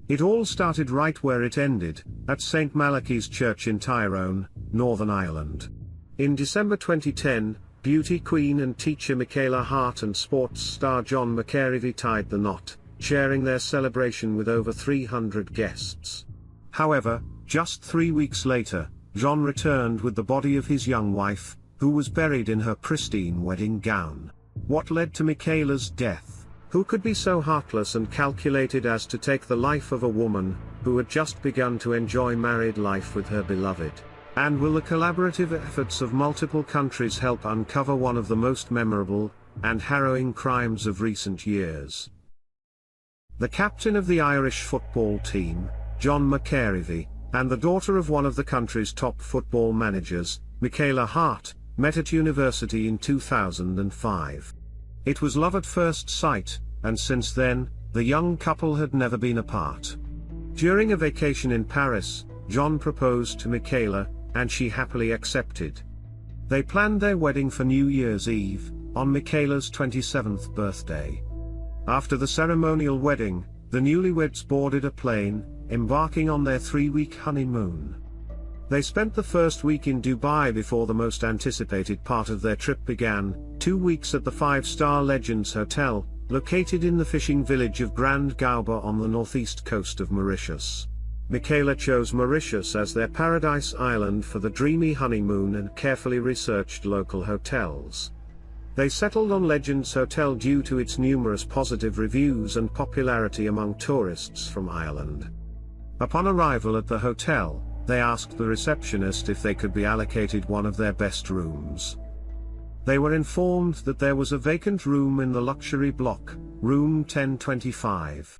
It all started right where it ended, at St. Malachy's Church in Tyrone, Northern Ireland. In December 2010, beauty queen and teacher Michaela Hart and sports star John McCarthy tied the knot, sharing their celebration with over 300 guests. However, just 3 weeks later, John returned with the body of his young wife, who was buried in her pristine wedding gown. What led to Michaela's death? Who could be so heartless and calculated as to take the life of a woman, who had just begun to enjoy married life with her beloved? And will the collaborative efforts of multiple countries help uncover one of the most memorable and harrowing crimes of recent years? The captain of the Irish football team, John McCarthy, and the daughter of one of the country's top football managers, Michaela Hart, met at university in 2005. It was love at first sight, and since then, the young couple had never been apart. During a vacation in Paris, John proposed to Michaela, and she happily accepted. They planned their wedding for New Year's Eve, on Michaela's 27th birthday. After the ceremonial wedding, the newlyweds boarded a plane, embarking on their 3-week honeymoon. They spent the first week in Dubai before the most anticipated part of their trip began, 2 weeks at the 5-star Legends Hotel, located in the fishing village of Grand Gauba on the northeast coast of Mauritius. Michaela chose Mauritius as their paradise island for the dreamy honeymoon and carefully researched local hotels. They settled on Legends Hotel due to its numerous positive reviews and popularity among tourists from Ireland. Upon arrival at the hotel, they asked the receptionist if they could be allocated one of their best rooms. They were informed that there was a vacant room in the luxury block, room 1025.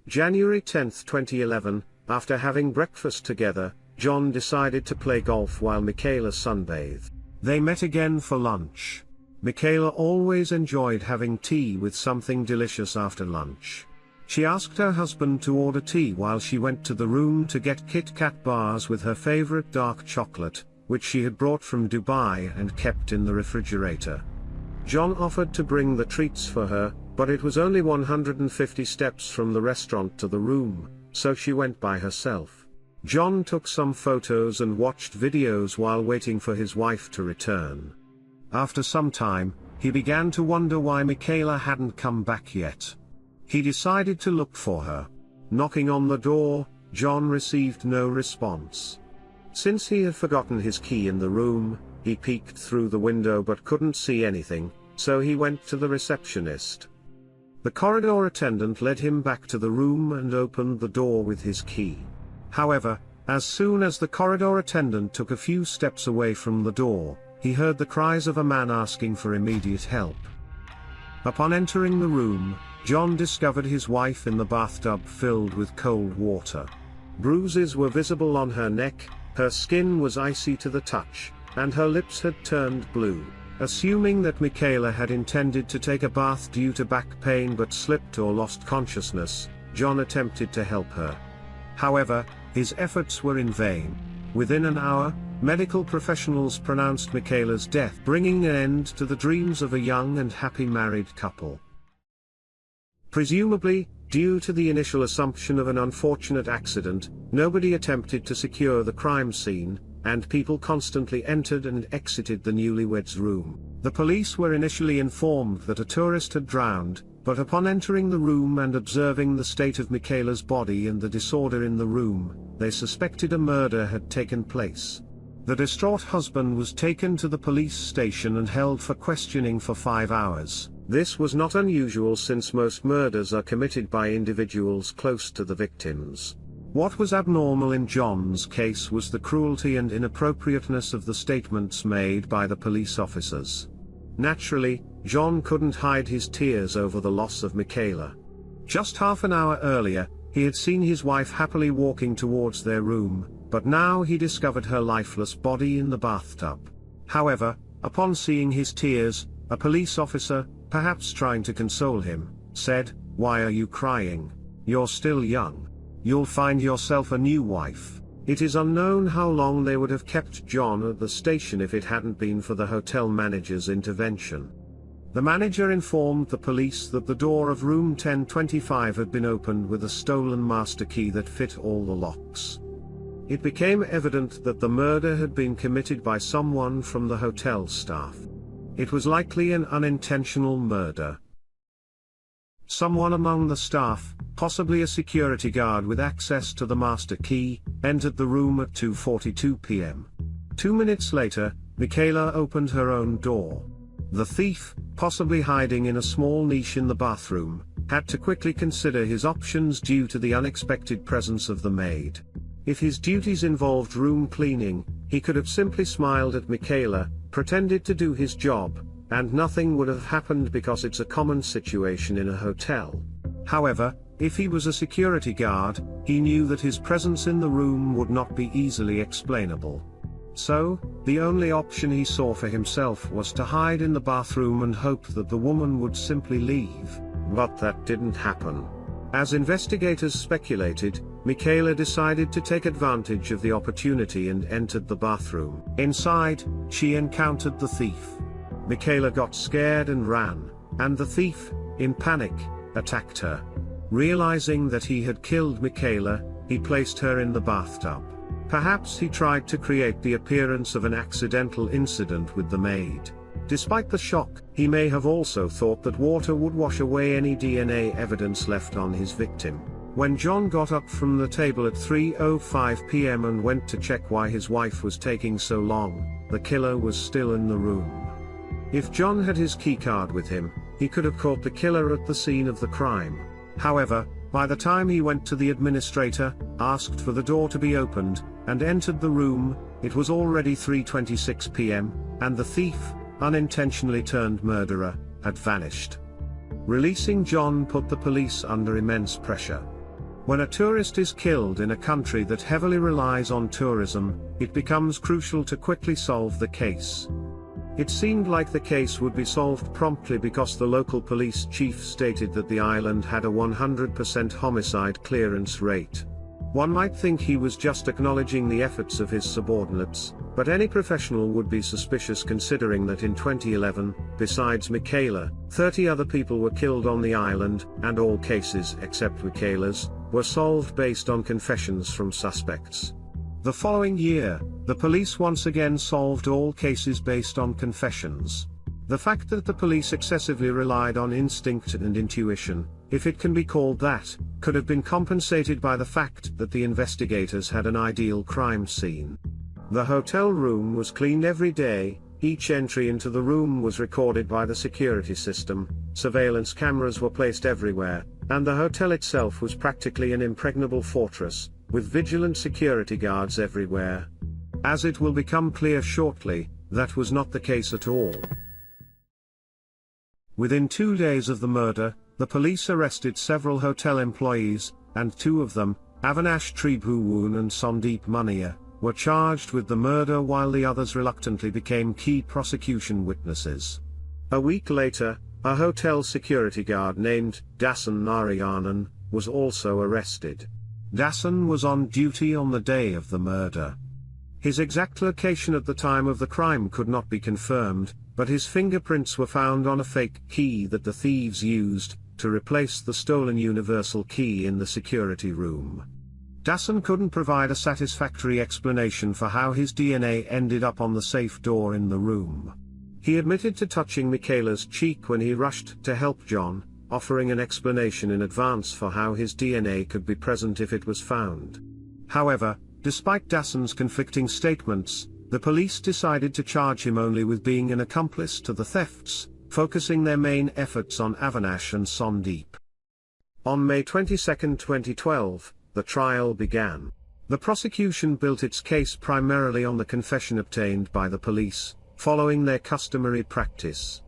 January 10, 2011, after having breakfast together, John decided to play golf while Michaela sunbathed. They met again for lunch. Michaela always enjoyed having tea with something delicious after lunch. She asked her husband to order tea while she went to the room to get Kit Kat bars with her favorite dark chocolate, which she had brought from Dubai and kept in the refrigerator. John offered to bring the treats for her, but it was only 150 steps from the restaurant to the room, so she went by herself. John took some photos and watched videos while waiting for his wife to return. After some time, he began to wonder why Michaela hadn't come back yet. He decided to look for her. Knocking on the door, John received no response. Since he had forgotten his key in the room, he peeked through the window but couldn't see anything, so he went to the receptionist. The corridor attendant led him back to the room and opened the door with his key. However, as soon as the corridor attendant took a few steps away from the door, he heard the cries of a man asking for immediate help. Upon entering the room, John discovered his wife in the bathtub filled with cold water. Bruises were visible on her neck, her skin was icy to the touch, and her lips had turned blue. Assuming that Michaela had intended to take a bath due to back pain but slipped or lost consciousness, John attempted to help her. However, his efforts were in vain. Within an hour, medical professionals pronounced Michaela's death, bringing an end to the dreams of a young and happy married couple. Presumably, due to the initial assumption of an unfortunate accident, nobody attempted to secure the crime scene, and people constantly entered and exited the newlyweds' room. The police were initially informed that a tourist had drowned, but upon entering the room and observing the state of Michaela's body and the disorder in the room, they suspected a murder had taken place. The distraught husband was taken to the police station and held for questioning for 5 hours. This was not unusual since most murders are committed by individuals close to the victims. What was abnormal in John's case was the cruelty and inappropriateness of the statements made by the police officers. Naturally, John couldn't hide his tears over the loss of Michaela. Just half an hour earlier, he had seen his wife happily walking towards their room, but now he discovered her lifeless body in the bathtub. However, upon seeing his tears, a police officer, perhaps trying to console him, said, "Why are you crying? You're still young. You'll find yourself a new wife." It is unknown how long they would have kept John at the station if it hadn't been for the hotel manager's intervention. The manager informed the police that the door of room 1025 had been opened with a stolen master key that fit all the locks. It became evident that the murder had been committed by someone from the hotel staff. It was likely an unintentional murder. Someone among the staff, possibly a security guard with access to the master key, entered the room at 2:42 p.m. 2 minutes later, Michaela opened her own door. The thief, possibly hiding in a small niche in the bathroom, had to quickly consider his options due to the unexpected presence of the maid. If his duties involved room cleaning, he could have simply smiled at Michaela, pretended to do his job, and nothing would have happened because it's a common situation in a hotel. However, if he was a security guard, he knew that his presence in the room would not be easily explainable. So, the only option he saw for himself was to hide in the bathroom and hope that the woman would simply leave. But that didn't happen. As investigators speculated, Michaela decided to take advantage of the opportunity and entered the bathroom. Inside, she encountered the thief. Michaela got scared and ran, and the thief, in panic, attacked her. Realizing that he had killed Michaela, he placed her in the bathtub. Perhaps he tried to create the appearance of an accidental incident with the maid. Despite the shock, he may have also thought that water would wash away any DNA evidence left on his victim. When John got up from the table at 3:05 p.m. and went to check why his wife was taking so long, the killer was still in the room. If John had his keycard with him, he could have caught the killer at the scene of the crime. However, by the time he went to the administrator, asked for the door to be opened, and entered the room, it was already 3:26 p.m., and the thief, unintentionally turned murderer, had vanished. Releasing John put the police under immense pressure. When a tourist is killed in a country that heavily relies on tourism, it becomes crucial to quickly solve the case. It seemed like the case would be solved promptly because the local police chief stated that the island had a 100% homicide clearance rate. One might think he was just acknowledging the efforts of his subordinates, but any professional would be suspicious considering that in 2011, besides Michaela, 30 other people were killed on the island, and all cases except Michaela's were solved based on confessions from suspects. The following year, the police once again solved all cases based on confessions. The fact that the police excessively relied on instinct and intuition, if it can be called that, could have been compensated by the fact that the investigators had an ideal crime scene. The hotel room was cleaned every day, each entry into the room was recorded by the security system, surveillance cameras were placed everywhere, and the hotel itself was practically an impregnable fortress, with vigilant security guards everywhere. As it will become clear shortly, that was not the case at all. Within 2 days of the murder, the police arrested several hotel employees, and two of them, Avinash Tribhuwan and Sandeep Muniya, were charged with the murder while the others reluctantly became key prosecution witnesses. A week later, a hotel security guard named Dasan Narayanan was also arrested. Dasan was on duty on the day of the murder. His exact location at the time of the crime could not be confirmed, but his fingerprints were found on a fake key that the thieves used to replace the stolen universal key in the security room. Dasan couldn't provide a satisfactory explanation for how his DNA ended up on the safe door in the room. He admitted to touching Michaela's cheek when he rushed to help John, offering an explanation in advance for how his DNA could be present if it was found. However, despite Dasan's conflicting statements, the police decided to charge him only with being an accomplice to the thefts, focusing their main efforts on Avinash and Sandeep. On May 22, 2012, the trial began. The prosecution built its case primarily on the confession obtained by the police, following their customary practice.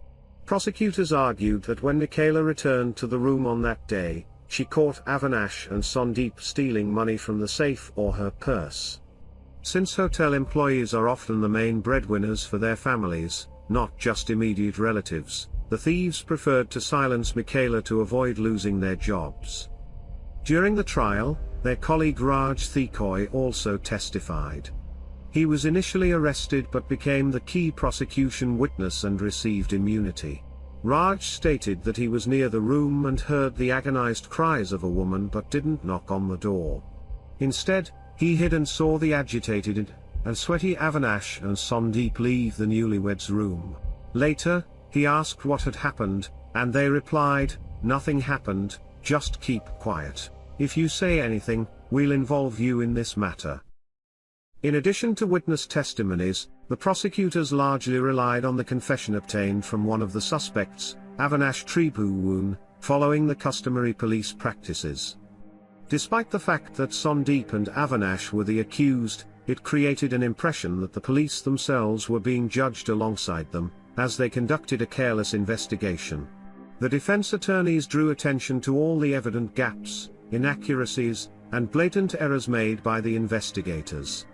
Prosecutors argued that when Michaela returned to the room on that day, she caught Avinash and Sandeep stealing money from the safe or her purse. Since hotel employees are often the main breadwinners for their families, not just immediate relatives, the thieves preferred to silence Michaela to avoid losing their jobs. During the trial, their colleague Raj Thikoy also testified. He was initially arrested but became the key prosecution witness and received immunity. Raj stated that he was near the room and heard the agonized cries of a woman but didn't knock on the door. Instead, he hid and saw the agitated and sweaty Avinash and Sandeep leave the newlyweds' room. Later, he asked what had happened, and they replied, "Nothing happened, just keep quiet. If you say anything, we'll involve you in this matter." In addition to witness testimonies, the prosecutors largely relied on the confession obtained from one of the suspects, Avinash Tribhuwan, following the customary police practices. Despite the fact that Sandeep and Avinash were the accused, it created an impression that the police themselves were being judged alongside them, as they conducted a careless investigation. The defense attorneys drew attention to all the evident gaps, inaccuracies, and blatant errors made by the investigators.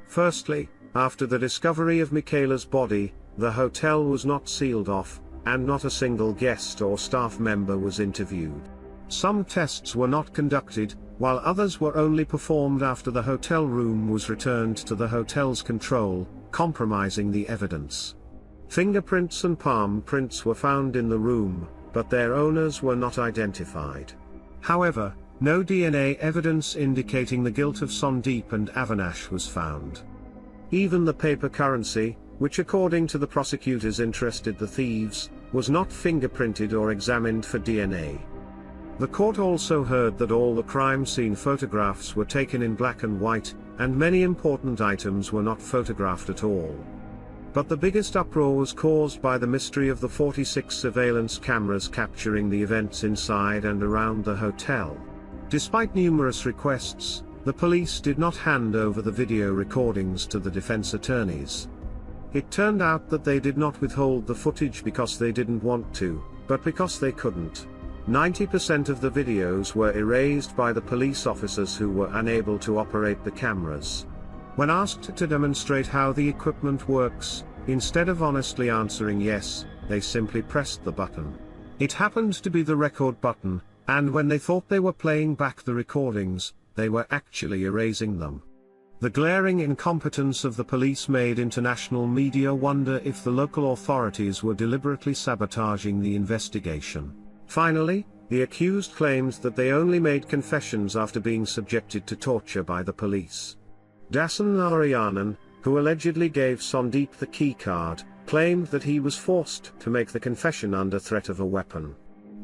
Firstly, after the discovery of Michaela's body, the hotel was not sealed off, and not a single guest or staff member was interviewed. Some tests were not conducted, while others were only performed after the hotel room was returned to the hotel's control, compromising the evidence. Fingerprints and palm prints were found in the room, but their owners were not identified. However, no DNA evidence indicating the guilt of Sandeep and Avinash was found. Even the paper currency, which according to the prosecutors interested the thieves, was not fingerprinted or examined for DNA. The court also heard that all the crime scene photographs were taken in black and white, and many important items were not photographed at all. But the biggest uproar was caused by the mystery of the 46 surveillance cameras capturing the events inside and around the hotel. Despite numerous requests, the police did not hand over the video recordings to the defense attorneys. It turned out that they did not withhold the footage because they didn't want to, but because they couldn't. 90% of the videos were erased by the police officers who were unable to operate the cameras. When asked to demonstrate how the equipment works, instead of honestly answering yes, they simply pressed the button. It happened to be the record button, and when they thought they were playing back the recordings, they were actually erasing them. The glaring incompetence of the police made international media wonder if the local authorities were deliberately sabotaging the investigation. Finally, the accused claimed that they only made confessions after being subjected to torture by the police. Dasan Narayanan, who allegedly gave Sandeep the key card, claimed that he was forced to make the confession under threat of a weapon.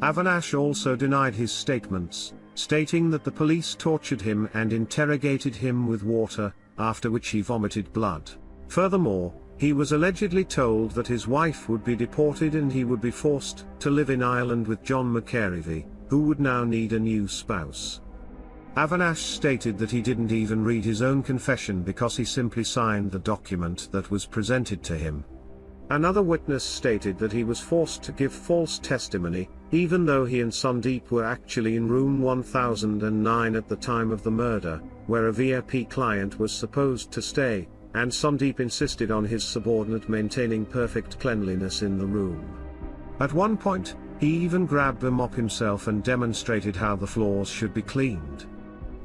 Avinash also denied his statements, stating that the police tortured him and interrogated him with water, after which he vomited blood. Furthermore, he was allegedly told that his wife would be deported and he would be forced to live in Ireland with John McCarivy, who would now need a new spouse. Avinash stated that he didn't even read his own confession because he simply signed the document that was presented to him. Another witness stated that he was forced to give false testimony, even though he and Sandeep were actually in room 1009 at the time of the murder, where a VIP client was supposed to stay, and Sandeep insisted on his subordinate maintaining perfect cleanliness in the room. At one point, he even grabbed a mop himself and demonstrated how the floors should be cleaned.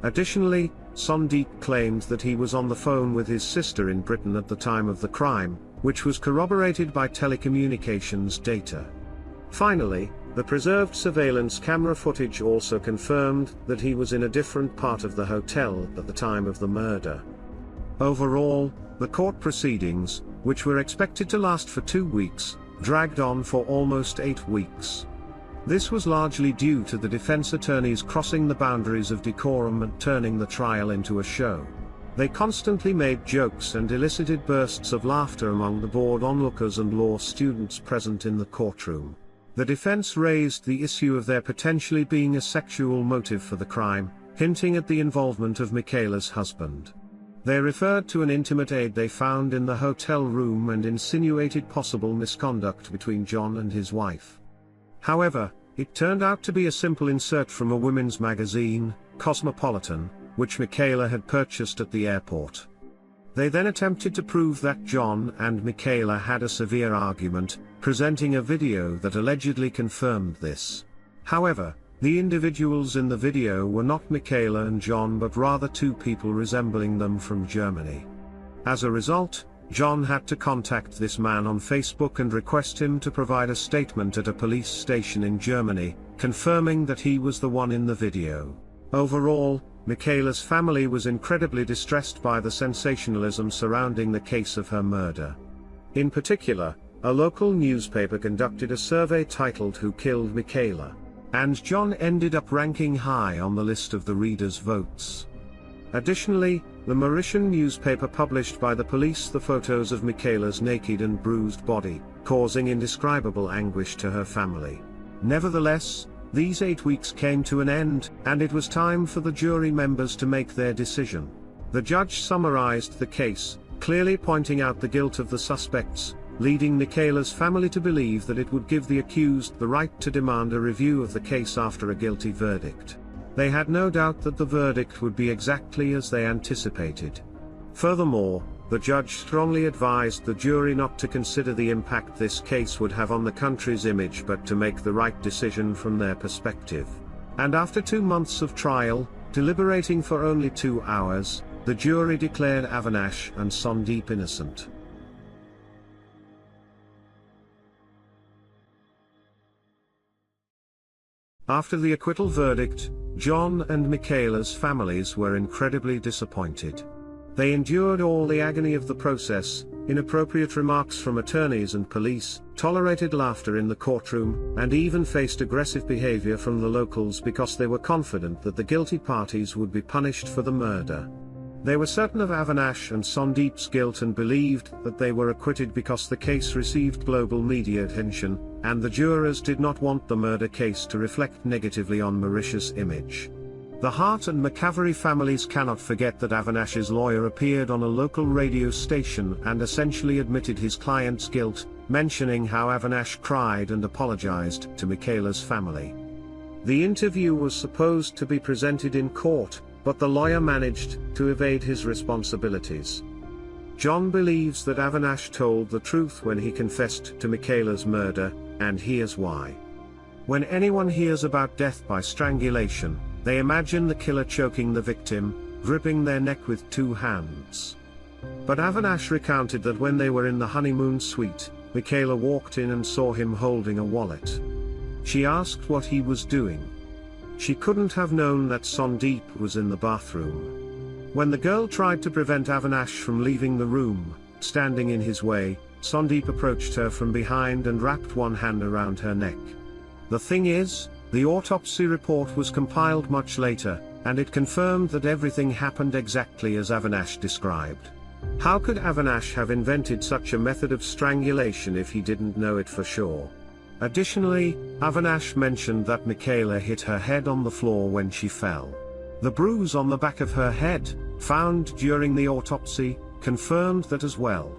Additionally, Sandeep claimed that he was on the phone with his sister in Britain at the time of the crime, which was corroborated by telecommunications data. Finally, the preserved surveillance camera footage also confirmed that he was in a different part of the hotel at the time of the murder. Overall, the court proceedings, which were expected to last for 2 weeks, dragged on for almost 8 weeks. This was largely due to the defense attorneys crossing the boundaries of decorum and turning the trial into a show. They constantly made jokes and elicited bursts of laughter among the bored onlookers and law students present in the courtroom. The defense raised the issue of there potentially being a sexual motive for the crime, hinting at the involvement of Michaela's husband. They referred to an intimate aid they found in the hotel room and insinuated possible misconduct between John and his wife. However, it turned out to be a simple insert from a women's magazine, Cosmopolitan, which Michaela had purchased at the airport. They then attempted to prove that John and Michaela had a severe argument, presenting a video that allegedly confirmed this. However, the individuals in the video were not Michaela and John but rather 2 people resembling them from Germany. As a result, John had to contact this man on Facebook and request him to provide a statement at a police station in Germany, confirming that he was the one in the video. Overall, Michaela's family was incredibly distressed by the sensationalism surrounding the case of her murder. In particular, a local newspaper conducted a survey titled "Who Killed Michaela?" and John ended up ranking high on the list of the readers' votes. Additionally, the Mauritian newspaper published by the police the photos of Michaela's naked and bruised body, causing indescribable anguish to her family. Nevertheless, these 8 weeks came to an end, and it was time for the jury members to make their decision. The judge summarized the case, clearly pointing out the guilt of the suspects, leading Michaela's family to believe that it would give the accused the right to demand a review of the case after a guilty verdict. They had no doubt that the verdict would be exactly as they anticipated. Furthermore, the judge strongly advised the jury not to consider the impact this case would have on the country's image but to make the right decision from their perspective. And after 2 months of trial, deliberating for only 2 hours, the jury declared Avinash and Sandeep innocent. After the acquittal verdict, John and Michaela's families were incredibly disappointed. They endured all the agony of the process, inappropriate remarks from attorneys and police, tolerated laughter in the courtroom, and even faced aggressive behavior from the locals because they were confident that the guilty parties would be punished for the murder. They were certain of Avinash and Sandeep's guilt and believed that they were acquitted because the case received global media attention, and the jurors did not want the murder case to reflect negatively on Mauritius' image. The Hart and McCavery families cannot forget that Avinash's lawyer appeared on a local radio station and essentially admitted his client's guilt, mentioning how Avinash cried and apologized to Michaela's family. The interview was supposed to be presented in court, but the lawyer managed to evade his responsibilities. John believes that Avinash told the truth when he confessed to Michaela's murder, and here's why. When anyone hears about death by strangulation, they imagine the killer choking the victim, gripping their neck with 2 hands. But Avinash recounted that when they were in the honeymoon suite, Michaela walked in and saw him holding a wallet. She asked what he was doing. She couldn't have known that Sandeep was in the bathroom. When the girl tried to prevent Avinash from leaving the room, standing in his way, Sandeep approached her from behind and wrapped one hand around her neck. The thing is, the autopsy report was compiled much later, and it confirmed that everything happened exactly as Avinash described. How could Avinash have invented such a method of strangulation if he didn't know it for sure? Additionally, Avinash mentioned that Michaela hit her head on the floor when she fell. The bruise on the back of her head, found during the autopsy, confirmed that as well.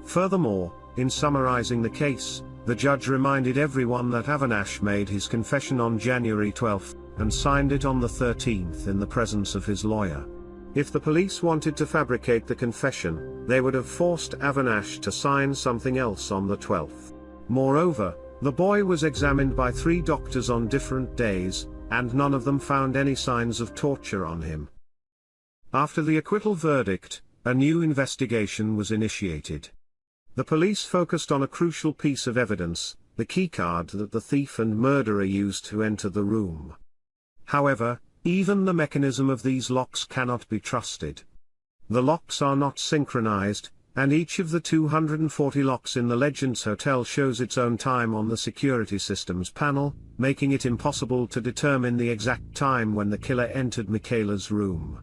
Furthermore, in summarizing the case, the judge reminded everyone that Avinash made his confession on January 12, and signed it on the 13th in the presence of his lawyer. If the police wanted to fabricate the confession, they would have forced Avinash to sign something else on the 12th. Moreover, the boy was examined by 3 doctors on different days, and none of them found any signs of torture on him. After the acquittal verdict, a new investigation was initiated. The police focused on a crucial piece of evidence, the keycard that the thief and murderer used to enter the room. However, even the mechanism of these locks cannot be trusted. The locks are not synchronized, and each of the 240 locks in the Legends Hotel shows its own time on the security systems panel, making it impossible to determine the exact time when the killer entered Michaela's room.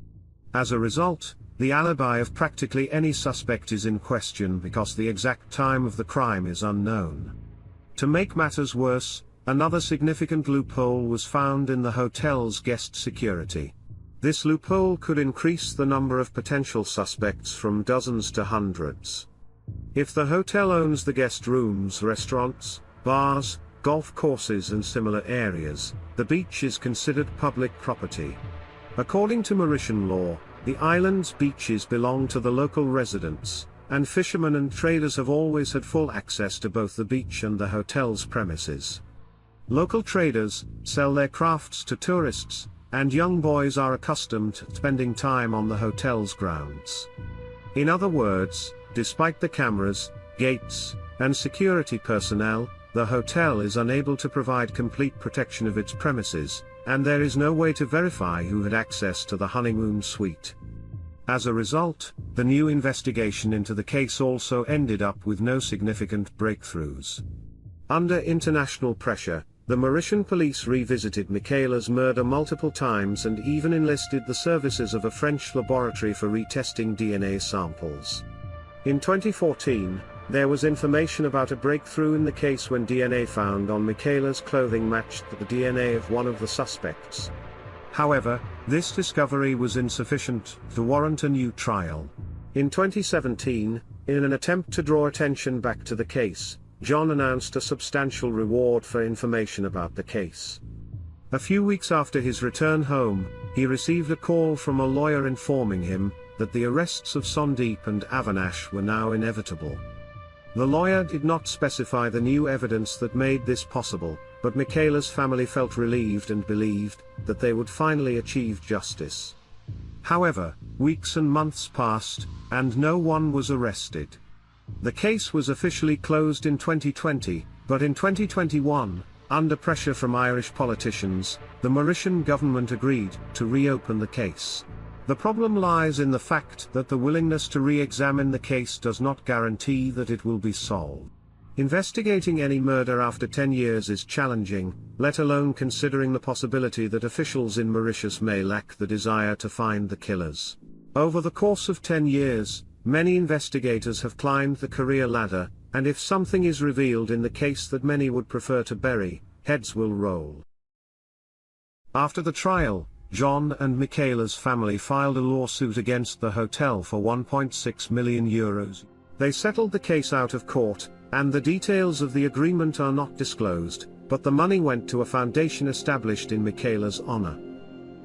As a result, the alibi of practically any suspect is in question because the exact time of the crime is unknown. To make matters worse, another significant loophole was found in the hotel's guest security. This loophole could increase the number of potential suspects from dozens to hundreds. If the hotel owns the guest rooms, restaurants, bars, golf courses and similar areas, the beach is considered public property. According to Mauritian law, the island's beaches belong to the local residents, and fishermen and traders have always had full access to both the beach and the hotel's premises. Local traders sell their crafts to tourists, and young boys are accustomed to spending time on the hotel's grounds. In other words, Despite the cameras, gates, and security personnel, the hotel is unable to provide complete protection of its premises, and there is no way to verify who had access to the honeymoon suite. As a result, the new investigation into the case also ended up with no significant breakthroughs. Under international pressure, the Mauritian police revisited Michaela's murder multiple times and even enlisted the services of a French laboratory for retesting DNA samples. In 2014, there was information about a breakthrough in the case when DNA found on Michaela's clothing matched the DNA of one of the suspects. However, this discovery was insufficient to warrant a new trial. In 2017, in an attempt to draw attention back to the case, John announced a substantial reward for information about the case. A few weeks after his return home, he received a call from a lawyer informing him that the arrests of Sandeep and Avinash were now inevitable. The lawyer did not specify the new evidence that made this possible, but Michaela's family felt relieved and believed that they would finally achieve justice. However, weeks and months passed, and no one was arrested. The case was officially closed in 2020, but in 2021, under pressure from Irish politicians, the Mauritian government agreed to reopen the case. The problem lies in the fact that the willingness to re-examine the case does not guarantee that it will be solved. Investigating any murder after 10 years is challenging, let alone considering the possibility that officials in Mauritius may lack the desire to find the killers. Over the course of 10 years, many investigators have climbed the career ladder, and if something is revealed in the case that many would prefer to bury, heads will roll. After the trial, John and Michaela's family filed a lawsuit against the hotel for €1.6 million. They settled the case out of court, and the details of the agreement are not disclosed, but the money went to a foundation established in Michaela's honor.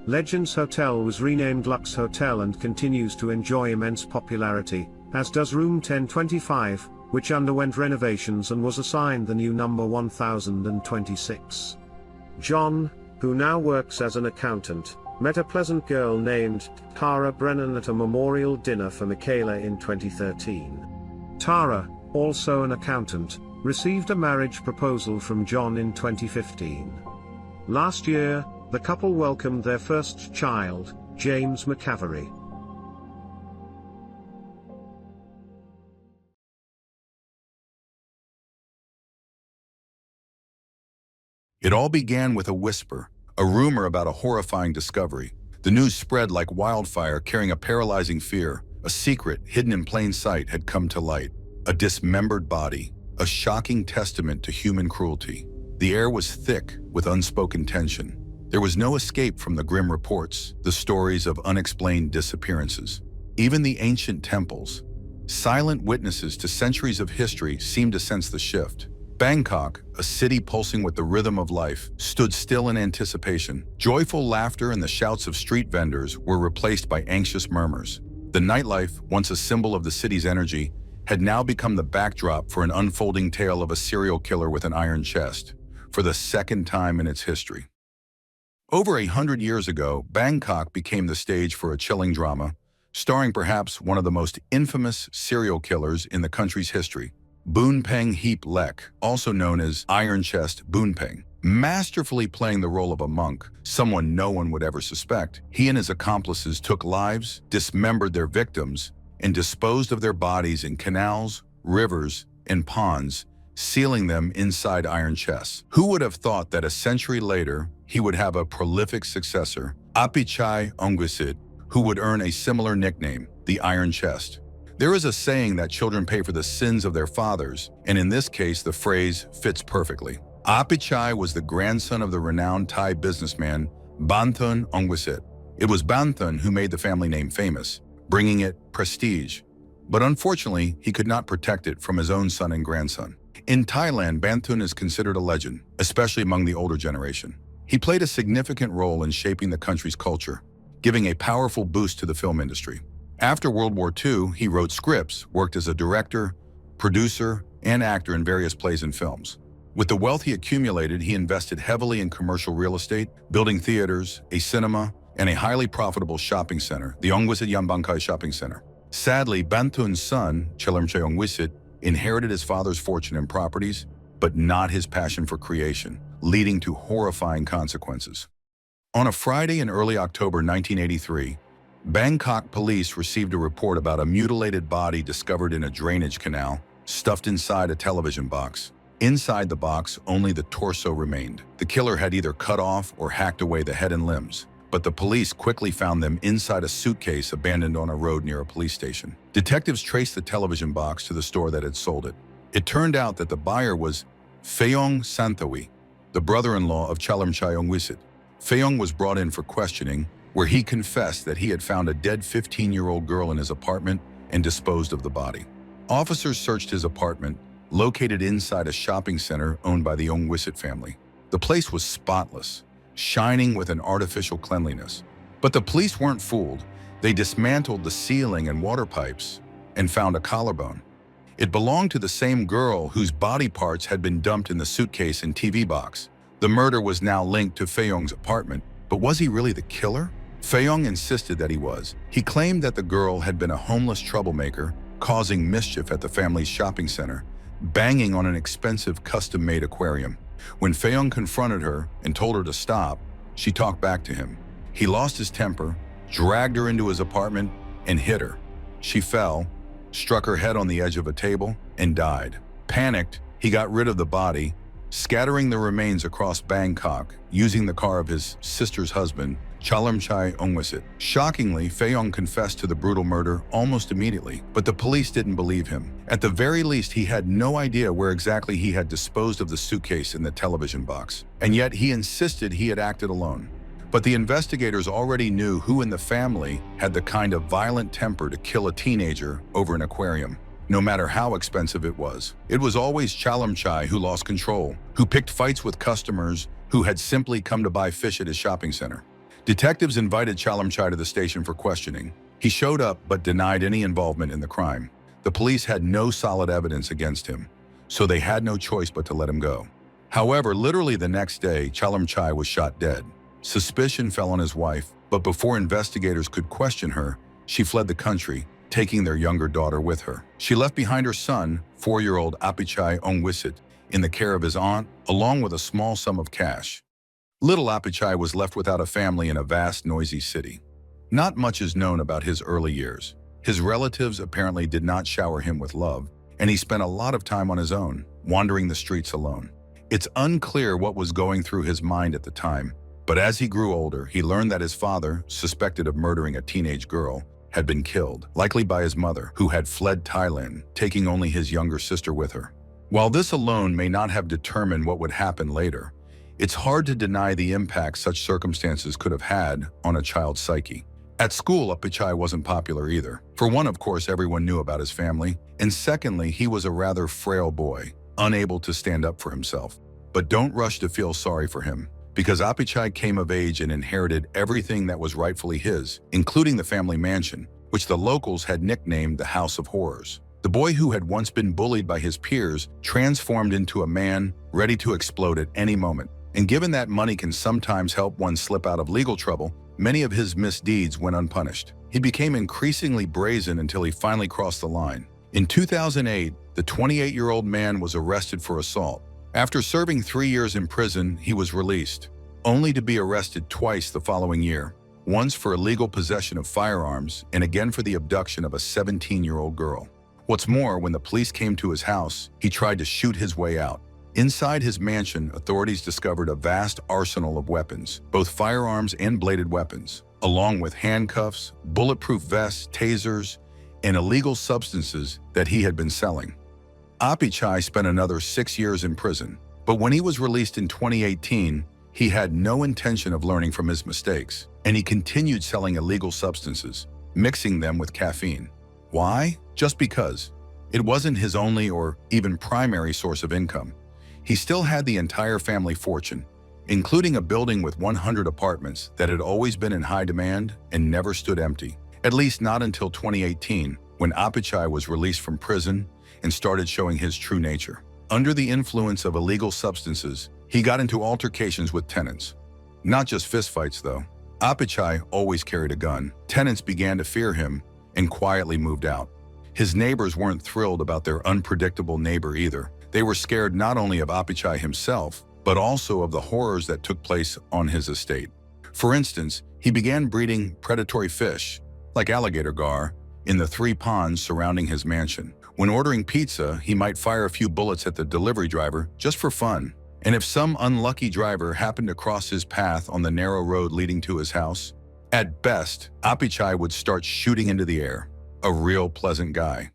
Legends Hotel was renamed Lux Hotel and continues to enjoy immense popularity, as does Room 1025, which underwent renovations and was assigned the new number 1026. John, who now works as an accountant, met a pleasant girl named Tara Brennan at a memorial dinner for Michaela in 2013. Tara, also an accountant, received a marriage proposal from John in 2015. Last year, the couple welcomed their first child, James McAvery. It all began with a whisper, a rumor about a horrifying discovery. The news spread like wildfire, carrying a paralyzing fear. A secret, hidden in plain sight, had come to light. A dismembered body, a shocking testament to human cruelty. The air was thick with unspoken tension. There was no escape from the grim reports, the stories of unexplained disappearances. Even the ancient temples, silent witnesses to centuries of history, seemed to sense the shift. Bangkok, a city pulsing with the rhythm of life, stood still in anticipation. Joyful laughter and the shouts of street vendors were replaced by anxious murmurs. The nightlife, once a symbol of the city's energy, had now become the backdrop for an unfolding tale of a serial killer with an iron chest, for the second time in its history. Over 100 years ago, Bangkok became the stage for a chilling drama, starring perhaps one of the most infamous serial killers in the country's history, Boonpeng Heap Lek, also known as Iron Chest Boonpeng. Masterfully playing the role of a monk, someone no one would ever suspect, he and his accomplices took lives, dismembered their victims, and disposed of their bodies in canals, rivers, and ponds, sealing them inside iron chests. Who would have thought that a century later, he would have a prolific successor, Apichai Ongwisit, who would earn a similar nickname, the Iron Chest. There is a saying that children pay for the sins of their fathers, and in this case, the phrase fits perfectly. Apichai was the grandson of the renowned Thai businessman Banthun Ongwisit. It was Banthun who made the family name famous, bringing it prestige. But unfortunately, he could not protect it from his own son and grandson. In Thailand, Banthun is considered a legend, especially among the older generation. He played a significant role in shaping the country's culture, giving a powerful boost to the film industry. After World War II, he wrote scripts, worked as a director, producer, and actor in various plays and films. With the wealth he accumulated, he invested heavily in commercial real estate, building theaters, a cinema, and a highly profitable shopping center, the Ongwisit Yambangkai Shopping Center. Sadly, Bantun's son, Cheongwisit, inherited his father's fortune and properties, but not his passion for creation, leading to horrifying consequences. On a Friday in early October 1983, Bangkok police received a report about a mutilated body discovered in a drainage canal, stuffed inside a television box. Inside the box, only the torso remained. The killer had either cut off or hacked away the head and limbs, but the police quickly found them inside a suitcase abandoned on a road near a police station. Detectives traced the television box to the store that had sold it. It turned out that the buyer was Phayong Santhawi, the brother-in-law of Cheongwisit. Phayong was brought in for questioning, where he confessed that he had found a dead 15-year-old girl in his apartment and disposed of the body. Officers searched his apartment, located inside a shopping center owned by the Ongwisit family. The place was spotless, shining with an artificial cleanliness. But the police weren't fooled. They dismantled the ceiling and water pipes and found a collarbone. It belonged to the same girl whose body parts had been dumped in the suitcase and TV box. The murder was now linked to Phayong's apartment, but was he really the killer? Phayong insisted that he was. He claimed that the girl had been a homeless troublemaker, causing mischief at the family's shopping center, banging on an expensive custom-made aquarium. When Phayong confronted her and told her to stop, she talked back to him. He lost his temper, dragged her into his apartment, and hit her. She fell, struck her head on the edge of a table, and died. Panicked, he got rid of the body, scattering the remains across Bangkok, using the car of his sister's husband, Cheongwisit. Shockingly, Phayong confessed to the brutal murder almost immediately, but the police didn't believe him. At the very least, he had no idea where exactly he had disposed of the suitcase in the television box, and yet he insisted he had acted alone. But the investigators already knew who in the family had the kind of violent temper to kill a teenager over an aquarium, no matter how expensive it was. It was always Chalamchai who lost control, who picked fights with customers who had simply come to buy fish at his shopping center. Detectives invited Chalamchai to the station for questioning. He showed up but denied any involvement in the crime. The police had no solid evidence against him, so they had no choice but to let him go. However, literally the next day, Chalamchai was shot dead. Suspicion fell on his wife, but before investigators could question her, she fled the country, taking their younger daughter with her. She left behind her son, 4-year-old Apichai Ongwisit, in the care of his aunt, along with a small sum of cash. Little Apichai was left without a family in a vast, noisy city. Not much is known about his early years. His relatives apparently did not shower him with love, and he spent a lot of time on his own, wandering the streets alone. It's unclear what was going through his mind at the time, but as he grew older, he learned that his father, suspected of murdering a teenage girl, had been killed, likely by his mother, who had fled Thailand, taking only his younger sister with her. While this alone may not have determined what would happen later, it's hard to deny the impact such circumstances could have had on a child's psyche. At school, Apichai wasn't popular either. For one, of course, everyone knew about his family, and secondly, he was a rather frail boy, unable to stand up for himself. But don't rush to feel sorry for him, because Apichai came of age and inherited everything that was rightfully his, including the family mansion, which the locals had nicknamed the House of Horrors. The boy who had once been bullied by his peers transformed into a man ready to explode at any moment. And given that money can sometimes help one slip out of legal trouble, many of his misdeeds went unpunished. He became increasingly brazen until he finally crossed the line. In 2008, the 28-year-old man was arrested for assault. After serving 3 years in prison, he was released, only to be arrested twice the following year, once for illegal possession of firearms and again for the abduction of a 17-year-old girl. What's more, when the police came to his house, he tried to shoot his way out. Inside his mansion, authorities discovered a vast arsenal of weapons, both firearms and bladed weapons, along with handcuffs, bulletproof vests, tasers, and illegal substances that he had been selling. Apichai spent another 6 years in prison, but when he was released in 2018, he had no intention of learning from his mistakes, and he continued selling illegal substances, mixing them with caffeine. Why? Just because. It wasn't his only or even primary source of income. He still had the entire family fortune, including a building with 100 apartments that had always been in high demand and never stood empty, at least not until 2018, when Apichai was released from prison and started showing his true nature. Under the influence of illegal substances, he got into altercations with tenants. Not just fistfights, though. Apichai always carried a gun. Tenants began to fear him, and quietly moved out. His neighbors weren't thrilled about their unpredictable neighbor either. They were scared not only of Apichai himself, but also of the horrors that took place on his estate. For instance, he began breeding predatory fish, like alligator gar, in the 3 ponds surrounding his mansion. When ordering pizza, he might fire a few bullets at the delivery driver just for fun. And if some unlucky driver happened to cross his path on the narrow road leading to his house, at best, Apichai would start shooting into the air. A real pleasant guy.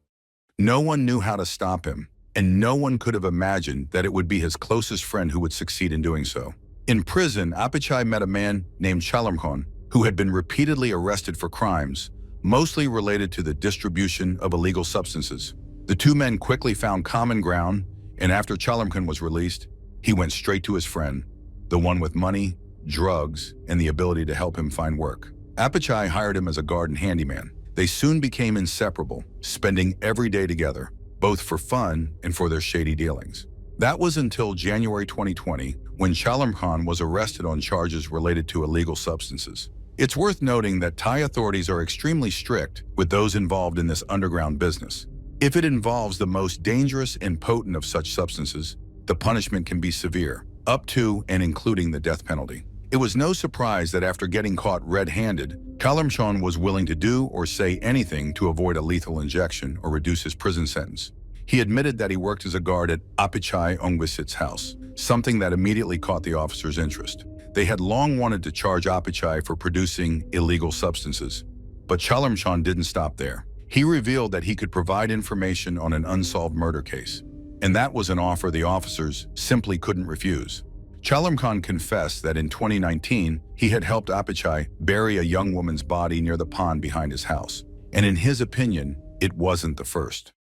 No one knew how to stop him, and no one could have imagined that it would be his closest friend who would succeed in doing so. In prison, Apichai met a man named Chalamkon, who had been repeatedly arrested for crimes, mostly related to the distribution of illegal substances. The two men quickly found common ground, and after Chalamkon was released, he went straight to his friend, the one with money, drugs, and the ability to help him find work. Apichai hired him as a garden handyman. They soon became inseparable, spending every day together, both for fun and for their shady dealings. That was until January 2020, when Chalamkon was arrested on charges related to illegal substances. It's worth noting that Thai authorities are extremely strict with those involved in this underground business. If it involves the most dangerous and potent of such substances, the punishment can be severe, up to and including the death penalty. It was no surprise that after getting caught red-handed, Chalamkon was willing to do or say anything to avoid a lethal injection or reduce his prison sentence. He admitted that he worked as a guard at Apichai Ongwisit's house, something that immediately caught the officers' interest. They had long wanted to charge Apichai for producing illegal substances, but Chalamkon didn't stop there. He revealed that he could provide information on an unsolved murder case, and that was an offer the officers simply couldn't refuse. Chalamkon confessed that in 2019, he had helped Apichai bury a young woman's body near the pond behind his house, and in his opinion, it wasn't the first.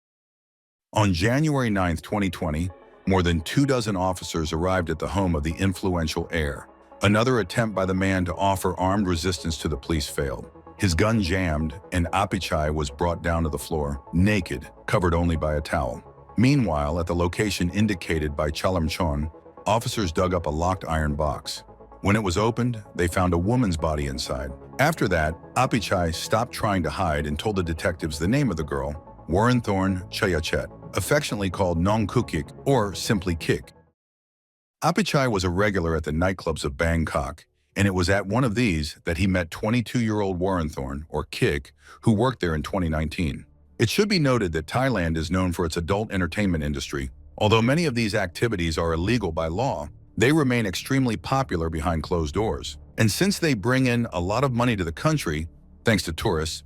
On January 9, 2020, more than 24 officers arrived at the home of the influential heir. Another attempt by the man to offer armed resistance to the police failed. His gun jammed, and Apichai was brought down to the floor, naked, covered only by a towel. Meanwhile, at the location indicated by Chalamkon, officers dug up a locked iron box. When it was opened, they found a woman's body inside. After that, Apichai stopped trying to hide and told the detectives the name of the girl, Warrenthorne Chayachet, affectionately called Nong Kukik, or simply Kik. Apichai was a regular at the nightclubs of Bangkok, and it was at one of these that he met 22-year-old Warrenthorne, or Kik, who worked there in 2019. It should be noted that Thailand is known for its adult entertainment industry. Although many of these activities are illegal by law, they remain extremely popular behind closed doors. And since they bring in a lot of money to the country, thanks to tourists,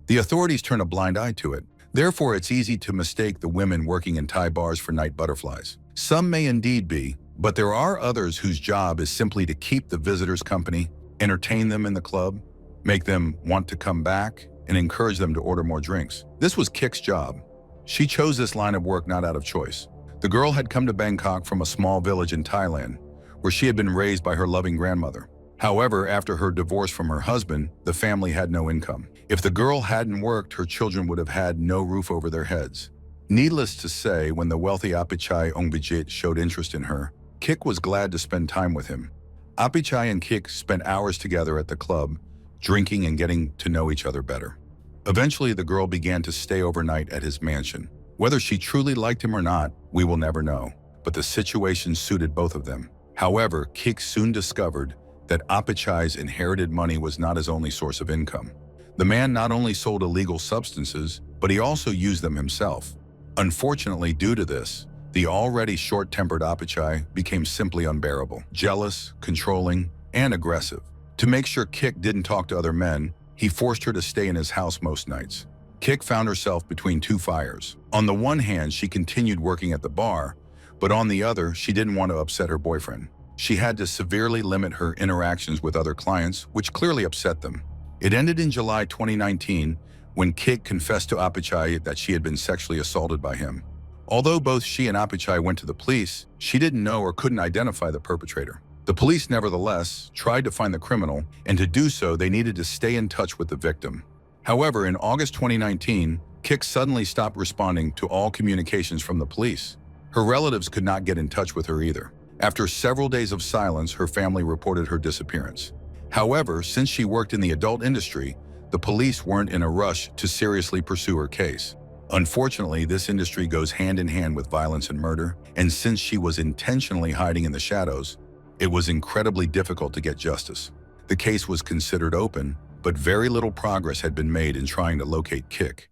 the authorities turn a blind eye to it. Therefore, it's easy to mistake the women working in Thai bars for night butterflies. Some may indeed be, but there are others whose job is simply to keep the visitors company, entertain them in the club, make them want to come back, and encourage them to order more drinks. This was Kik's job. She chose this line of work not out of choice. The girl had come to Bangkok from a small village in Thailand, where she had been raised by her loving grandmother. However, after her divorce from her husband, the family had no income. If the girl hadn't worked, her children would have had no roof over their heads. Needless to say, when the wealthy Apichai Ongbijit showed interest in her, Kik was glad to spend time with him. Apichai and Kik spent hours together at the club, drinking and getting to know each other better. Eventually, the girl began to stay overnight at his mansion. Whether she truly liked him or not, we will never know, but the situation suited both of them. However, Kik soon discovered that Apichai's inherited money was not his only source of income. The man not only sold illegal substances, but he also used them himself. Unfortunately, due to this, the already short-tempered Apichai became simply unbearable, jealous, controlling, and aggressive. To make sure Kik didn't talk to other men, he forced her to stay in his house most nights. Kik found herself between two fires. On the one hand, she continued working at the bar, but on the other, she didn't want to upset her boyfriend. She had to severely limit her interactions with other clients, which clearly upset them. It ended in July 2019 when Kik confessed to Apichai that she had been sexually assaulted by him. Although both she and Apichai went to the police, she didn't know or couldn't identify the perpetrator. The police, nevertheless, tried to find the criminal, and to do so, they needed to stay in touch with the victim. However, in August 2019, Kik suddenly stopped responding to all communications from the police. Her relatives could not get in touch with her either. After several days of silence, her family reported her disappearance. However, since she worked in the adult industry, the police weren't in a rush to seriously pursue her case. Unfortunately, this industry goes hand in hand with violence and murder, and since she was intentionally hiding in the shadows, it was incredibly difficult to get justice. The case was considered open, but very little progress had been made in trying to locate Kik.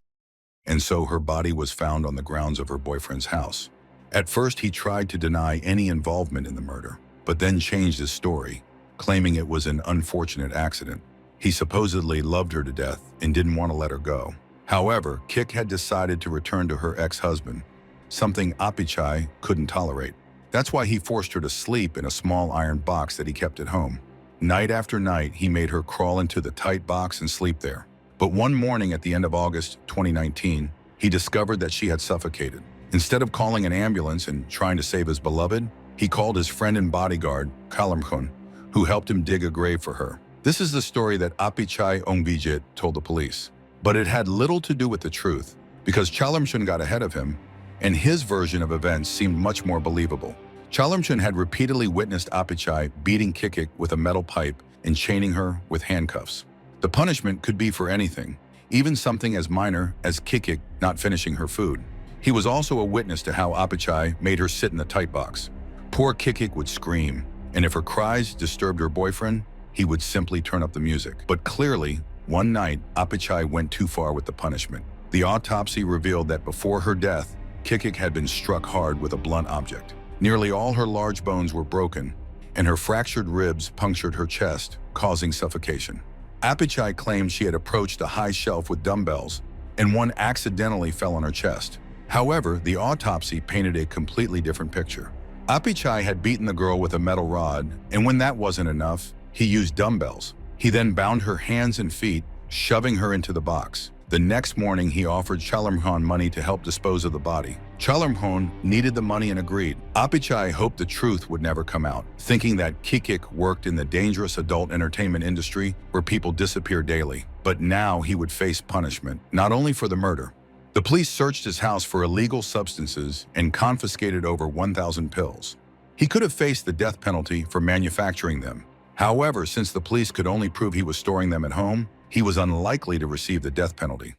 And so her body was found on the grounds of her boyfriend's house. At first, he tried to deny any involvement in the murder, but then changed his story, claiming it was an unfortunate accident. He supposedly loved her to death and didn't want to let her go. However, Kik had decided to return to her ex-husband, something Apichai couldn't tolerate. That's why he forced her to sleep in a small iron box that he kept at home. Night after night, he made her crawl into the tight box and sleep there. But one morning at the end of August 2019, he discovered that she had suffocated. Instead of calling an ambulance and trying to save his beloved, he called his friend and bodyguard, HONEYMOON, who helped him dig a grave for her. This is the story that Apichai Ongbijit told the police. But it had little to do with the truth, because HONEYMOON got ahead of him, and his version of events seemed much more believable. HONEYMOON had repeatedly witnessed Apichai beating Kik with a metal pipe and chaining her with handcuffs. The punishment could be for anything, even something as minor as Kik not finishing her food. He was also a witness to how Apichai made her sit in the tight box. Poor Kik would scream, and if her cries disturbed her boyfriend, he would simply turn up the music. But clearly, one night, Apichai went too far with the punishment. The autopsy revealed that before her death, Kik had been struck hard with a blunt object. Nearly all her large bones were broken, and her fractured ribs punctured her chest, causing suffocation. Apichai claimed she had approached a high shelf with dumbbells, and one accidentally fell on her chest. However, the autopsy painted a completely different picture. Apichai had beaten the girl with a metal rod, and when that wasn't enough, he used dumbbells. He then bound her hands and feet, shoving her into the box. The next morning, he offered HONEYMOON money to help dispose of the body. HONEYMOON needed the money and agreed. Apichai hoped the truth would never come out, thinking that Kik worked in the dangerous adult entertainment industry where people disappear daily. But now he would face punishment, not only for the murder. The police searched his house for illegal substances and confiscated over 1,000 pills. He could have faced the death penalty for manufacturing them. However, since the police could only prove he was storing them at home, he was unlikely to receive the death penalty.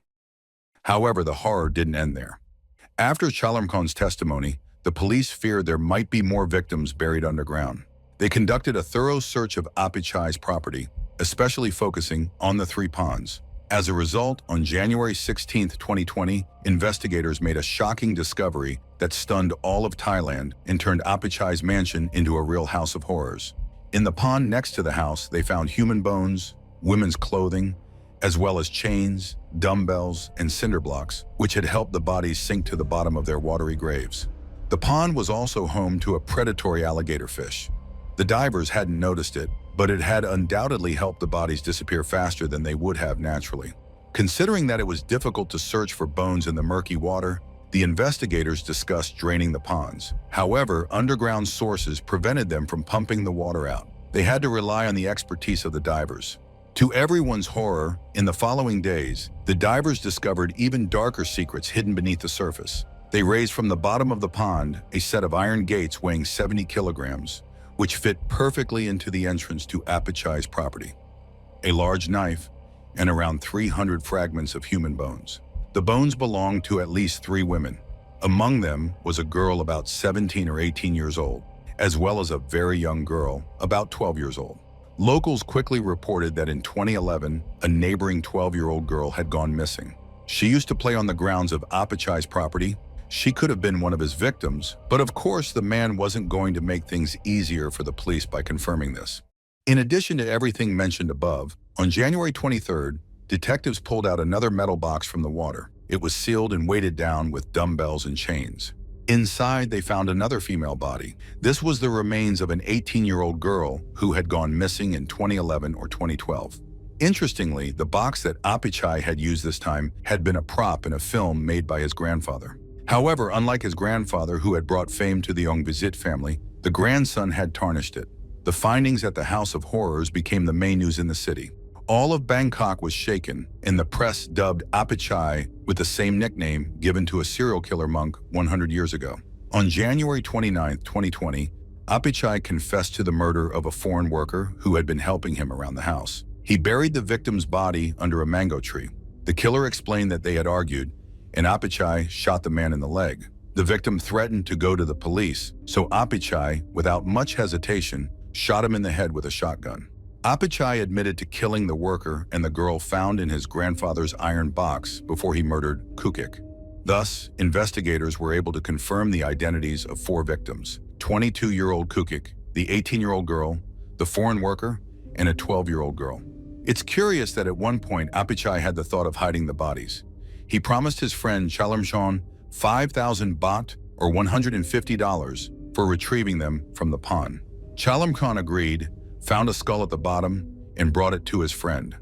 However, the horror didn't end there. After HONEYMOON's testimony, the police feared there might be more victims buried underground. They conducted a thorough search of Apichai's property, especially focusing on the 3 ponds. As a result, on January 16, 2020, investigators made a shocking discovery that stunned all of Thailand and turned Apichai's mansion into a real house of horrors. In the pond next to the house, they found human bones, women's clothing, as well as chains, dumbbells, and cinder blocks, which had helped the bodies sink to the bottom of their watery graves. The pond was also home to a predatory alligator fish. The divers hadn't noticed it, but it had undoubtedly helped the bodies disappear faster than they would have naturally. Considering that it was difficult to search for bones in the murky water, the investigators discussed draining the ponds. However, underground sources prevented them from pumping the water out. They had to rely on the expertise of the divers. To everyone's horror, in the following days, the divers discovered even darker secrets hidden beneath the surface. They raised from the bottom of the pond a set of iron gates weighing 70 kilograms, which fit perfectly into the entrance to Apichai's property. A large knife, and around 300 fragments of human bones. The bones belonged to at least 3 women. Among them was a girl about 17 or 18 years old, as well as a very young girl, about 12 years old. Locals quickly reported that in 2011, a neighboring 12-year-old girl had gone missing. She used to play on the grounds of Apichai's property. She could have been one of his victims, but of course the man wasn't going to make things easier for the police by confirming this. In addition to everything mentioned above, on January 23rd, detectives pulled out another metal box from the water. It was sealed and weighted down with dumbbells and chains. Inside, they found another female body. This was the remains of an 18-year-old girl who had gone missing in 2011 or 2012. Interestingly, the box that Apichai had used this time had been a prop in a film made by his grandfather. However, unlike his grandfather, who had brought fame to the Ongbijit family, the grandson had tarnished it. The findings at the House of Horrors became the main news in the city. All of Bangkok was shaken, and the press dubbed Apichai with the same nickname given to a serial killer monk 100 years ago. On January 29, 2020, Apichai confessed to the murder of a foreign worker who had been helping him around the house. He buried the victim's body under a mango tree. The killer explained that they had argued, and Apichai shot the man in the leg. The victim threatened to go to the police, so Apichai, without much hesitation, shot him in the head with a shotgun. Apichai admitted to killing the worker and the girl found in his grandfather's iron box before he murdered Kukik. Thus, investigators were able to confirm the identities of 4 victims: 22-year-old Kukik, the 18-year-old girl, the foreign worker, and a 12-year-old girl. It's curious that at one point Apichai had the thought of hiding the bodies. He promised his friend Chalamchon 5,000 baht or $150 for retrieving them from the pond. Chalamchon agreed, found a skull at the bottom, and brought it to his friend.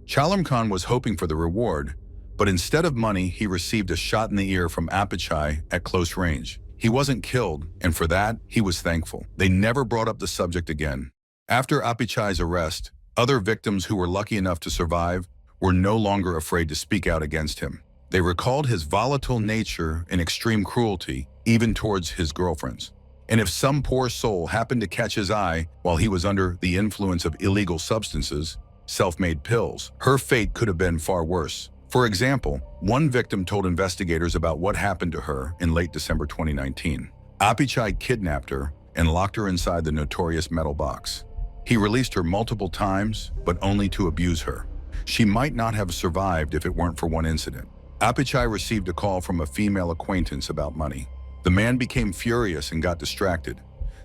Chalamchon was hoping for the reward, but instead of money, he received a shot in the ear from Apichai at close range. He wasn't killed, and for that, he was thankful. They never brought up the subject again. After Apichai's arrest, other victims who were lucky enough to survive were no longer afraid to speak out against him. They recalled his volatile nature and extreme cruelty, even towards his girlfriends. And if some poor soul happened to catch his eye while he was under the influence of illegal substances, self-made pills, her fate could have been far worse. For example, one victim told investigators about what happened to her in late December 2019. Apichai kidnapped her and locked her inside the notorious metal box. He released her multiple times, but only to abuse her. She might not have survived if it weren't for one incident. Apichai received a call from a female acquaintance about money. The man became furious and got distracted.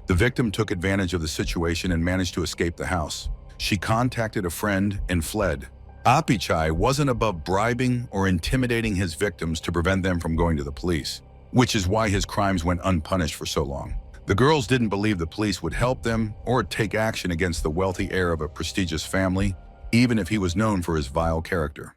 The victim took advantage of the situation and managed to escape the house. She contacted a friend and fled. Apichai wasn't above bribing or intimidating his victims to prevent them from going to the police, which is why his crimes went unpunished for so long. The girls didn't believe the police would help them or take action against the wealthy heir of a prestigious family, even if he was known for his vile character.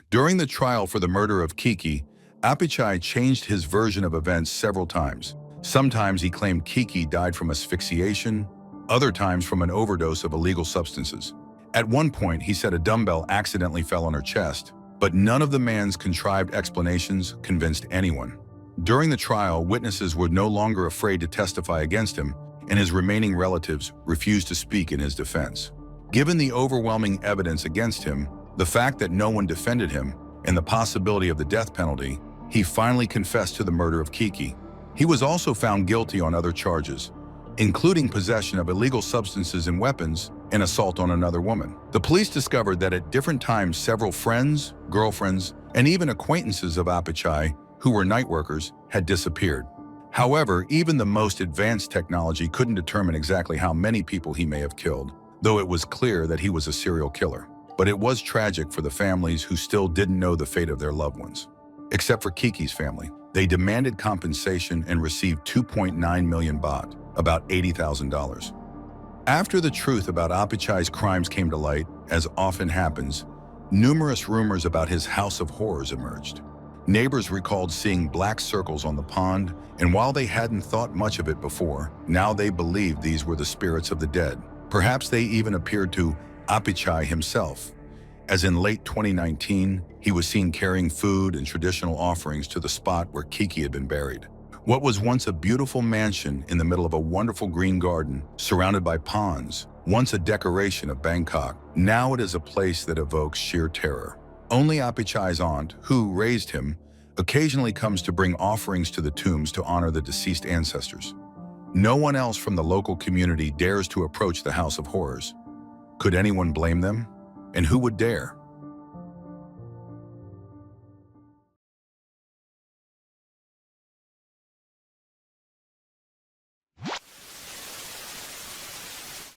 During the trial for the murder of Kiki, Apichai changed his version of events several times. Sometimes he claimed Kiki died from asphyxiation, other times from an overdose of illegal substances. At one point, he said a dumbbell accidentally fell on her chest, but none of the man's contrived explanations convinced anyone. During the trial, witnesses were no longer afraid to testify against him, and his remaining relatives refused to speak in his defense. Given the overwhelming evidence against him, the fact that no one defended him, and the possibility of the death penalty, he finally confessed to the murder of Kiki. He was also found guilty on other charges, including possession of illegal substances and weapons and assault on another woman. The police discovered that at different times several friends, girlfriends, and even acquaintances of Apichai, who were night workers, had disappeared. However, even the most advanced technology couldn't determine exactly how many people he may have killed, though it was clear that he was a serial killer. But it was tragic for the families who still didn't know the fate of their loved ones. Except for Kiki's family. They demanded compensation and received 2.9 million baht, about $80,000. After the truth about Apichai's crimes came to light, as often happens, numerous rumors about his house of horrors emerged. Neighbors recalled seeing black circles on the pond, and while they hadn't thought much of it before, now they believed these were the spirits of the dead. Perhaps they even appeared to Apichai himself, as in late 2019, he was seen carrying food and traditional offerings to the spot where Kiki had been buried. What was once a beautiful mansion in the middle of a wonderful green garden, surrounded by ponds, once a decoration of Bangkok, now it is a place that evokes sheer terror. Only Apichai's aunt, who raised him, occasionally comes to bring offerings to the tombs to honor the deceased ancestors. No one else from the local community dares to approach the House of Horrors. Could anyone blame them? And who would dare?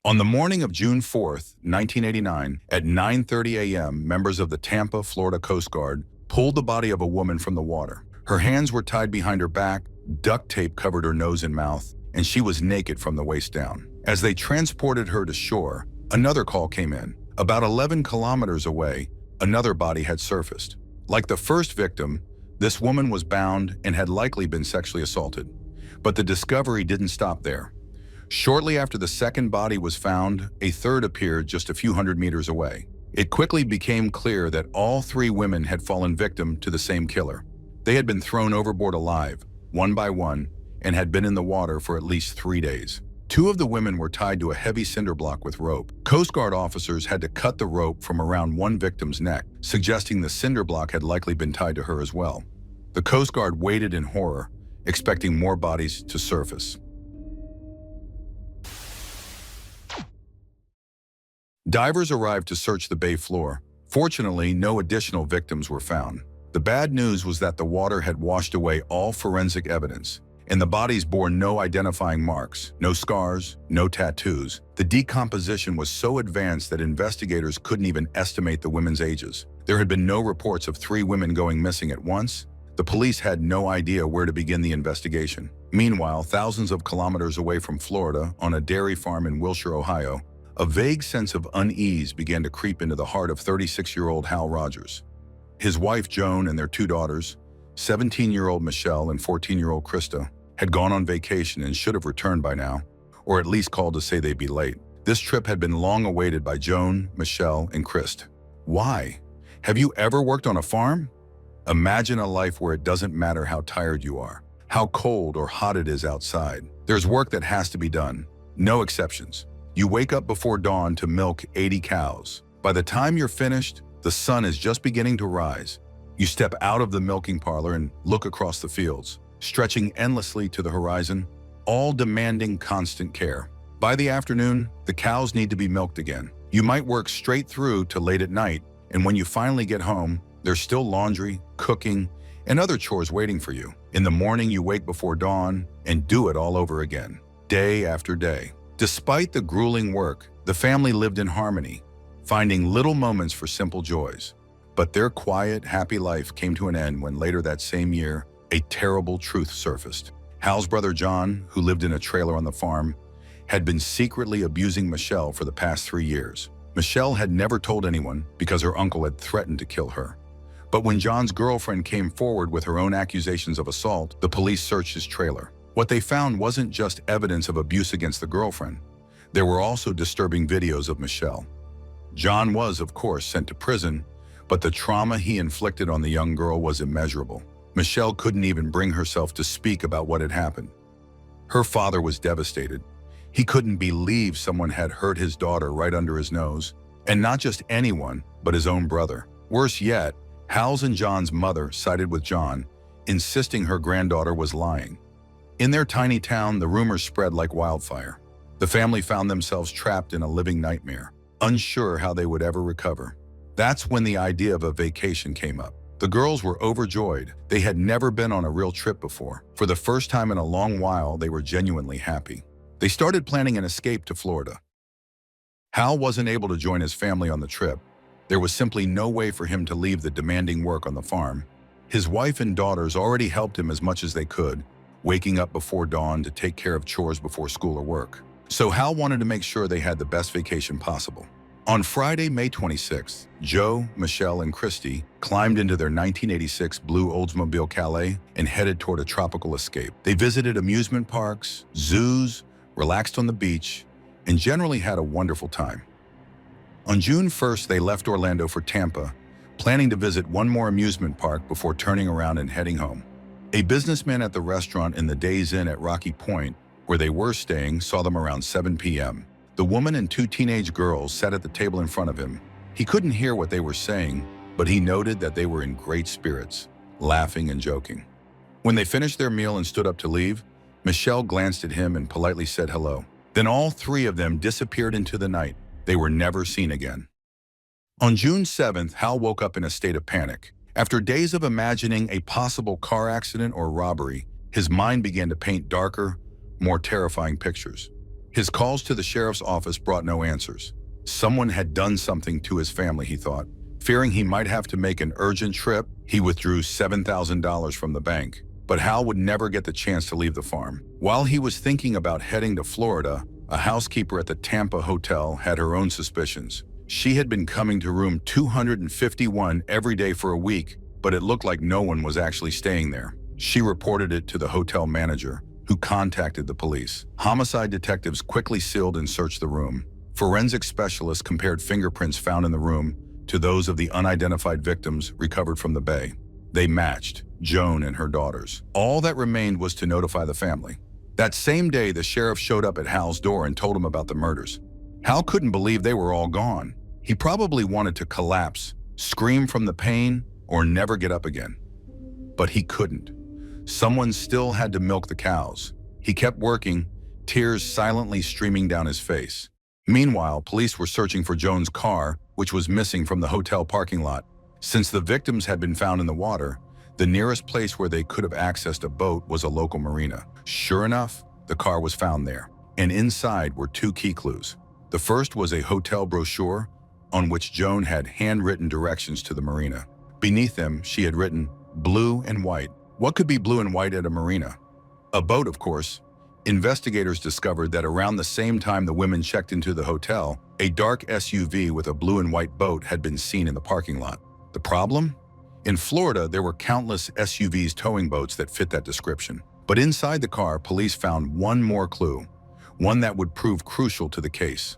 On the morning of June 4th, 1989, at 9:30 a.m., members of the Tampa, Florida Coast Guard pulled the body of a woman from the water. Her hands were tied behind her back, duct tape covered her nose and mouth, and she was naked from the waist down. As they transported her to shore, another call came in. About 11 kilometers away, another body had surfaced. Like the first victim, this woman was bound and had likely been sexually assaulted. But the discovery didn't stop there. Shortly after the second body was found, a third appeared just a few hundred meters away. It quickly became clear that all 3 women had fallen victim to the same killer. They had been thrown overboard alive, one by one, and had been in the water for at least 3 days. Two of the women were tied to a heavy cinder block with rope. Coast Guard officers had to cut the rope from around one victim's neck, suggesting the cinder block had likely been tied to her as well. The Coast Guard waited in horror, expecting more bodies to surface. Divers arrived to search the bay floor. Fortunately, no additional victims were found. The bad news was that the water had washed away all forensic evidence, and the bodies bore no identifying marks, no scars, no tattoos. The decomposition was so advanced that investigators couldn't even estimate the women's ages. There had been no reports of 3 women going missing at once. The police had no idea where to begin the investigation. Meanwhile, thousands of kilometers away from Florida, on a dairy farm in Wilshire, Ohio, a vague sense of unease began to creep into the heart of 36-year-old Hal Rogers. His wife, Joan, and their 2 daughters, 17-year-old Michelle and 14-year-old Krista, had gone on vacation and should have returned by now, or at least called to say they'd be late. This trip had been long awaited by Joan, Michelle, and Krist. Why? Have you ever worked on a farm? Imagine a life where it doesn't matter how tired you are, how cold or hot it is outside. There's work that has to be done. No exceptions. You wake up before dawn to milk 80 cows. By the time you're finished, the sun is just beginning to rise. You step out of the milking parlor and look across the fields, stretching endlessly to the horizon, all demanding constant care. By the afternoon, the cows need to be milked again. You might work straight through to late at night, and when you finally get home, there's still laundry, cooking, and other chores waiting for you. In the morning, you wake before dawn and do it all over again, day after day. Despite the grueling work, the family lived in harmony, finding little moments for simple joys. But their quiet, happy life came to an end when later that same year, a terrible truth surfaced. Hal's brother John, who lived in a trailer on the farm, had been secretly abusing Michelle for the past 3 years. Michelle had never told anyone because her uncle had threatened to kill her. But when John's girlfriend came forward with her own accusations of assault, the police searched his trailer. What they found wasn't just evidence of abuse against the girlfriend. There were also disturbing videos of Michelle. John was, of course, sent to prison, but the trauma he inflicted on the young girl was immeasurable. Michelle couldn't even bring herself to speak about what had happened. Her father was devastated. He couldn't believe someone had hurt his daughter right under his nose, and not just anyone, but his own brother. Worse yet, Hal's and John's mother sided with John, insisting her granddaughter was lying. In their tiny town, the rumors spread like wildfire. The family found themselves trapped in a living nightmare, unsure how they would ever recover. That's when the idea of a vacation came up. The girls were overjoyed. They had never been on a real trip before. For the first time in a long while, they were genuinely happy. They started planning an escape to Florida. Hal wasn't able to join his family on the trip. There was simply no way for him to leave the demanding work on the farm. His wife and daughters already helped him as much as they could, waking up before dawn to take care of chores before school or work. So Hal wanted to make sure they had the best vacation possible. On Friday, May 26th, Joe, Michelle, and Christy climbed into their 1986 blue Oldsmobile Calais and headed toward a tropical escape. They visited amusement parks, zoos, relaxed on the beach, and generally had a wonderful time. On June 1st, they left Orlando for Tampa, planning to visit one more amusement park before turning around and heading home. A businessman at the restaurant in the Days Inn at Rocky Point, where they were staying, saw them around 7 p.m. The woman and 2 teenage girls sat at the table in front of him. He couldn't hear what they were saying, but he noted that they were in great spirits, laughing and joking. When they finished their meal and stood up to leave, Michelle glanced at him and politely said hello. Then all 3 of them disappeared into the night. They were never seen again. On June 7th, Hal woke up in a state of panic. After days of imagining a possible car accident or robbery, his mind began to paint darker, more terrifying pictures. His calls to the sheriff's office brought no answers. Someone had done something to his family, he thought. Fearing he might have to make an urgent trip, he withdrew $7,000 from the bank. But Hal would never get the chance to leave the farm. While he was thinking about heading to Florida, a housekeeper at the Tampa hotel had her own suspicions. She had been coming to room 251 every day for a week, but it looked like no one was actually staying there. She reported it to the hotel manager, who contacted the police. Homicide detectives quickly sealed and searched the room. Forensic specialists compared fingerprints found in the room to those of the unidentified victims recovered from the bay. They matched Joan and her daughters. All that remained was to notify the family. That same day, the sheriff showed up at Hal's door and told him about the murders. Hal couldn't believe they were all gone. He probably wanted to collapse, scream from the pain, or never get up again. But he couldn't. Someone still had to milk the cows. He kept working, tears silently streaming down his face. Meanwhile, police were searching for Joan's car, which was missing from the hotel parking lot. Since the victims had been found in the water, the nearest place where they could have accessed a boat was a local marina. Sure enough, the car was found there, and inside were two key clues. The first was a hotel brochure on which Joan had handwritten directions to the marina. Beneath them, she had written, "Blue and white." What could be blue and white at a marina? A boat, of course. Investigators discovered that around the same time the women checked into the hotel, a dark SUV with a blue and white boat had been seen in the parking lot. The problem? In Florida, there were countless SUVs towing boats that fit that description. But inside the car, police found one more clue, one that would prove crucial to the case.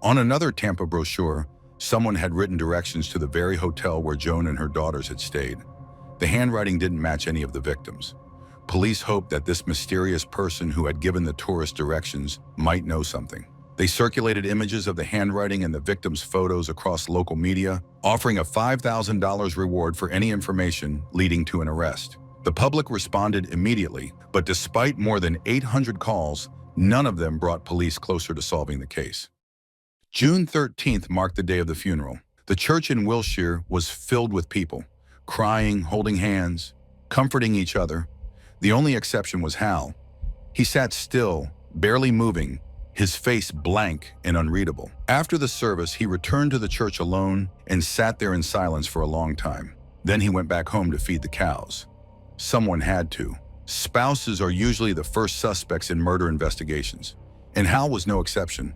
On another Tampa brochure, someone had written directions to the very hotel where Joan and her daughters had stayed. The handwriting didn't match any of the victims. Police hoped that this mysterious person who had given the tourist directions might know something. They circulated images of the handwriting and the victims' photos across local media, offering a $5,000 reward for any information leading to an arrest. The public responded immediately, but despite more than 800 calls, none of them brought police closer to solving the case. June 13th marked the day of the funeral. The church in Wilshire was filled with people, crying, holding hands, comforting each other. The only exception was Hal. He sat still, barely moving, his face blank and unreadable. After the service, he returned to the church alone and sat there in silence for a long time. Then he went back home to feed the cows. Someone had to. Spouses are usually the first suspects in murder investigations, and Hal was no exception,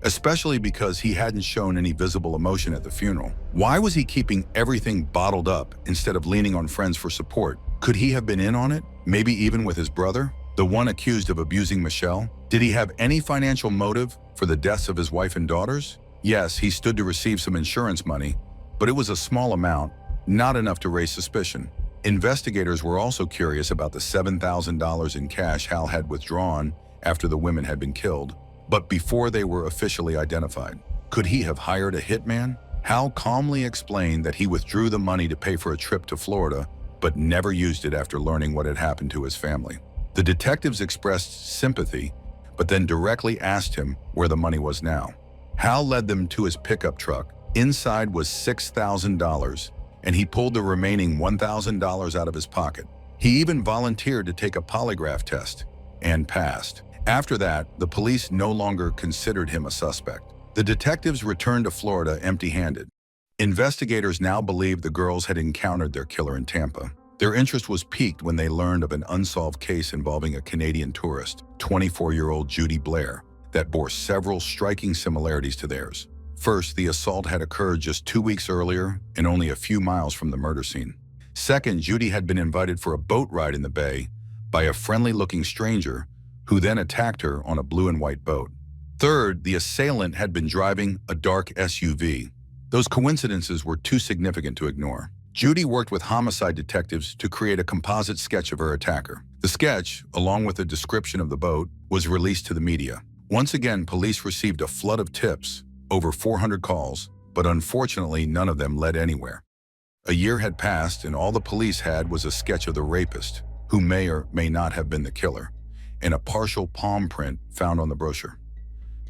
especially because he hadn't shown any visible emotion at the funeral. Why was he keeping everything bottled up instead of leaning on friends for support? Could he have been in on it? Maybe even with his brother, the one accused of abusing Michelle? Did he have any financial motive for the deaths of his wife and daughters? Yes, he stood to receive some insurance money, but it was a small amount, not enough to raise suspicion. Investigators were also curious about the $7,000 in cash Hal had withdrawn after the women had been killed, but before they were officially identified. Could he have hired a hitman? Hal calmly explained that he withdrew the money to pay for a trip to Florida, but never used it after learning what had happened to his family. The detectives expressed sympathy, but then directly asked him where the money was now. Hal led them to his pickup truck. Inside was $6,000, and he pulled the remaining $1,000 out of his pocket. He even volunteered to take a polygraph test, and passed. After that, the police no longer considered him a suspect. The detectives returned to Florida empty-handed. Investigators now believed the girls had encountered their killer in Tampa. Their interest was piqued when they learned of an unsolved case involving a Canadian tourist, 24-year-old Judy Blair, that bore several striking similarities to theirs. First, the assault had occurred just 2 weeks earlier and only a few miles from the murder scene. Second, Judy had been invited for a boat ride in the bay by a friendly-looking stranger who then attacked her on a blue and white boat. Third, the assailant had been driving a dark SUV. Those coincidences were too significant to ignore. Judy worked with homicide detectives to create a composite sketch of her attacker. The sketch, along with a description of the boat, was released to the media. Once again, police received a flood of tips, over 400 calls, but unfortunately none of them led anywhere. A year had passed and all the police had was a sketch of the rapist, who may or may not have been the killer, and a partial palm print found on the brochure.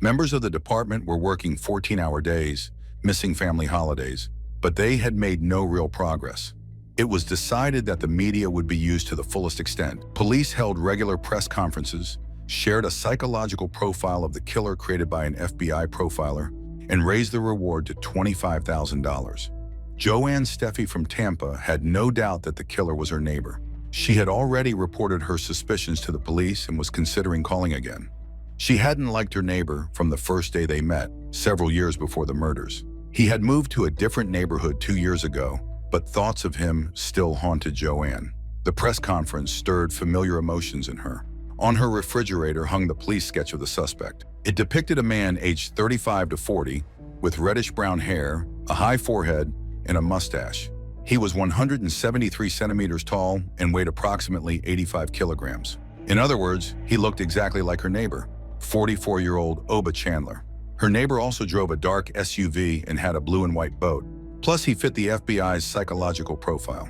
Members of the department were working 14-hour days, missing family holidays, but they had made no real progress. It was decided that the media would be used to the fullest extent. Police held regular press conferences, shared a psychological profile of the killer created by an FBI profiler, and raised the reward to $25,000. Joanne Steffi from Tampa had no doubt that the killer was her neighbor. She had already reported her suspicions to the police and was considering calling again. She hadn't liked her neighbor from the first day they met, several years before the murders. He had moved to a different neighborhood 2 years ago, but thoughts of him still haunted Joanne. The press conference stirred familiar emotions in her. On her refrigerator hung the police sketch of the suspect. It depicted a man aged 35 to 40, with reddish-brown hair, a high forehead, and a mustache. He was 173 centimeters tall and weighed approximately 85 kilograms. In other words, he looked exactly like her neighbor, 44-year-old Oba Chandler. Her neighbor also drove a dark SUV and had a blue and white boat. Plus, he fit the FBI's psychological profile.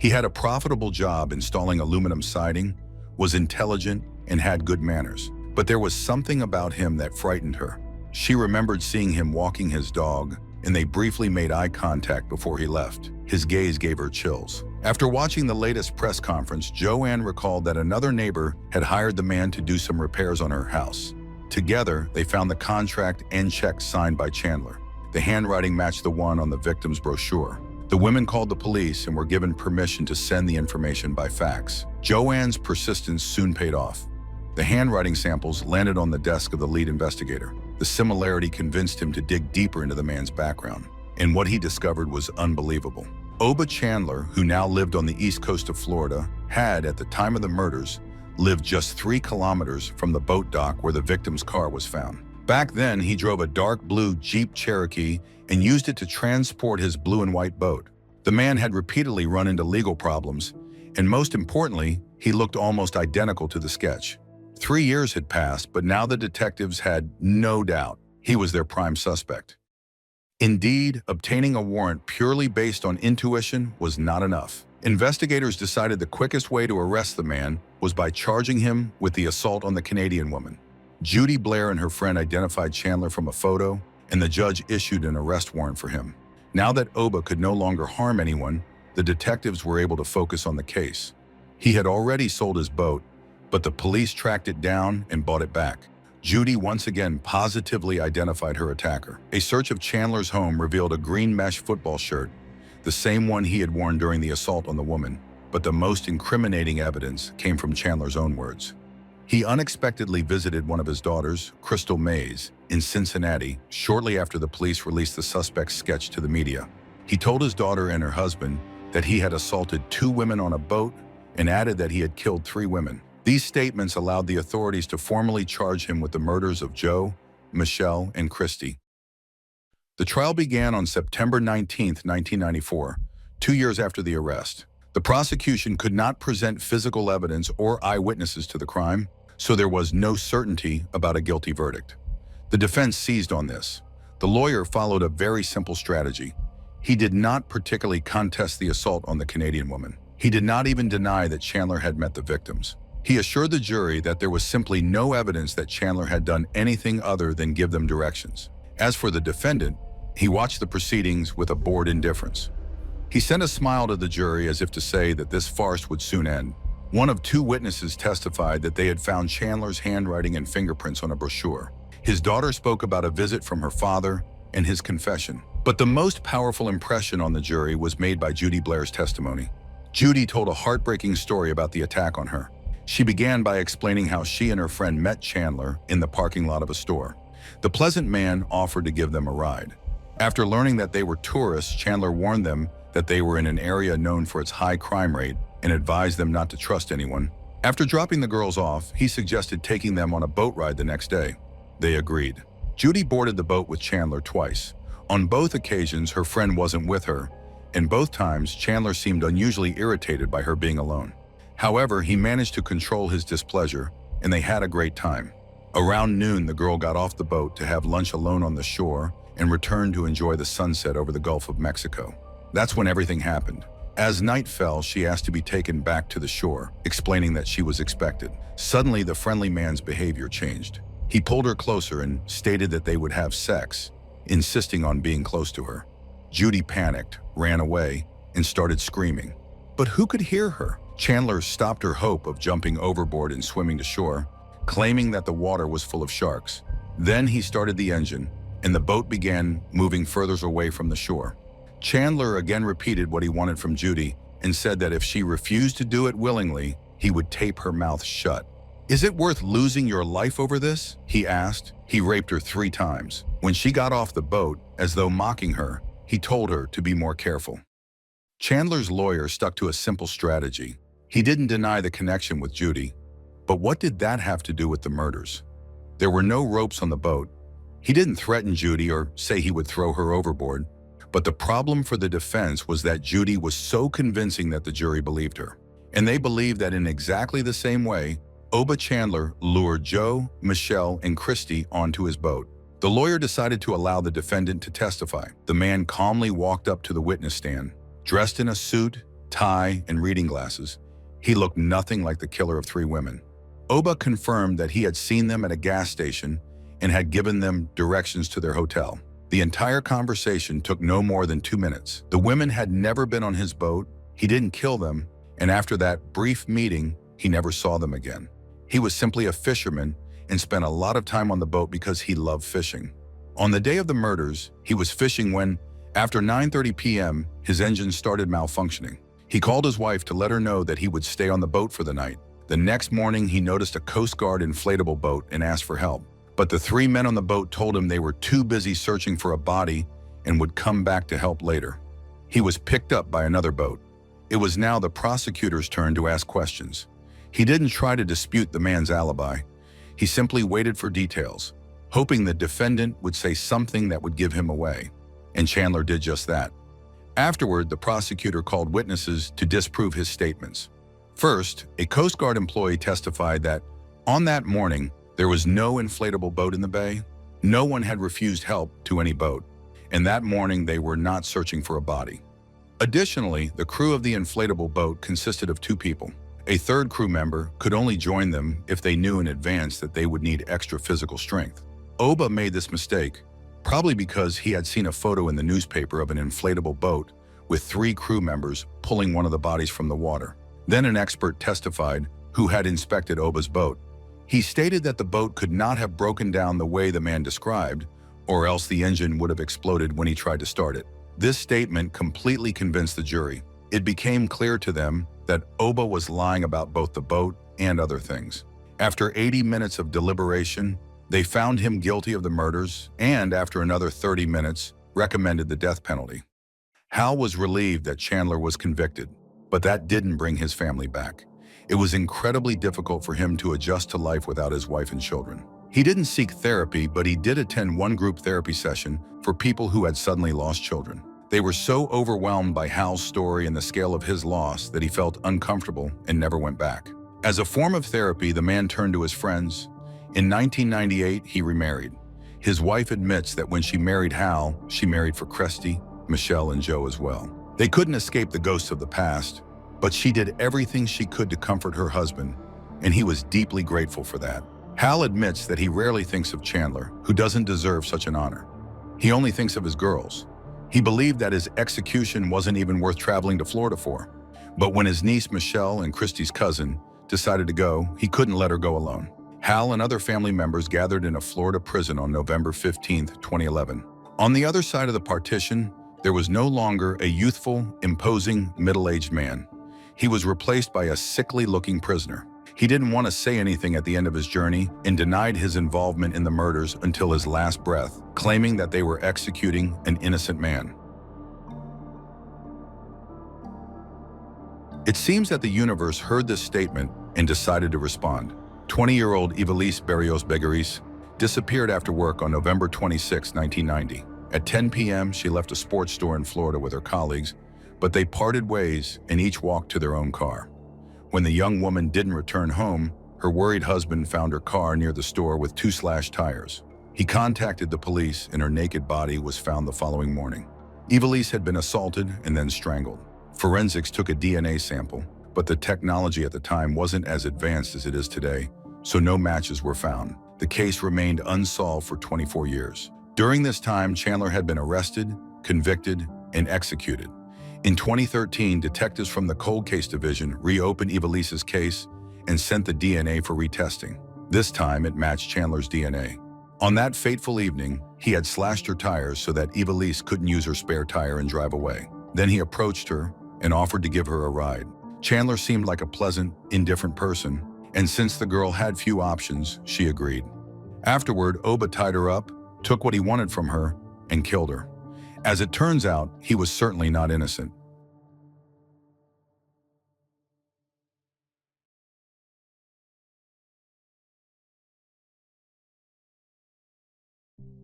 He had a profitable job installing aluminum siding, was intelligent, and had good manners. But there was something about him that frightened her. She remembered seeing him walking his dog, and they briefly made eye contact before he left. His gaze gave her chills. After watching the latest press conference, Joanne recalled that another neighbor had hired the man to do some repairs on her house. Together, they found the contract and check signed by Chandler. The handwriting matched the one on the victim's brochure. The women called the police and were given permission to send the information by fax. Joanne's persistence soon paid off. The handwriting samples landed on the desk of the lead investigator. The similarity convinced him to dig deeper into the man's background, and what he discovered was unbelievable. Oba Chandler, who now lived on the east coast of Florida, had, at the time of the murders, lived just 3 kilometers from the boat dock where the victim's car was found. Back then, he drove a dark blue Jeep Cherokee and used it to transport his blue and white boat. The man had repeatedly run into legal problems, and most importantly, he looked almost identical to the sketch. 3 years had passed, but now the detectives had no doubt he was their prime suspect. Indeed, obtaining a warrant purely based on intuition was not enough. Investigators decided the quickest way to arrest the man was by charging him with the assault on the Canadian woman. Judy Blair and her friend identified Chandler from a photo, and the judge issued an arrest warrant for him. Now that Oba could no longer harm anyone, the detectives were able to focus on the case. He had already sold his boat, but the police tracked it down and bought it back. Judy once again positively identified her attacker. A search of Chandler's home revealed a green mesh football shirt, the same one he had worn during the assault on the woman. But the most incriminating evidence came from Chandler's own words. He unexpectedly visited one of his daughters, Crystal Mays, in Cincinnati shortly after the police released the suspect's sketch to the media. He told his daughter and her husband that he had assaulted 2 women on a boat and added that he had killed 3 women. These statements allowed the authorities to formally charge him with the murders of Joe, Michelle, and Christy. The trial began on September 19, 1994, 2 years after the arrest. The prosecution could not present physical evidence or eyewitnesses to the crime, so there was no certainty about a guilty verdict. The defense seized on this. The lawyer followed a very simple strategy. He did not particularly contest the assault on the Canadian woman. He did not even deny that Chandler had met the victims. He assured the jury that there was simply no evidence that Chandler had done anything other than give them directions. As for the defendant, he watched the proceedings with a bored indifference. He sent a smile to the jury as if to say that this farce would soon end. One of 2 witnesses testified that they had found Chandler's handwriting and fingerprints on a brochure. His daughter spoke about a visit from her father and his confession. But the most powerful impression on the jury was made by Judy Blair's testimony. Judy told a heartbreaking story about the attack on her. She began by explaining how she and her friend met Chandler in the parking lot of a store. The pleasant man offered to give them a ride. After learning that they were tourists, Chandler warned them that they were in an area known for its high crime rate and advised them not to trust anyone. After dropping the girls off, he suggested taking them on a boat ride the next day. They agreed. Judy boarded the boat with Chandler twice. On both occasions, her friend wasn't with her, and both times Chandler seemed unusually irritated by her being alone. However, he managed to control his displeasure, and they had a great time. Around noon, the girl got off the boat to have lunch alone on the shore and returned to enjoy the sunset over the Gulf of Mexico. That's when everything happened. As night fell, she asked to be taken back to the shore, explaining that she was expected. Suddenly, the friendly man's behavior changed. He pulled her closer and stated that they would have sex, insisting on being close to her. Judy panicked, ran away, and started screaming. But who could hear her? Chandler stopped her hope of jumping overboard and swimming to shore, claiming that the water was full of sharks. Then he started the engine, and the boat began moving further away from the shore. Chandler again repeated what he wanted from Judy and said that if she refused to do it willingly, he would tape her mouth shut. "Is it worth losing your life over this?" he asked. He raped her 3 times. When she got off the boat, as though mocking her, he told her to be more careful. Chandler's lawyer stuck to a simple strategy. He didn't deny the connection with Judy. But what did that have to do with the murders? There were no ropes on the boat. He didn't threaten Judy or say he would throw her overboard. But the problem for the defense was that Judy was so convincing that the jury believed her. And they believed that in exactly the same way, Oba Chandler lured Joe, Michelle, and Christy onto his boat. The lawyer decided to allow the defendant to testify. The man calmly walked up to the witness stand. Dressed in a suit, tie, and reading glasses, he looked nothing like the killer of 3 women. Oba confirmed that he had seen them at a gas station and had given them directions to their hotel. The entire conversation took no more than 2 minutes. The women had never been on his boat, he didn't kill them, and after that brief meeting, he never saw them again. He was simply a fisherman and spent a lot of time on the boat because he loved fishing. On the day of the murders, he was fishing when, after 9:30 p.m., his engine started malfunctioning. He called his wife to let her know that he would stay on the boat for the night. The next morning, he noticed a Coast Guard inflatable boat and asked for help. But the 3 men on the boat told him they were too busy searching for a body and would come back to help later. He was picked up by another boat. It was now the prosecutor's turn to ask questions. He didn't try to dispute the man's alibi. He simply waited for details, hoping the defendant would say something that would give him away. And Chandler did just that. Afterward, the prosecutor called witnesses to disprove his statements. First, a Coast Guard employee testified that on that morning, there was no inflatable boat in the bay. No one had refused help to any boat, and that morning they were not searching for a body. Additionally, the crew of the inflatable boat consisted of 2 people. A third crew member could only join them if they knew in advance that they would need extra physical strength. Oba made this mistake, probably because he had seen a photo in the newspaper of an inflatable boat with 3 crew members pulling one of the bodies from the water. Then an expert testified who had inspected Oba's boat. He stated that the boat could not have broken down the way the man described, or else the engine would have exploded when he tried to start it. This statement completely convinced the jury. It became clear to them that Oba was lying about both the boat and other things. After 80 minutes of deliberation, they found him guilty of the murders and, after another 30 minutes, recommended the death penalty. Hal was relieved that Chandler was convicted, but that didn't bring his family back. It was incredibly difficult for him to adjust to life without his wife and children. He didn't seek therapy, but he did attend one group therapy session for people who had suddenly lost children. They were so overwhelmed by Hal's story and the scale of his loss that he felt uncomfortable and never went back. As a form of therapy, the man turned to his friends. In 1998, he remarried. His wife admits that when she married Hal, she married for Christy, Michelle, and Joe as well. They couldn't escape the ghosts of the past, but she did everything she could to comfort her husband, and he was deeply grateful for that. Hal admits that he rarely thinks of Chandler, who doesn't deserve such an honor. He only thinks of his girls. He believed that his execution wasn't even worth traveling to Florida for. But when his niece Michelle and Christy's cousin decided to go, he couldn't let her go alone. Hal and other family members gathered in a Florida prison on November 15, 2011. On the other side of the partition, there was no longer a youthful, imposing, middle-aged man. He was replaced by a sickly-looking prisoner. He didn't want to say anything at the end of his journey and denied his involvement in the murders until his last breath, claiming that they were executing an innocent man. It seems that the universe heard this statement and decided to respond. 20-year-old Ivelisse Berrios Begaris disappeared after work on November 26, 1990. At 10 p.m., she left a sports store in Florida with her colleagues, but they parted ways and each walked to their own car. When the young woman didn't return home, her worried husband found her car near the store with 2 slashed tires. He contacted the police and her naked body was found the following morning. Ivelisse had been assaulted and then strangled. Forensics took a DNA sample, but the technology at the time wasn't as advanced as it is today, so no matches were found. The case remained unsolved for 24 years. During this time, Chandler had been arrested, convicted, and executed. In 2013, detectives from the Cold Case Division reopened Ivelisse's case and sent the DNA for retesting. This time, it matched Chandler's DNA. On that fateful evening, he had slashed her tires so that Ivelisse couldn't use her spare tire and drive away. Then he approached her and offered to give her a ride. Chandler seemed like a pleasant, indifferent person, and since the girl had few options, she agreed. Afterward, Oba tied her up, took what he wanted from her, and killed her. As it turns out, he was certainly not innocent.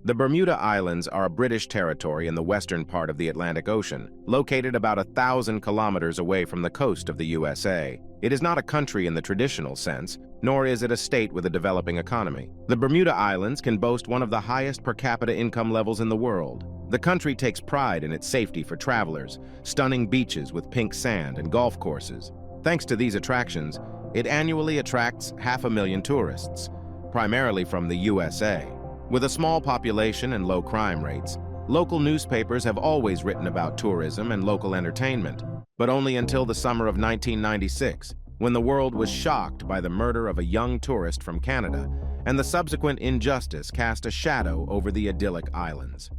The Bermuda Islands are a British territory in the western part of the Atlantic Ocean, located about 1,000 kilometers away from the coast of the USA. It is not a country in the traditional sense, nor is it a state with a developing economy. The Bermuda Islands can boast one of the highest per capita income levels in the world. The country takes pride in its safety for travelers, stunning beaches with pink sand and golf courses. Thanks to these attractions, it annually attracts 500,000 tourists, primarily from the USA. With a small population and low crime rates, local newspapers have always written about tourism and local entertainment, but only until the summer of 1996, when the world was shocked by the murder of a young tourist from Canada, and the subsequent injustice cast a shadow over the idyllic islands.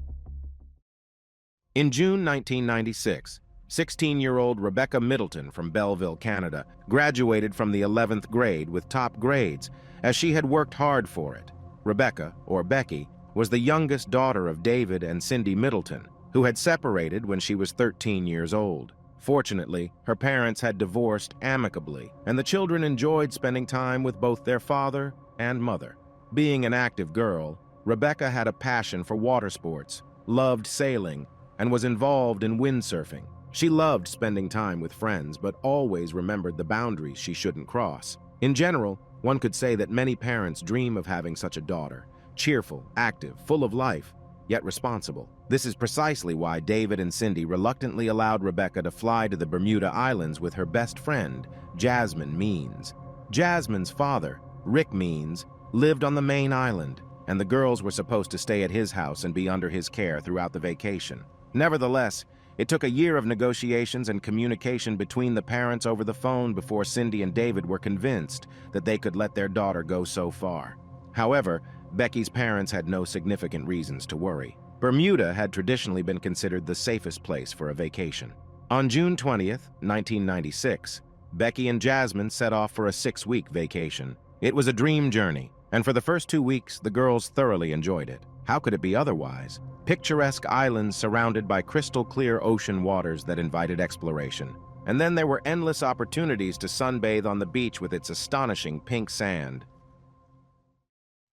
In June 1996, 16-year-old Rebecca Middleton from Belleville, Canada, graduated from the 11th grade with top grades, as she had worked hard for it. Rebecca, or Becky, was the youngest daughter of David and Cindy Middleton, who had separated when she was 13 years old. Fortunately, her parents had divorced amicably, and the children enjoyed spending time with both their father and mother. Being an active girl, Rebecca had a passion for water sports, loved sailing, and was involved in windsurfing. She loved spending time with friends, but always remembered the boundaries she shouldn't cross. In general, one could say that many parents dream of having such a daughter, cheerful, active, full of life, yet responsible. This is precisely why David and Cindy reluctantly allowed Rebecca to fly to the Bermuda Islands with her best friend, Jasmine Means. Jasmine's father, Rick Means, lived on the main island, and the girls were supposed to stay at his house and be under his care throughout the vacation. Nevertheless, it took a year of negotiations and communication between the parents over the phone before Cindy and David were convinced that they could let their daughter go so far. However, Becky's parents had no significant reasons to worry. Bermuda had traditionally been considered the safest place for a vacation. On June 20th, 1996, Becky and Jasmine set off for a 6-week vacation. It was a dream journey, and for the first 2 weeks, the girls thoroughly enjoyed it. How could it be otherwise? Picturesque islands surrounded by crystal-clear ocean waters that invited exploration. And then there were endless opportunities to sunbathe on the beach with its astonishing pink sand.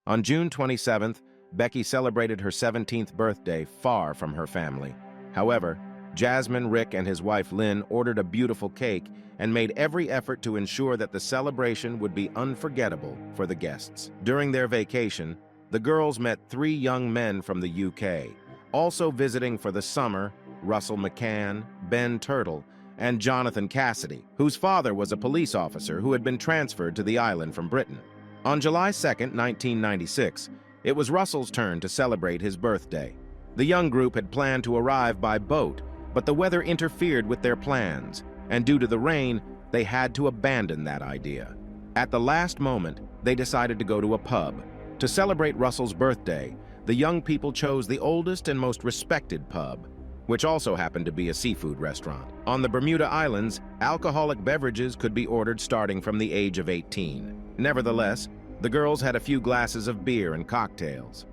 On June 27th, Becky celebrated her 17th birthday far from her family. However, Jasmine, Rick, and his wife Lynn ordered a beautiful cake and made every effort to ensure that the celebration would be unforgettable for the guests. During their vacation, the girls met 3 young men from the UK. Also visiting for the summer, Russell McCann, Ben Turtle, and Jonathan Cassidy, whose father was a police officer who had been transferred to the island from Britain. On July 2nd, 1996, it was Russell's turn to celebrate his birthday. The young group had planned to arrive by boat, but the weather interfered with their plans, and due to the rain, they had to abandon that idea. At the last moment, they decided to go to a pub. To celebrate Russell's birthday, the young people chose the oldest and most respected pub, which also happened to be a seafood restaurant. On the Bermuda Islands, alcoholic beverages could be ordered starting from the age of 18. Nevertheless, the girls had a few glasses of beer and cocktails.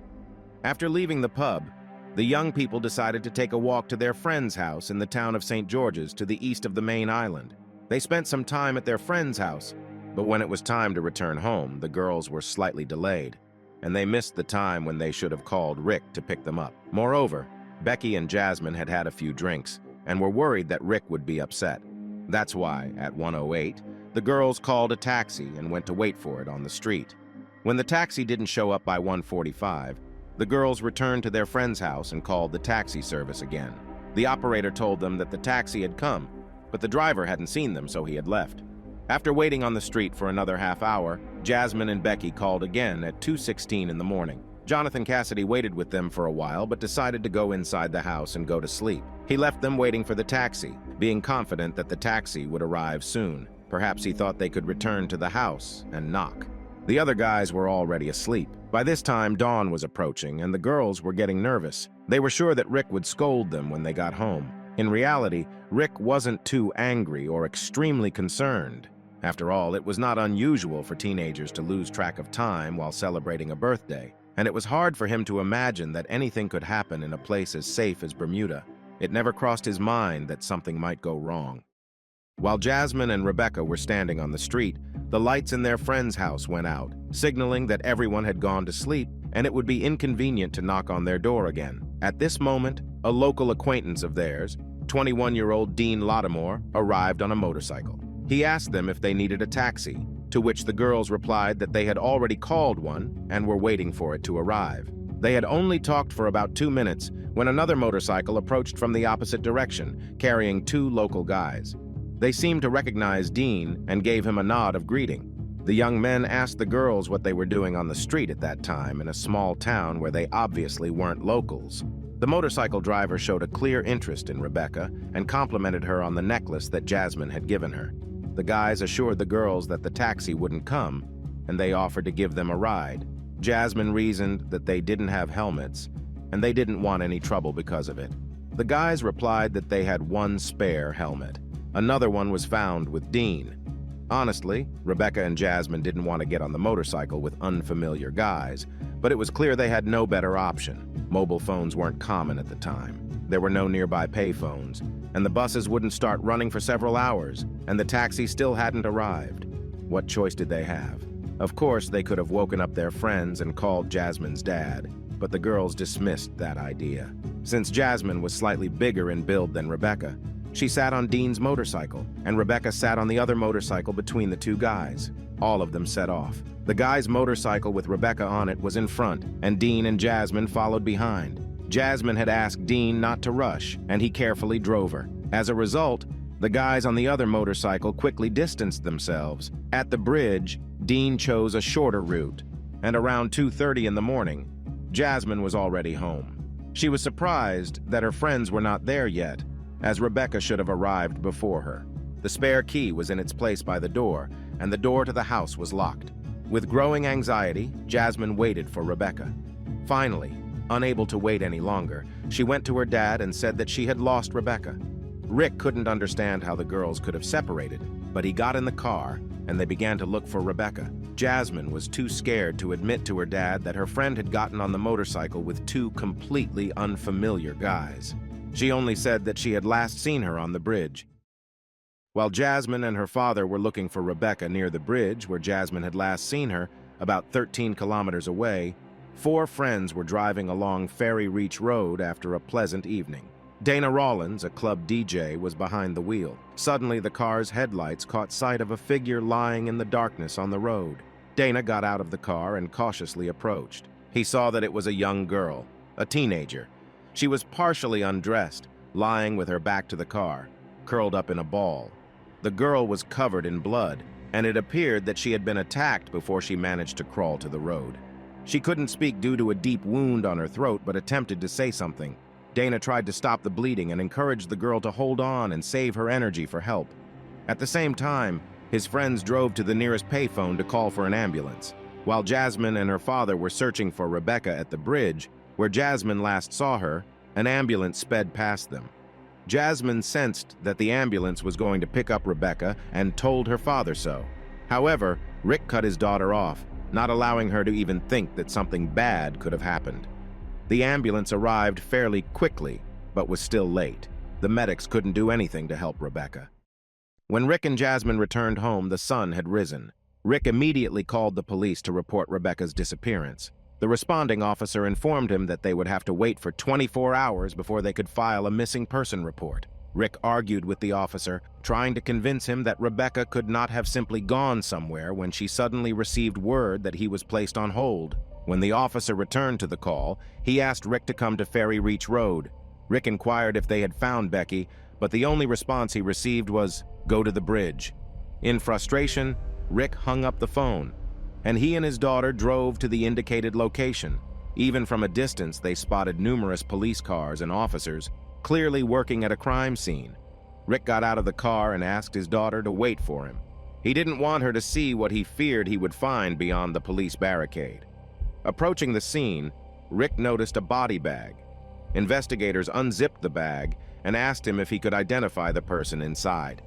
After leaving the pub, the young people decided to take a walk to their friend's house in the town of St. George's to the east of the main island. They spent some time at their friend's house, but when it was time to return home, the girls were slightly delayed, and they missed the time when they should have called Rick to pick them up. Moreover, Becky and Jasmine had had a few drinks and were worried that Rick would be upset. That's why, at 1:08, the girls called a taxi and went to wait for it on the street. When the taxi didn't show up by 1:45, the girls returned to their friend's house and called the taxi service again. The operator told them that the taxi had come, but the driver hadn't seen them, so he had left. After waiting on the street for another half hour, Jasmine and Becky called again at 2:16 in the morning. Jonathan Cassidy waited with them for a while, but decided to go inside the house and go to sleep. He left them waiting for the taxi, being confident that the taxi would arrive soon. Perhaps he thought they could return to the house and knock. The other guys were already asleep. By this time, dawn was approaching, and the girls were getting nervous. They were sure that Rick would scold them when they got home. In reality, Rick wasn't too angry or extremely concerned. After all, it was not unusual for teenagers to lose track of time while celebrating a birthday, and it was hard for him to imagine that anything could happen in a place as safe as Bermuda. It never crossed his mind that something might go wrong. While Jasmine and Rebecca were standing on the street, the lights in their friend's house went out, signaling that everyone had gone to sleep and it would be inconvenient to knock on their door again. At this moment, a local acquaintance of theirs, 21-year-old Dean Lattimore, arrived on a motorcycle. He asked them if they needed a taxi, to which the girls replied that they had already called one and were waiting for it to arrive. They had only talked for about 2 minutes when another motorcycle approached from the opposite direction, carrying 2 local guys. They seemed to recognize Dean and gave him a nod of greeting. The young men asked the girls what they were doing on the street at that time in a small town where they obviously weren't locals. The motorcycle driver showed a clear interest in Rebecca and complimented her on the necklace that Jasmine had given her. The guys assured the girls that the taxi wouldn't come, and they offered to give them a ride. Jasmine reasoned that they didn't have helmets, and they didn't want any trouble because of it. The guys replied that they had 1 spare helmet. Another one was found with Dean. Honestly, Rebecca and Jasmine didn't want to get on the motorcycle with unfamiliar guys, but it was clear they had no better option. Mobile phones weren't common at the time. There were no nearby payphones, and the buses wouldn't start running for several hours, and the taxi still hadn't arrived. What choice did they have? Of course, they could have woken up their friends and called Jasmine's dad, but the girls dismissed that idea. Since Jasmine was slightly bigger in build than Rebecca, she sat on Dean's motorcycle, and Rebecca sat on the other motorcycle between the 2 guys. All of them set off. The guy's motorcycle with Rebecca on it was in front, and Dean and Jasmine followed behind. Jasmine had asked Dean not to rush, and he carefully drove her. As a result, the guys on the other motorcycle quickly distanced themselves. At the bridge, Dean chose a shorter route, and around 2:30 in the morning, Jasmine was already home. She was surprised that her friends were not there yet, as Rebecca should have arrived before her. The spare key was in its place by the door, and the door to the house was locked. With growing anxiety, Jasmine waited for Rebecca. Finally, unable to wait any longer, she went to her dad and said that she had lost Rebecca. Rick couldn't understand how the girls could have separated, but he got in the car, and they began to look for Rebecca. Jasmine was too scared to admit to her dad that her friend had gotten on the motorcycle with 2 completely unfamiliar guys. She only said that she had last seen her on the bridge. While Jasmine and her father were looking for Rebecca near the bridge where Jasmine had last seen her, about 13 kilometers away, 4 friends were driving along Ferry Reach Road after a pleasant evening. Dana Rollins, a club DJ, was behind the wheel. Suddenly, the car's headlights caught sight of a figure lying in the darkness on the road. Dana got out of the car and cautiously approached. He saw that it was a young girl, a teenager. She was partially undressed, lying with her back to the car, curled up in a ball. The girl was covered in blood, and it appeared that she had been attacked before she managed to crawl to the road. She couldn't speak due to a deep wound on her throat, but attempted to say something. Dana tried to stop the bleeding and encouraged the girl to hold on and save her energy for help. At the same time, his friends drove to the nearest payphone to call for an ambulance. While Jasmine and her father were searching for Rebecca at the bridge, where Jasmine last saw her, an ambulance sped past them. Jasmine sensed that the ambulance was going to pick up Rebecca and told her father so. However, Rick cut his daughter off, not allowing her to even think that something bad could have happened. The ambulance arrived fairly quickly, but was still late. The medics couldn't do anything to help Rebecca. When Rick and Jasmine returned home, the sun had risen. Rick immediately called the police to report Rebecca's disappearance. The responding officer informed him that they would have to wait for 24 hours before they could file a missing person report. Rick argued with the officer, trying to convince him that Rebecca could not have simply gone somewhere when she suddenly received word that he was placed on hold. When the officer returned to the call, he asked Rick to come to Ferry Reach Road. Rick inquired if they had found Becky, but the only response he received was, "Go to the bridge." In frustration, Rick hung up the phone, and he and his daughter drove to the indicated location. Even from a distance, they spotted numerous police cars and officers, clearly working at a crime scene. Rick got out of the car and asked his daughter to wait for him. He didn't want her to see what he feared he would find beyond the police barricade. Approaching the scene, Rick noticed a body bag. Investigators unzipped the bag and asked him if he could identify the person inside.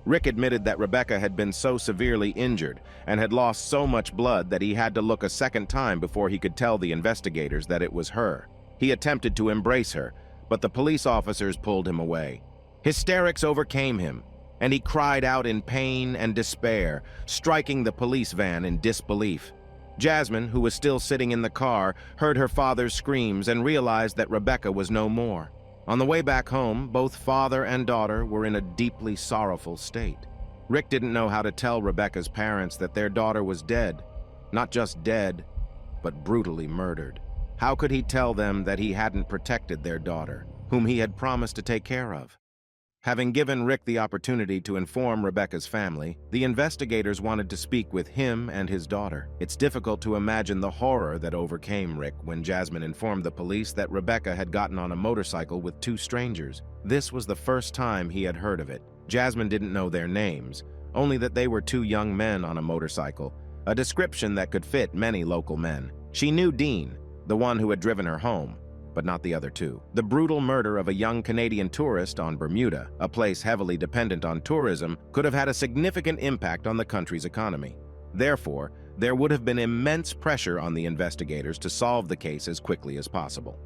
Rick admitted that Rebecca had been so severely injured and had lost so much blood that he had to look a second time before he could tell the investigators that it was her. He attempted to embrace her, but the police officers pulled him away. Hysterics overcame him, and he cried out in pain and despair, striking the police van in disbelief. Jasmine, who was still sitting in the car, heard her father's screams and realized that Rebecca was no more. On the way back home, both father and daughter were in a deeply sorrowful state. Rick didn't know how to tell Rebecca's parents that their daughter was dead. Not just dead, but brutally murdered. How could he tell them that he hadn't protected their daughter, whom he had promised to take care of? Having given Rick the opportunity to inform Rebecca's family, the investigators wanted to speak with him and his daughter. It's difficult to imagine the horror that overcame Rick when Jasmine informed the police that Rebecca had gotten on a motorcycle with two strangers. This was the first time he had heard of it. Jasmine didn't know their names, only that they were two young men on a motorcycle, a description that could fit many local men. She knew Dean, the one who had driven her home, but not the other two. The brutal murder of a young Canadian tourist on Bermuda, a place heavily dependent on tourism, could have had a significant impact on the country's economy. Therefore, there would have been immense pressure on the investigators to solve the case as quickly as possible.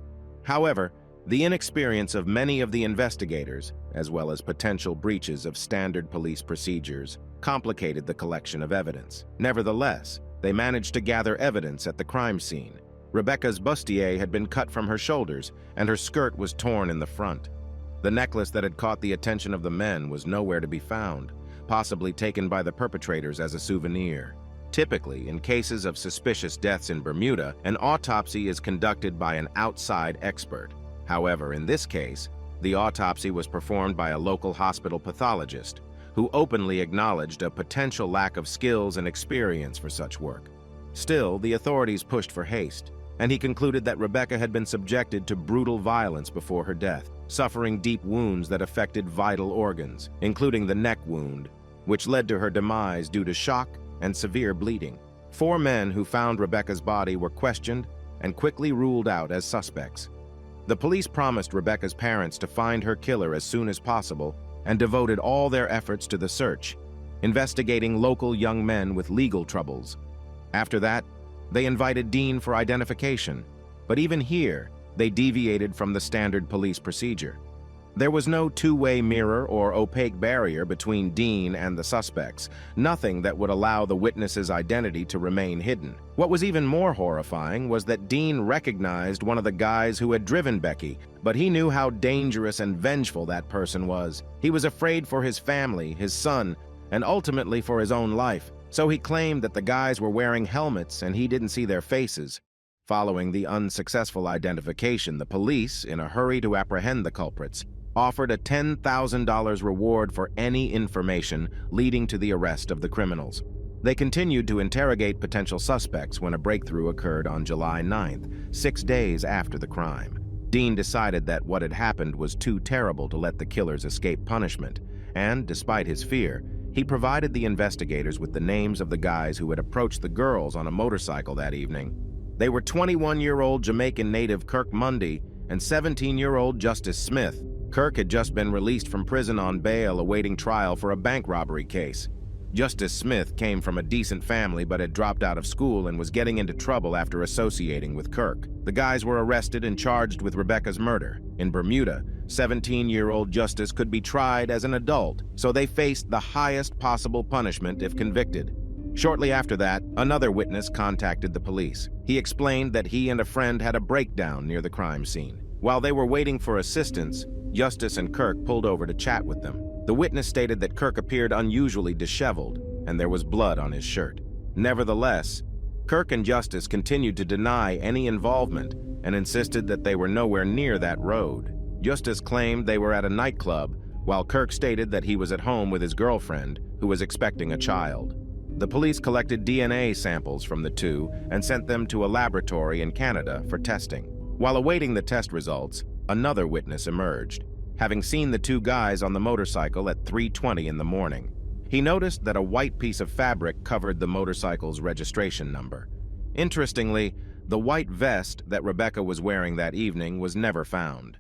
However, the inexperience of many of the investigators, as well as potential breaches of standard police procedures, complicated the collection of evidence. Nevertheless, they managed to gather evidence at the crime scene. Rebecca's bustier had been cut from her shoulders, and her skirt was torn in the front. The necklace that had caught the attention of the men was nowhere to be found, possibly taken by the perpetrators as a souvenir. Typically, in cases of suspicious deaths in Bermuda, an autopsy is conducted by an outside expert. However, in this case, the autopsy was performed by a local hospital pathologist, who openly acknowledged a potential lack of skills and experience for such work. Still, the authorities pushed for haste, and he concluded that Rebecca had been subjected to brutal violence before her death, suffering deep wounds that affected vital organs, including the neck wound, which led to her demise due to shock and severe bleeding. 4 men who found Rebecca's body were questioned and quickly ruled out as suspects. The police promised Rebecca's parents to find her killer as soon as possible and devoted all their efforts to the search, investigating local young men with legal troubles. After that, they invited Dean for identification, but even here, they deviated from the standard police procedure. There was no two-way mirror or opaque barrier between Dean and the suspects, nothing that would allow the witness's identity to remain hidden. What was even more horrifying was that Dean recognized one of the guys who had driven Becky, but he knew how dangerous and vengeful that person was. He was afraid for his family, his son, and ultimately for his own life, so he claimed that the guys were wearing helmets and he didn't see their faces. Following the unsuccessful identification, the police, in a hurry to apprehend the culprits, offered a $10,000 reward for any information leading to the arrest of the criminals. They continued to interrogate potential suspects when a breakthrough occurred on July 9th, 6 days after the crime. Dean decided that what had happened was too terrible to let the killers escape punishment, and, despite his fear, he provided the investigators with the names of the guys who had approached the girls on a motorcycle that evening. They were 21-year-old Jamaican native Kirk Mundy and 17-year-old Justice Smith. Kirk had just been released from prison on bail awaiting trial for a bank robbery case. Justice Smith came from a decent family but had dropped out of school and was getting into trouble after associating with Kirk. The guys were arrested and charged with Rebecca's murder. In Bermuda, 17-year-old Justice could be tried as an adult, so they faced the highest possible punishment if convicted. Shortly after that, another witness contacted the police. He explained that he and a friend had a breakdown near the crime scene. While they were waiting for assistance, Justice and Kirk pulled over to chat with them. The witness stated that Kirk appeared unusually disheveled, and there was blood on his shirt. Nevertheless, Kirk and Justice continued to deny any involvement and insisted that they were nowhere near that road. Justice claimed they were at a nightclub, while Kirk stated that he was at home with his girlfriend, who was expecting a child. The police collected DNA samples from the two and sent them to a laboratory in Canada for testing. While awaiting the test results, another witness emerged, having seen the two guys on the motorcycle at 3:20 in the morning. He noticed that a white piece of fabric covered the motorcycle's registration number. Interestingly, the white vest that Rebecca was wearing that evening was never found.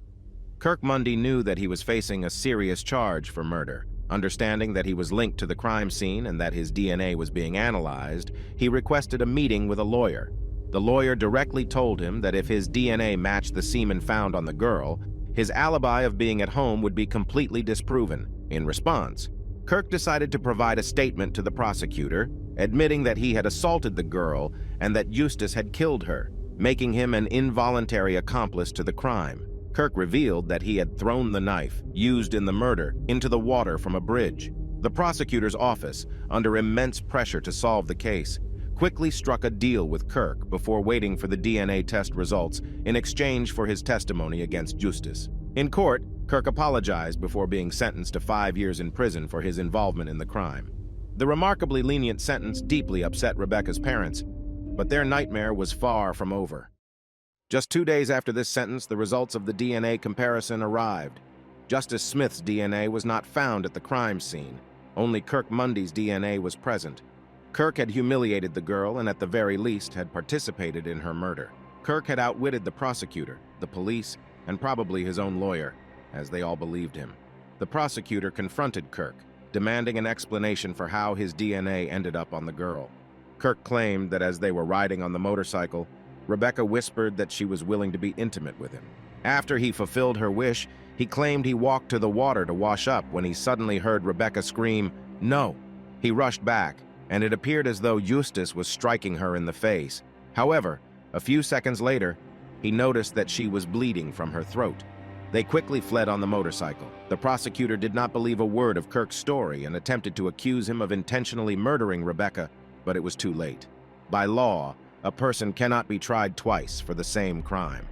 Kirk Mundy knew that he was facing a serious charge for murder. Understanding that he was linked to the crime scene and that his DNA was being analyzed, he requested a meeting with a lawyer. The lawyer directly told him that if his DNA matched the semen found on the girl, his alibi of being at home would be completely disproven. In response, Kirk decided to provide a statement to the prosecutor, admitting that he had assaulted the girl and that Eustace had killed her, making him an involuntary accomplice to the crime. Kirk revealed that he had thrown the knife, used in the murder, into the water from a bridge. The prosecutor's office, under immense pressure to solve the case, quickly struck a deal with Kirk before waiting for the DNA test results in exchange for his testimony against Eustace. In court, Kirk apologized before being sentenced to 5 years in prison for his involvement in the crime. The remarkably lenient sentence deeply upset Rebecca's parents, but their nightmare was far from over. Just 2 days after this sentence, the results of the DNA comparison arrived. Justice Smith's DNA was not found at the crime scene. Only Kirk Mundy's DNA was present. Kirk had humiliated the girl and at the very least had participated in her murder. Kirk had outwitted the prosecutor, the police, and probably his own lawyer, as they all believed him. The prosecutor confronted Kirk, demanding an explanation for how his DNA ended up on the girl. Kirk claimed that as they were riding on the motorcycle, Rebecca whispered that she was willing to be intimate with him. After he fulfilled her wish, he claimed he walked to the water to wash up when he suddenly heard Rebecca scream, "No!" He rushed back, and it appeared as though Eustace was striking her in the face. However, a few seconds later, he noticed that she was bleeding from her throat. They quickly fled on the motorcycle. The prosecutor did not believe a word of Kirk's story and attempted to accuse him of intentionally murdering Rebecca, but it was too late. By law, a person cannot be tried twice for the same crime.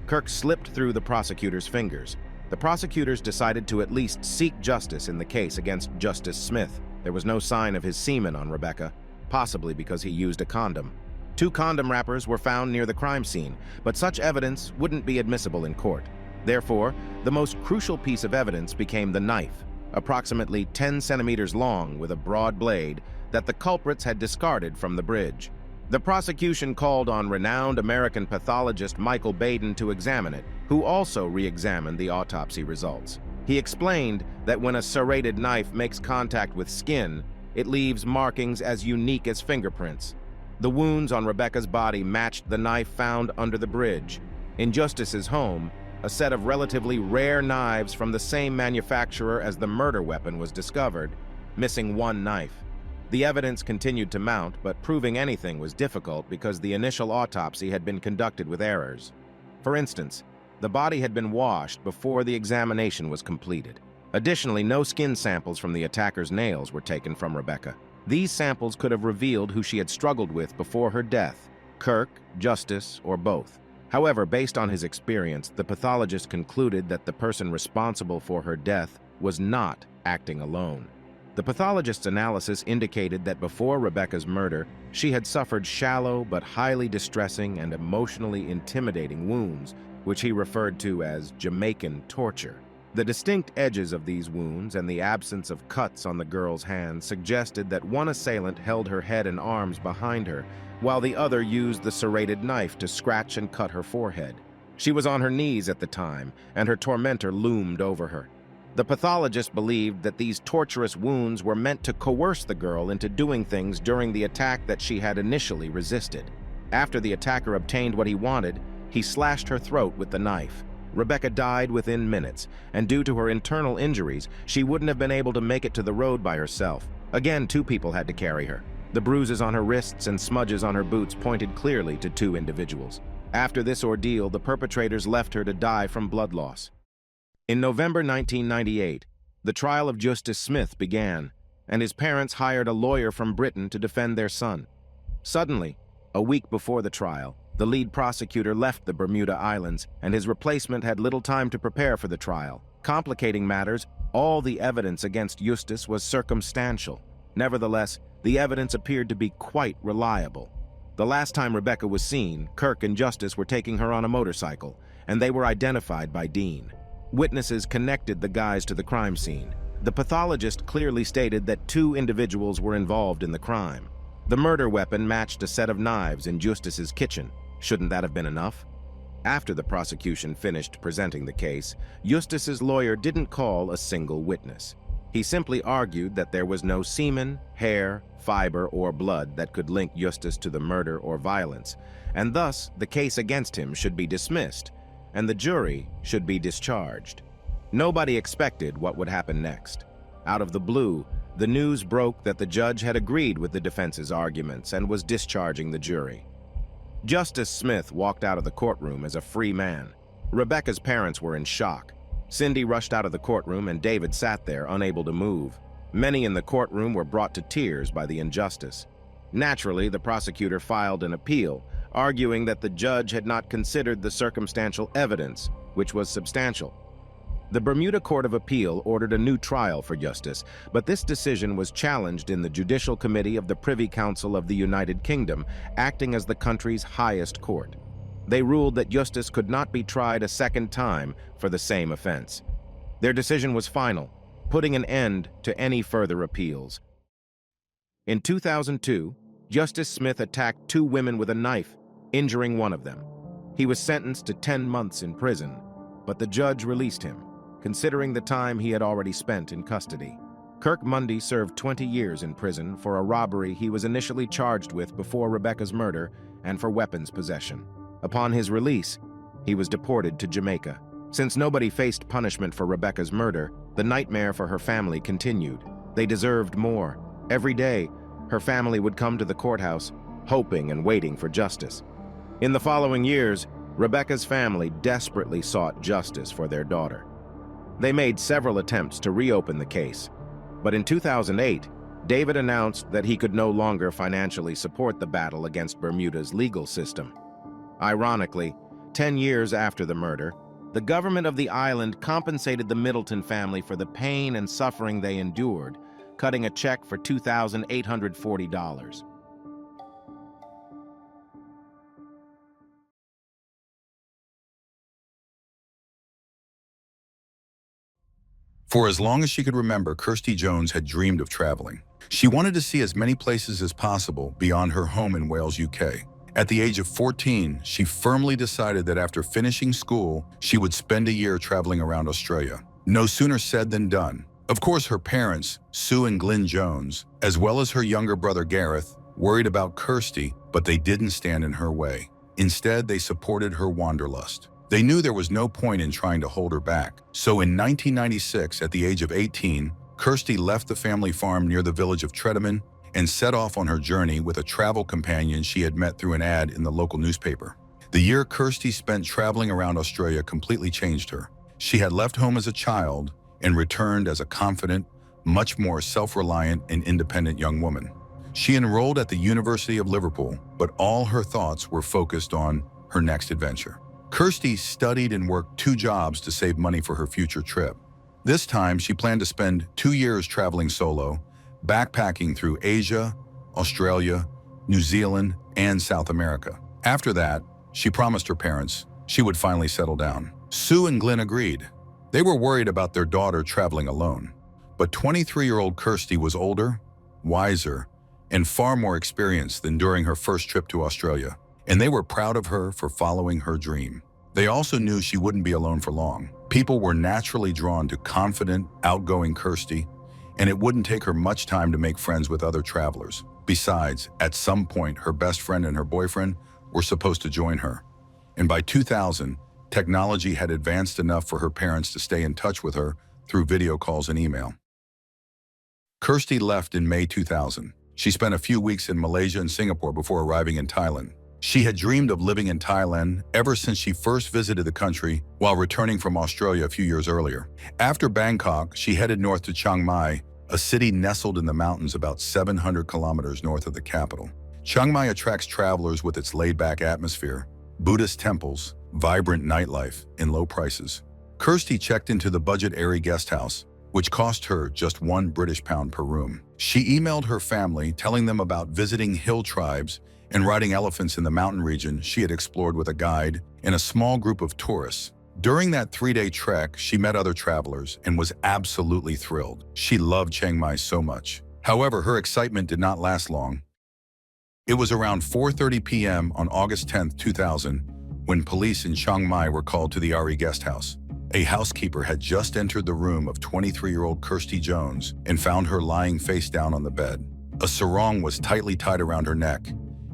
Kirk slipped through the prosecutor's fingers. The prosecutors decided to at least seek justice in the case against Justice Smith. There was no sign of his semen on Rebecca, possibly because he used a condom. 2 condom wrappers were found near the crime scene, but such evidence wouldn't be admissible in court. Therefore, the most crucial piece of evidence became the knife, approximately 10 centimeters long with a broad blade, that the culprits had discarded from the bridge. The prosecution called on renowned American pathologist Michael Baden to examine it, who also re-examined the autopsy results. He explained that when a serrated knife makes contact with skin, it leaves markings as unique as fingerprints. The wounds on Rebecca's body matched the knife found under the bridge. In Justice's home, a set of relatively rare knives from the same manufacturer as the murder weapon was discovered, missing 1 knife. The evidence continued to mount, but proving anything was difficult because the initial autopsy had been conducted with errors. For instance, the body had been washed before the examination was completed. Additionally, no skin samples from the attacker's nails were taken from Rebecca. These samples could have revealed who she had struggled with before her death, Kirk, Justice, or both. However, based on his experience, the pathologist concluded that the person responsible for her death was not acting alone. The pathologist's analysis indicated that before Rebecca's murder, she had suffered shallow but highly distressing and emotionally intimidating wounds, which he referred to as Jamaican torture. The distinct edges of these wounds and the absence of cuts on the girl's hands suggested that one assailant held her head and arms behind her, while the other used the serrated knife to scratch and cut her forehead. She was on her knees at the time, and her tormentor loomed over her. The pathologist believed that these torturous wounds were meant to coerce the girl into doing things during the attack that she had initially resisted. After the attacker obtained what he wanted, he slashed her throat with the knife. Rebecca died within minutes, and due to her internal injuries, she wouldn't have been able to make it to the road by herself. Again, 2 people had to carry her. The bruises on her wrists and smudges on her boots pointed clearly to 2 individuals. After this ordeal, the perpetrators left her to die from blood loss. In November 1998, the trial of Justice Smith began, and his parents hired a lawyer from Britain to defend their son. Suddenly, a week before the trial, the lead prosecutor left the Bermuda Islands, and his replacement had little time to prepare for the trial. Complicating matters, all the evidence against Eustace was circumstantial. Nevertheless, the evidence appeared to be quite reliable. The last time Rebecca was seen, Kirk and Justice were taking her on a motorcycle, and they were identified by Dean. Witnesses connected the guys to the crime scene. The pathologist clearly stated that 2 individuals were involved in the crime. The murder weapon matched a set of knives in Justice's kitchen. Shouldn't that have been enough? After the prosecution finished presenting the case, Eustace's lawyer didn't call a single witness. He simply argued that there was no semen, hair, fiber, or blood that could link Eustace to the murder or violence, and thus the case against him should be dismissed, and the jury should be discharged. Nobody expected what would happen next. Out of the blue, the news broke that the judge had agreed with the defense's arguments and was discharging the jury. Justice Smith walked out of the courtroom as a free man. Rebecca's parents were in shock. Cindy rushed out of the courtroom and David sat there, unable to move. Many in the courtroom were brought to tears by the injustice. Naturally, the prosecutor filed an appeal, arguing that the judge had not considered the circumstantial evidence, which was substantial. The Bermuda Court of Appeal ordered a new trial for Justice, but this decision was challenged in the Judicial Committee of the Privy Council of the United Kingdom, acting as the country's highest court. They ruled that Justice could not be tried a second time for the same offense. Their decision was final, putting an end to any further appeals. In 2002, Justice Smith attacked 2 women with a knife, injuring one of them. He was sentenced to 10 months in prison, but the judge released him, considering the time he had already spent in custody. Kirk Mundy served 20 years in prison for a robbery he was initially charged with before Rebecca's murder and for weapons possession. Upon his release, he was deported to Jamaica. Since nobody faced punishment for Rebecca's murder, the nightmare for her family continued. They deserved more. Every day, her family would come to the courthouse, hoping and waiting for justice. In the following years, Rebecca's family desperately sought justice for their daughter. They made several attempts to reopen the case, but in 2008, David announced that he could no longer financially support the battle against Bermuda's legal system. Ironically, 10 years after the murder, the government of the island compensated the Middleton family for the pain and suffering they endured, cutting a check for $2,840. For as long as she could remember, Kirsty Jones had dreamed of traveling. She wanted to see as many places as possible beyond her home in Wales, UK. At the age of 14, she firmly decided that after finishing school, she would spend a year traveling around Australia. No sooner said than done. Of course, her parents, Sue and Glyn Jones, as well as her younger brother Gareth, worried about Kirsty, but they didn't stand in her way. Instead, they supported her wanderlust. They knew there was no point in trying to hold her back. So in 1996, at the age of 18, Kirsty left the family farm near the village of Tredeman and set off on her journey with a travel companion she had met through an ad in the local newspaper. The year Kirsty spent traveling around Australia completely changed her. She had left home as a child and returned as a confident, much more self-reliant and independent young woman. She enrolled at the University of Liverpool, but all her thoughts were focused on her next adventure. Kirsty studied and worked 2 jobs to save money for her future trip. This time, she planned to spend 2 years traveling solo, backpacking through Asia, Australia, New Zealand, and South America. After that, she promised her parents she would finally settle down. Sue and Glyn agreed. They were worried about their daughter traveling alone. But 23-year-old Kirsty was older, wiser, and far more experienced than during her first trip to Australia, and they were proud of her for following her dream. They also knew she wouldn't be alone for long. People were naturally drawn to confident, outgoing Kirsty, and it wouldn't take her much time to make friends with other travelers. Besides, at some point, her best friend and her boyfriend were supposed to join her. And by 2000, technology had advanced enough for her parents to stay in touch with her through video calls and email. Kirsty left in May 2000. She spent a few weeks in Malaysia and Singapore before arriving in Thailand. She had dreamed of living in Thailand ever since she first visited the country while returning from Australia a few years earlier. After Bangkok, she headed north to Chiang Mai, a city nestled in the mountains about 700 kilometers north of the capital. Chiang Mai attracts travelers with its laid-back atmosphere, Buddhist temples, vibrant nightlife, and low prices. Kirsty checked into the budget Airy guest house, which cost her just £1 per room. She emailed her family telling them about visiting hill tribes and riding elephants in the mountain region she had explored with a guide and a small group of tourists. During that 3-day trek, she met other travelers and was absolutely thrilled. She loved Chiang Mai so much. However, her excitement did not last long. It was around 4:30 p.m. on August 10, 2000, when police in Chiang Mai were called to the Airy guest house. A housekeeper had just entered the room of 23-year-old Kirsty Jones and found her lying face down on the bed. A sarong was tightly tied around her neck,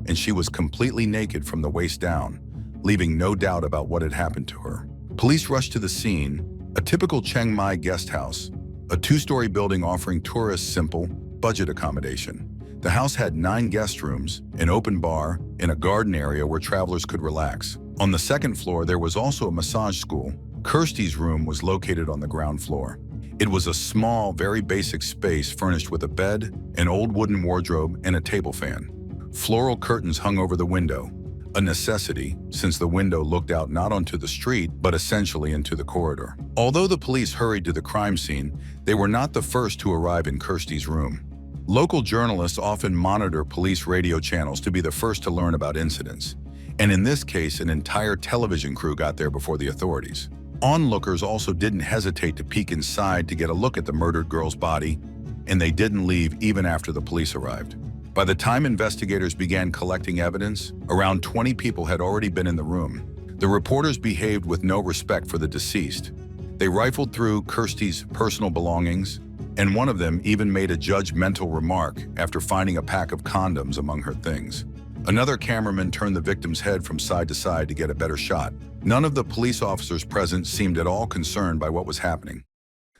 and she was completely naked from the waist down, leaving no doubt about what had happened to her. Police rushed to the scene, a typical Chiang Mai guest house, a two-story building offering tourists simple, budget accommodation. The house had 9 guest rooms, an open bar, and a garden area where travelers could relax. On the second floor, there was also a massage school. Kirsty's room was located on the ground floor. It was a small, very basic space furnished with a bed, an old wooden wardrobe, and a table fan. Floral curtains hung over the window, a necessity since the window looked out not onto the street, but essentially into the corridor. Although the police hurried to the crime scene, they were not the first to arrive in Kirsty's room. Local journalists often monitor police radio channels to be the first to learn about incidents. And in this case, an entire television crew got there before the authorities. Onlookers also didn't hesitate to peek inside to get a look at the murdered girl's body, and they didn't leave even after the police arrived. By the time investigators began collecting evidence, around 20 people had already been in the room. The reporters behaved with no respect for the deceased. They rifled through Kirsty's personal belongings, and one of them even made a judgmental remark after finding a pack of condoms among her things. Another cameraman turned the victim's head from side to side to get a better shot. None of the police officers present seemed at all concerned by what was happening.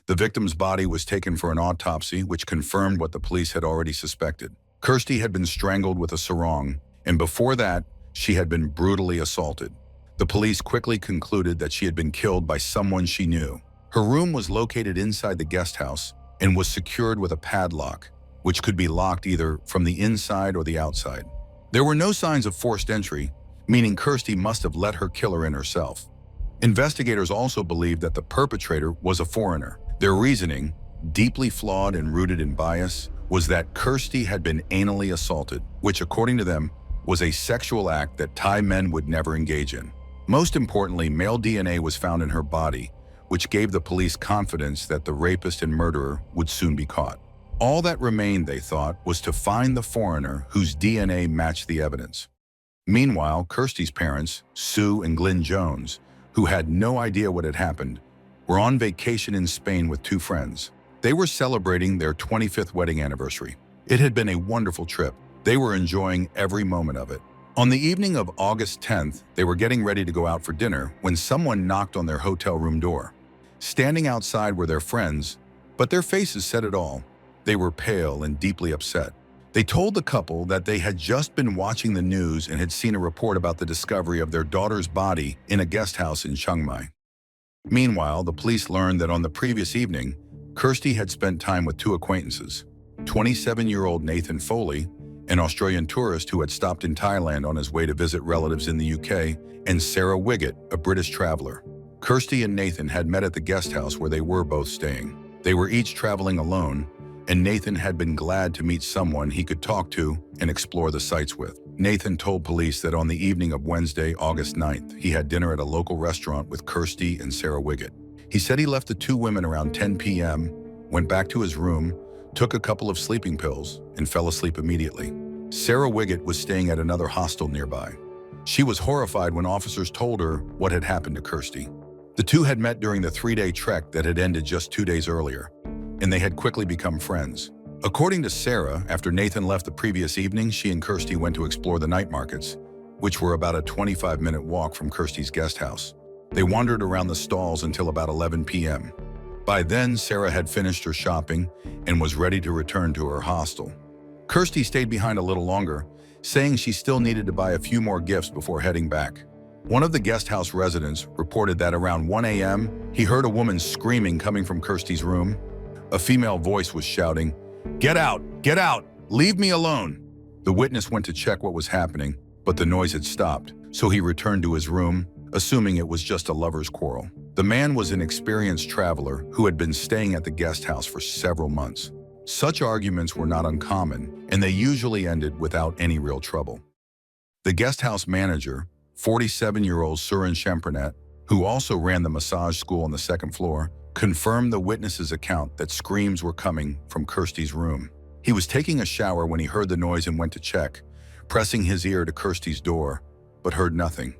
The victim's body was taken for an autopsy, which confirmed what the police had already suspected. Kirsty had been strangled with a sarong, and before that, she had been brutally assaulted. The police quickly concluded that she had been killed by someone she knew. Her room was located inside the guest house and was secured with a padlock, which could be locked either from the inside or the outside. There were no signs of forced entry, meaning Kirsty must have let her killer in herself. Investigators also believed that the perpetrator was a foreigner. Their reasoning, deeply flawed and rooted in bias, was that Kirsty had been anally assaulted, which according to them was a sexual act that Thai men would never engage in. Most importantly, male DNA was found in her body, which gave the police confidence that the rapist and murderer would soon be caught. All that remained, they thought, was to find the foreigner whose DNA matched the evidence. Meanwhile, Kirsty's parents, Sue and Glenn Jones, who had no idea what had happened, were on vacation in Spain with 2 friends. They were celebrating their 25th wedding anniversary. It had been a wonderful trip. They were enjoying every moment of it. On the evening of August 10th, they were getting ready to go out for dinner when someone knocked on their hotel room door. Standing outside were their friends, but their faces said it all. They were pale and deeply upset. They told the couple that they had just been watching the news and had seen a report about the discovery of their daughter's body in a guest house in Chiang Mai. Meanwhile, the police learned that on the previous evening, Kirsty had spent time with 2 acquaintances, 27-year-old Nathan Foley, an Australian tourist who had stopped in Thailand on his way to visit relatives in the UK, and Sarah Wiggett, a British traveler. Kirsty and Nathan had met at the guest house where they were both staying. They were each traveling alone, and Nathan had been glad to meet someone he could talk to and explore the sights with. Nathan told police that on the evening of Wednesday, August 9th, he had dinner at a local restaurant with Kirsty and Sarah Wiggett. He said he left the 2 women around 10 p.m., went back to his room, took a couple of sleeping pills, and fell asleep immediately. Sarah Wiggett was staying at another hostel nearby. She was horrified when officers told her what had happened to Kirsty. The 2 had met during the 3-day trek that had ended just 2 days earlier, and they had quickly become friends. According to Sarah, after Nathan left the previous evening, she and Kirsty went to explore the night markets, which were about a 25-minute walk from Kirsty's guest house. They wandered around the stalls until about 11 p.m. By then, Sarah had finished her shopping and was ready to return to her hostel. Kirsty stayed behind a little longer, saying she still needed to buy a few more gifts before heading back. One of the guest house residents reported that around 1 a.m., he heard a woman screaming coming from Kirsty's room. A female voice was shouting, "Get out! Get out! Leave me alone!" The witness went to check what was happening, but the noise had stopped, so he returned to his room, assuming it was just a lover's quarrel. The man was an experienced traveler who had been staying at the guest house for several months. Such arguments were not uncommon, and they usually ended without any real trouble. The guest house manager, 47-year-old Surin Shempernet, who also ran the massage school on the second floor, confirmed the witness's account that screams were coming from Kirsty's room. He was taking a shower when he heard the noise and went to check, pressing his ear to Kirsty's door, but heard nothing.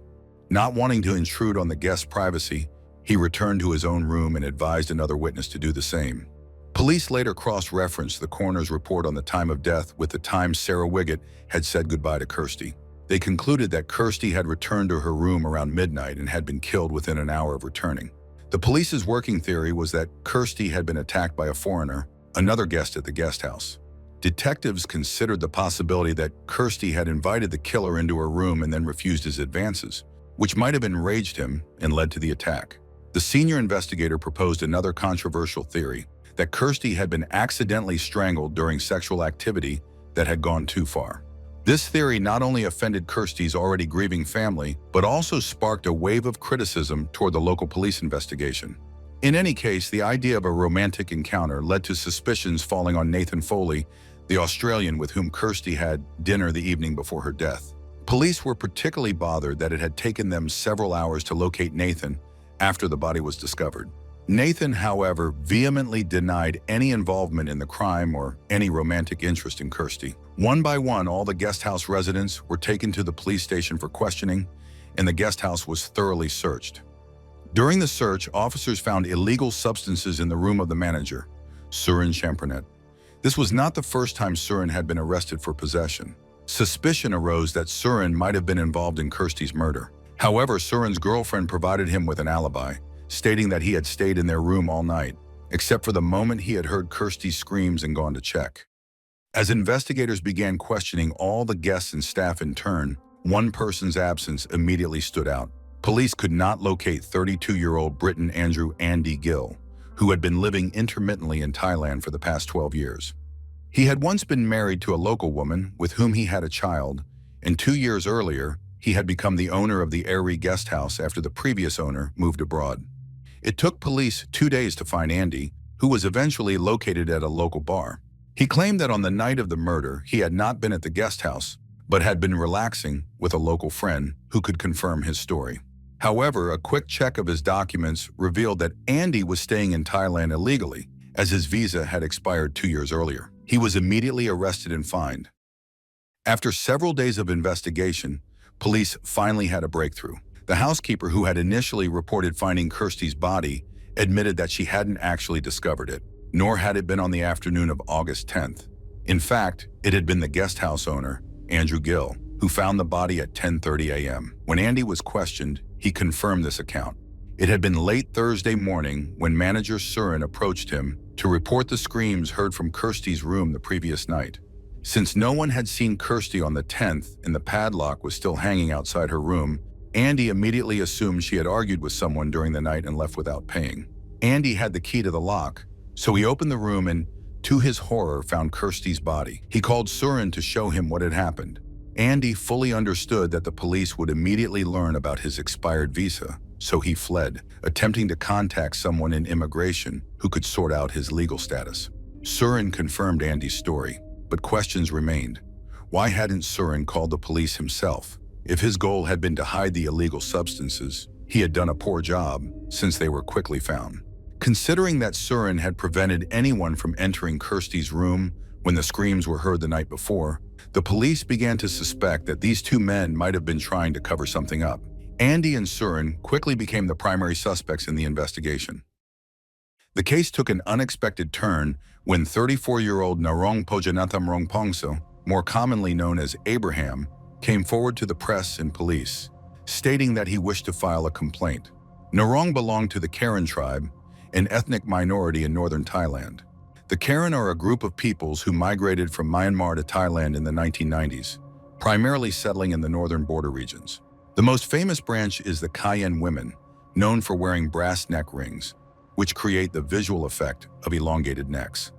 Not wanting to intrude on the guest's privacy, he returned to his own room and advised another witness to do the same. Police later cross-referenced the coroner's report on the time of death with the time Sarah Wiggett had said goodbye to Kirsty. They concluded that Kirsty had returned to her room around midnight and had been killed within an hour of returning. The police's working theory was that Kirsty had been attacked by a foreigner, another guest at the guest house. Detectives considered the possibility that Kirsty had invited the killer into her room and then refused his advances, which might have enraged him and led to the attack. The senior investigator proposed another controversial theory, that Kirsty had been accidentally strangled during sexual activity that had gone too far. This theory not only offended Kirsty's already grieving family, but also sparked a wave of criticism toward the local police investigation. In any case, the idea of a romantic encounter led to suspicions falling on Nathan Foley, the Australian with whom Kirsty had dinner the evening before her death. Police were particularly bothered that it had taken them several hours to locate Nathan after the body was discovered. Nathan, however, vehemently denied any involvement in the crime or any romantic interest in Kirsty. One by one, all the guest house residents were taken to the police station for questioning, and the guest house was thoroughly searched. During the search, officers found illegal substances in the room of the manager, Surin Champernet. This was not the first time Surin had been arrested for possession. Suspicion arose that Surin might have been involved in Kirsty's murder. However, Surin's girlfriend provided him with an alibi, stating that he had stayed in their room all night, except for the moment he had heard Kirsty's screams and gone to check. As investigators began questioning all the guests and staff in turn, one person's absence immediately stood out. Police could not locate 32-year-old Briton Andrew Andy Gill, who had been living intermittently in Thailand for the past 12 years. He had once been married to a local woman with whom he had a child, and 2 years earlier, he had become the owner of the Airy guest house after the previous owner moved abroad. It took police 2 days to find Andy, who was eventually located at a local bar. He claimed that on the night of the murder, he had not been at the guest house, but had been relaxing with a local friend who could confirm his story. However, a quick check of his documents revealed that Andy was staying in Thailand illegally, as his visa had expired 2 years earlier. He was immediately arrested and fined. After several days of investigation, police finally had a breakthrough. The housekeeper who had initially reported finding Kirsty's body admitted that she hadn't actually discovered it, nor had it been on the afternoon of August 10th. In fact, it had been the guest house owner, Andrew Gill, who found the body at 10:30 a.m. When Andy was questioned, he confirmed this account. It had been late Thursday morning when manager Surin approached him to report the screams heard from Kirsty's room the previous night. Since no one had seen Kirsty on the 10th and the padlock was still hanging outside her room, Andy immediately assumed she had argued with someone during the night and left without paying. Andy had the key to the lock, so he opened the room and, to his horror, found Kirsty's body. He called Surin to show him what had happened. Andy fully understood that the police would immediately learn about his expired visa, so he fled, attempting to contact someone in immigration who could sort out his legal status. Surin confirmed Andy's story, but questions remained. Why hadn't Surin called the police himself? If his goal had been to hide the illegal substances, he had done a poor job since they were quickly found. Considering that Surin had prevented anyone from entering Kirsty's room when the screams were heard the night before, the police began to suspect that these two men might have been trying to cover something up. Andy and Surin quickly became the primary suspects in the investigation. The case took an unexpected turn when 34-year-old Narong Pojanatham Rongpongso, more commonly known as Abraham, came forward to the press and police, stating that he wished to file a complaint. Narong belonged to the Karen tribe, an ethnic minority in northern Thailand. The Karen are a group of peoples who migrated from Myanmar to Thailand in the 1990s, primarily settling in the northern border regions. The most famous branch is the Kayen women, known for wearing brass neck rings, which create the visual effect of elongated necks.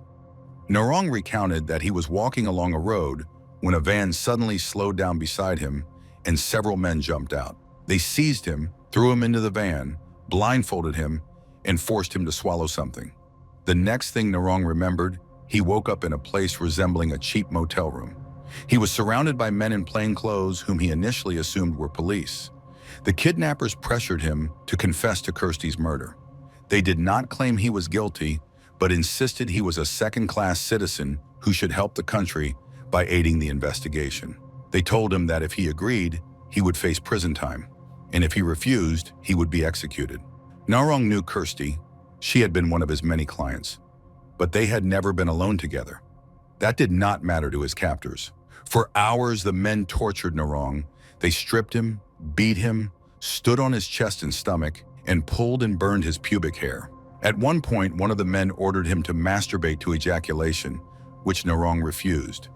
Narong recounted that he was walking along a road when a van suddenly slowed down beside him and several men jumped out. They seized him, threw him into the van, blindfolded him, and forced him to swallow something. The next thing Narong remembered, he woke up in a place resembling a cheap motel room. He was surrounded by men in plain clothes whom he initially assumed were police. The kidnappers pressured him to confess to Kirsty's murder. They did not claim he was guilty, but insisted he was a second-class citizen who should help the country by aiding the investigation. They told him that if he agreed, he would face prison time, and if he refused, he would be executed. Narong knew Kirsty. She had been one of his many clients, but they had never been alone together. That did not matter to his captors. For hours, the men tortured Narong. They stripped him, beat him, stood on his chest and stomach, and pulled and burned his pubic hair. At one point, one of the men ordered him to masturbate to ejaculation, which Narong refused.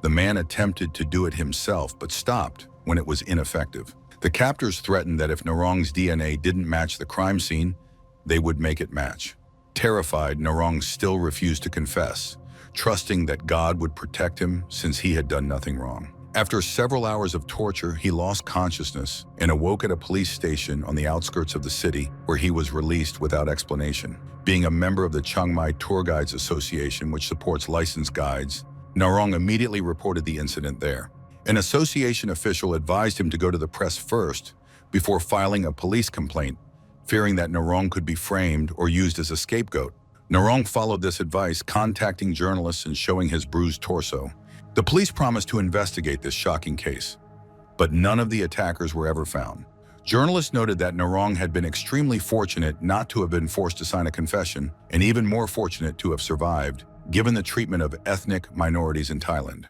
The man attempted to do it himself, but stopped when it was ineffective. The captors threatened that if Narong's DNA didn't match the crime scene, they would make it match. Terrified, Narong still refused to confess, trusting that God would protect him since he had done nothing wrong. After several hours of torture, he lost consciousness and awoke at a police station on the outskirts of the city, where he was released without explanation. Being a member of the Chiang Mai Tour Guides Association, which supports licensed guides, Narong immediately reported the incident there. An association official advised him to go to the press first before filing a police complaint, fearing that Narong could be framed or used as a scapegoat. Narong followed this advice, contacting journalists and showing his bruised torso. The police promised to investigate this shocking case, but none of the attackers were ever found. Journalists noted that Narong had been extremely fortunate not to have been forced to sign a confession, and even more fortunate to have survived, given the treatment of ethnic minorities in Thailand.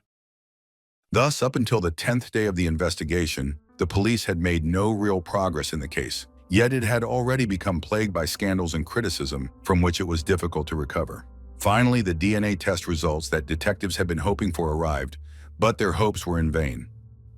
Thus, up until the 10th day of the investigation, the police had made no real progress in the case, yet it had already become plagued by scandals and criticism from which it was difficult to recover. Finally, the DNA test results that detectives had been hoping for arrived, but their hopes were in vain.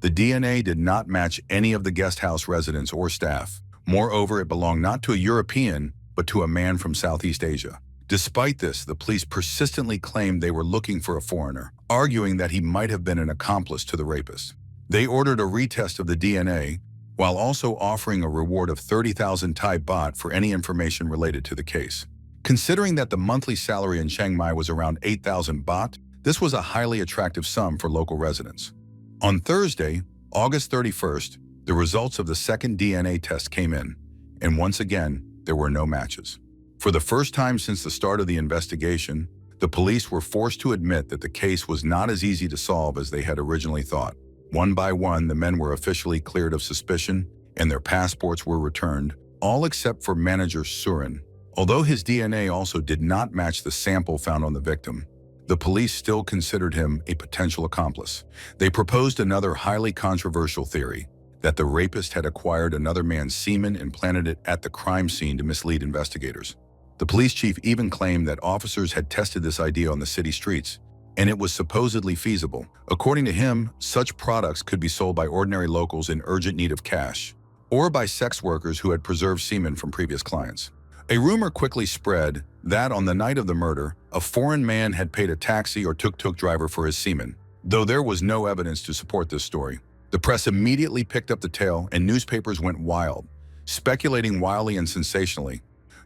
The DNA did not match any of the guest house residents or staff. Moreover, it belonged not to a European, but to a man from Southeast Asia. Despite this, the police persistently claimed they were looking for a foreigner, arguing that he might have been an accomplice to the rapist. They ordered a retest of the DNA, while also offering a reward of 30,000 Thai baht for any information related to the case. Considering that the monthly salary in Chiang Mai was around 8,000 baht, this was a highly attractive sum for local residents. On Thursday, August 31st, the results of the second DNA test came in, and once again, there were no matches. For the first time since the start of the investigation, the police were forced to admit that the case was not as easy to solve as they had originally thought. One by one, the men were officially cleared of suspicion, and their passports were returned, all except for manager Surin. Although his DNA also did not match the sample found on the victim, the police still considered him a potential accomplice. They proposed another highly controversial theory, that the rapist had acquired another man's semen and planted it at the crime scene to mislead investigators. The police chief even claimed that officers had tested this idea on the city streets, and it was supposedly feasible. According to him, such products could be sold by ordinary locals in urgent need of cash, or by sex workers who had preserved semen from previous clients. A rumor quickly spread that on the night of the murder, a foreign man had paid a taxi or tuk-tuk driver for his semen. Though there was no evidence to support this story, the press immediately picked up the tale and newspapers went wild, speculating wildly and sensationally.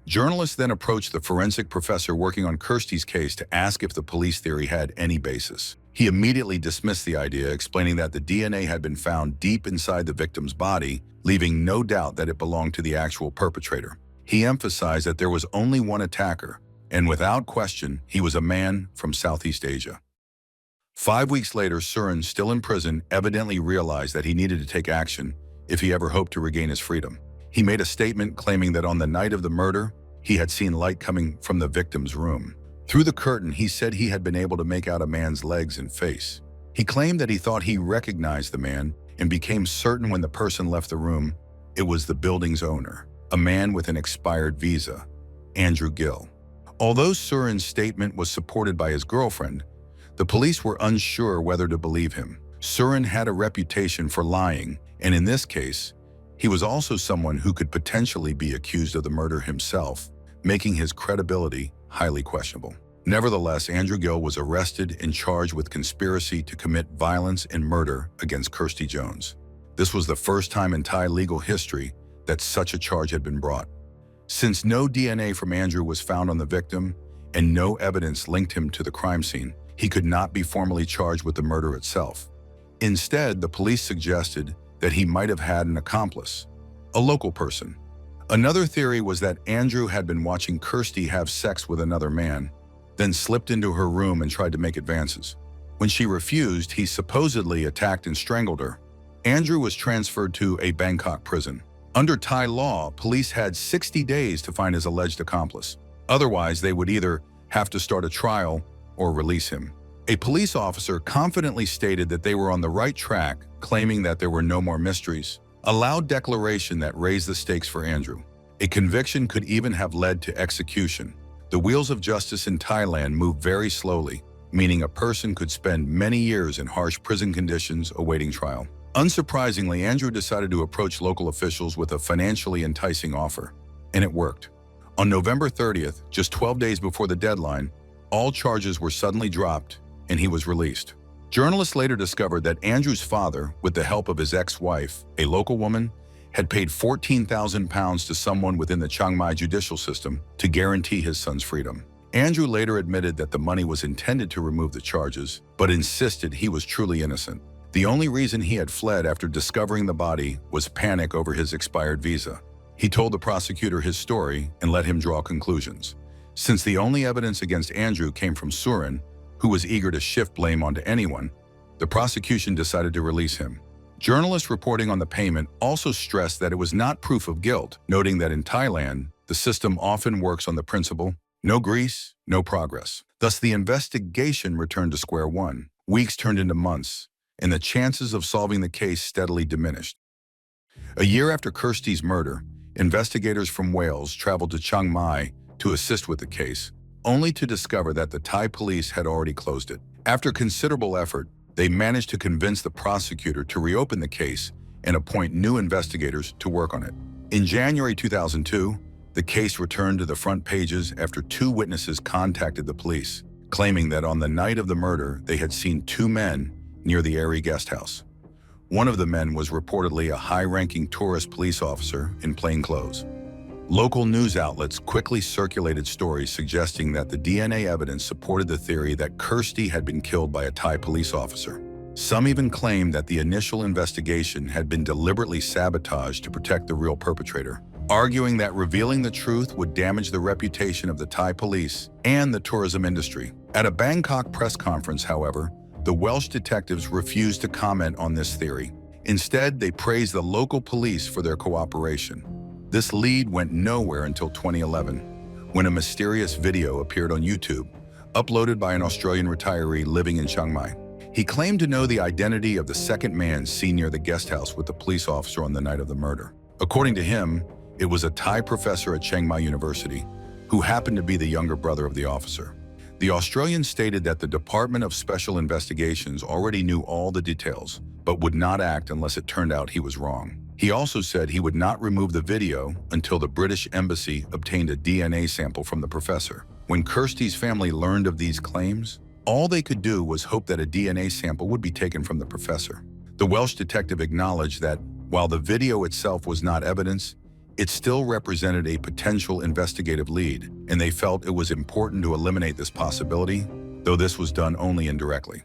Journalists then approached the forensic professor working on Kirsty's case to ask if the police theory had any basis. He immediately dismissed the idea, explaining that the DNA had been found deep inside the victim's body, leaving no doubt that it belonged to the actual perpetrator. He emphasized that there was only one attacker, and without question, he was a man from Southeast Asia. 5 weeks later, Surin, still in prison, evidently realized that he needed to take action if he ever hoped to regain his freedom. He made a statement claiming that on the night of the murder, he had seen light coming from the victim's room. Through the curtain, he said he had been able to make out a man's legs and face. He claimed that he thought he recognized the man and became certain when the person left the room, it was the building's owner, a man with an expired visa, Andrew Gill. Although Surin's statement was supported by his girlfriend, the police were unsure whether to believe him. Surin had a reputation for lying, and in this case, he was also someone who could potentially be accused of the murder himself, making his credibility highly questionable. Nevertheless, Andrew Gill was arrested and charged with conspiracy to commit violence and murder against Kirsty Jones. This was the first time in Thai legal history that such a charge had been brought. Since no DNA from Andrew was found on the victim and no evidence linked him to the crime scene, he could not be formally charged with the murder itself. Instead, the police suggested that he might have had an accomplice, a local person. Another theory was that Andrew had been watching Kirsty have sex with another man, then slipped into her room and tried to make advances. When she refused, he supposedly attacked and strangled her. Andrew was transferred to a Bangkok prison. Under Thai law, police had 60 days to find his alleged accomplice. Otherwise, they would either have to start a trial or release him. A police officer confidently stated that they were on the right track, claiming that there were no more mysteries. A loud declaration that raised the stakes for Andrew. A conviction could even have led to execution. The wheels of justice in Thailand move very slowly, meaning a person could spend many years in harsh prison conditions awaiting trial. Unsurprisingly, Andrew decided to approach local officials with a financially enticing offer, and it worked. On November 30th, just 12 days before the deadline, all charges were suddenly dropped and he was released. Journalists later discovered that Andrew's father, with the help of his ex-wife, a local woman, had paid £14,000 to someone within the Chiang Mai judicial system to guarantee his son's freedom. Andrew later admitted that the money was intended to remove the charges, but insisted he was truly innocent. The only reason he had fled after discovering the body was panic over his expired visa. He told the prosecutor his story and let him draw conclusions. Since the only evidence against Andrew came from Surin, who was eager to shift blame onto anyone, the prosecution decided to release him. Journalists reporting on the payment also stressed that it was not proof of guilt, noting that in Thailand, the system often works on the principle, no grease, no progress. Thus, the investigation returned to square one. Weeks turned into months, and the chances of solving the case steadily diminished. A year after Kirsty's murder, investigators from Wales traveled to Chiang Mai to assist with the case, only to discover that the Thai police had already closed it. After considerable effort, they managed to convince the prosecutor to reopen the case and appoint new investigators to work on it. In January 2002, the case returned to the front pages after 2 witnesses contacted the police, claiming that on the night of the murder, they had seen 2 men near the Airy guest house. One of the men was reportedly a high-ranking tourist police officer in plain clothes. Local news outlets quickly circulated stories suggesting that the DNA evidence supported the theory that Kirsty had been killed by a Thai police officer. Some even claimed that the initial investigation had been deliberately sabotaged to protect the real perpetrator, arguing that revealing the truth would damage the reputation of the Thai police and the tourism industry. At a Bangkok press conference, however, the Welsh detectives refused to comment on this theory. Instead, they praised the local police for their cooperation. This lead went nowhere until 2011, when a mysterious video appeared on YouTube, uploaded by an Australian retiree living in Chiang Mai. He claimed to know the identity of the second man seen near the guest house with the police officer on the night of the murder. According to him, it was a Thai professor at Chiang Mai University, who happened to be the younger brother of the officer. The Australian stated that the Department of Special Investigations already knew all the details, but would not act unless it turned out he was wrong. He also said he would not remove the video until the British Embassy obtained a DNA sample from the professor. When Kirsty's family learned of these claims, all they could do was hope that a DNA sample would be taken from the professor. The Welsh detective acknowledged that, while the video itself was not evidence, it still represented a potential investigative lead, and they felt it was important to eliminate this possibility, though this was done only indirectly.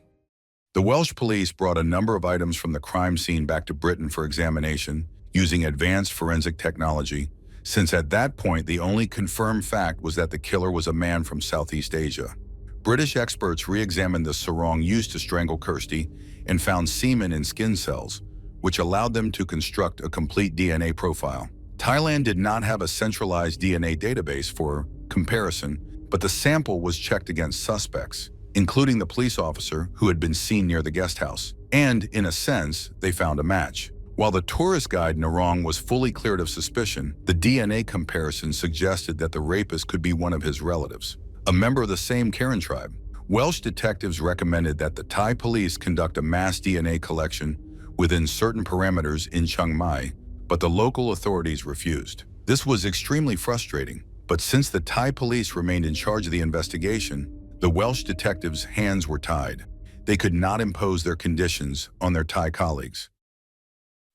The Welsh police brought a number of items from the crime scene back to Britain for examination, using advanced forensic technology, since at that point the only confirmed fact was that the killer was a man from Southeast Asia. British experts re-examined the sarong used to strangle Kirsty and found semen in skin cells, which allowed them to construct a complete DNA profile. Thailand did not have a centralized DNA database for comparison, but the sample was checked against suspects, including the police officer who had been seen near the guest house. And, in a sense, they found a match. While the tourist guide Narong was fully cleared of suspicion, the DNA comparison suggested that the rapist could be one of his relatives, a member of the same Karen tribe. Welsh detectives recommended that the Thai police conduct a mass DNA collection within certain parameters in Chiang Mai, but the local authorities refused. This was extremely frustrating, but since the Thai police remained in charge of the investigation, the Welsh detectives' hands were tied. They could not impose their conditions on their Thai colleagues.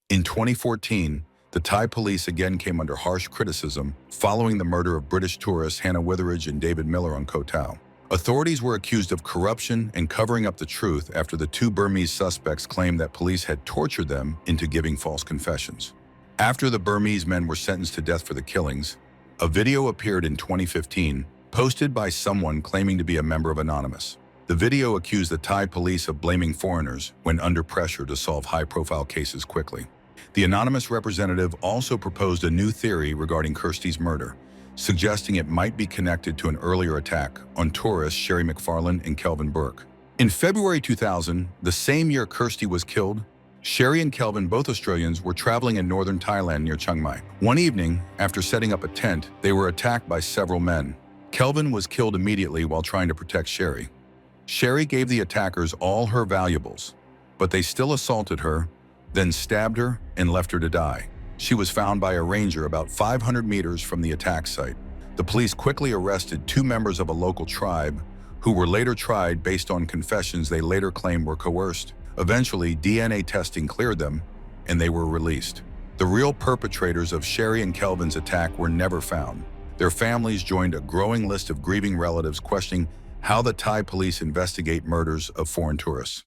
In 2014, the Thai police again came under harsh criticism following the murder of British tourists Hannah Witheridge and David Miller on Koh Tao. Authorities were accused of corruption and covering up the truth after the 2 Burmese suspects claimed that police had tortured them into giving false confessions. After the Burmese men were sentenced to death for the killings, a video appeared in 2015, posted by someone claiming to be a member of Anonymous. The video accused the Thai police of blaming foreigners when under pressure to solve high-profile cases quickly. The Anonymous representative also proposed a new theory regarding Kirsty's murder, suggesting it might be connected to an earlier attack on tourists Sherry McFarlane and Kelvin Burke. In February 2000, the same year Kirsty was killed, Sherry and Kelvin, both Australians, were traveling in northern Thailand near Chiang Mai. One evening, after setting up a tent, they were attacked by several men. Kelvin was killed immediately while trying to protect Sherry. Sherry gave the attackers all her valuables, but they still assaulted her, then stabbed her and left her to die. She was found by a ranger about 500 meters from the attack site. The police quickly arrested 2 members of a local tribe who were later tried based on confessions they later claimed were coerced. Eventually, DNA testing cleared them, and they were released. The real perpetrators of Sherry and Kelvin's attack were never found. Their families joined a growing list of grieving relatives questioning how the Thai police investigate murders of foreign tourists.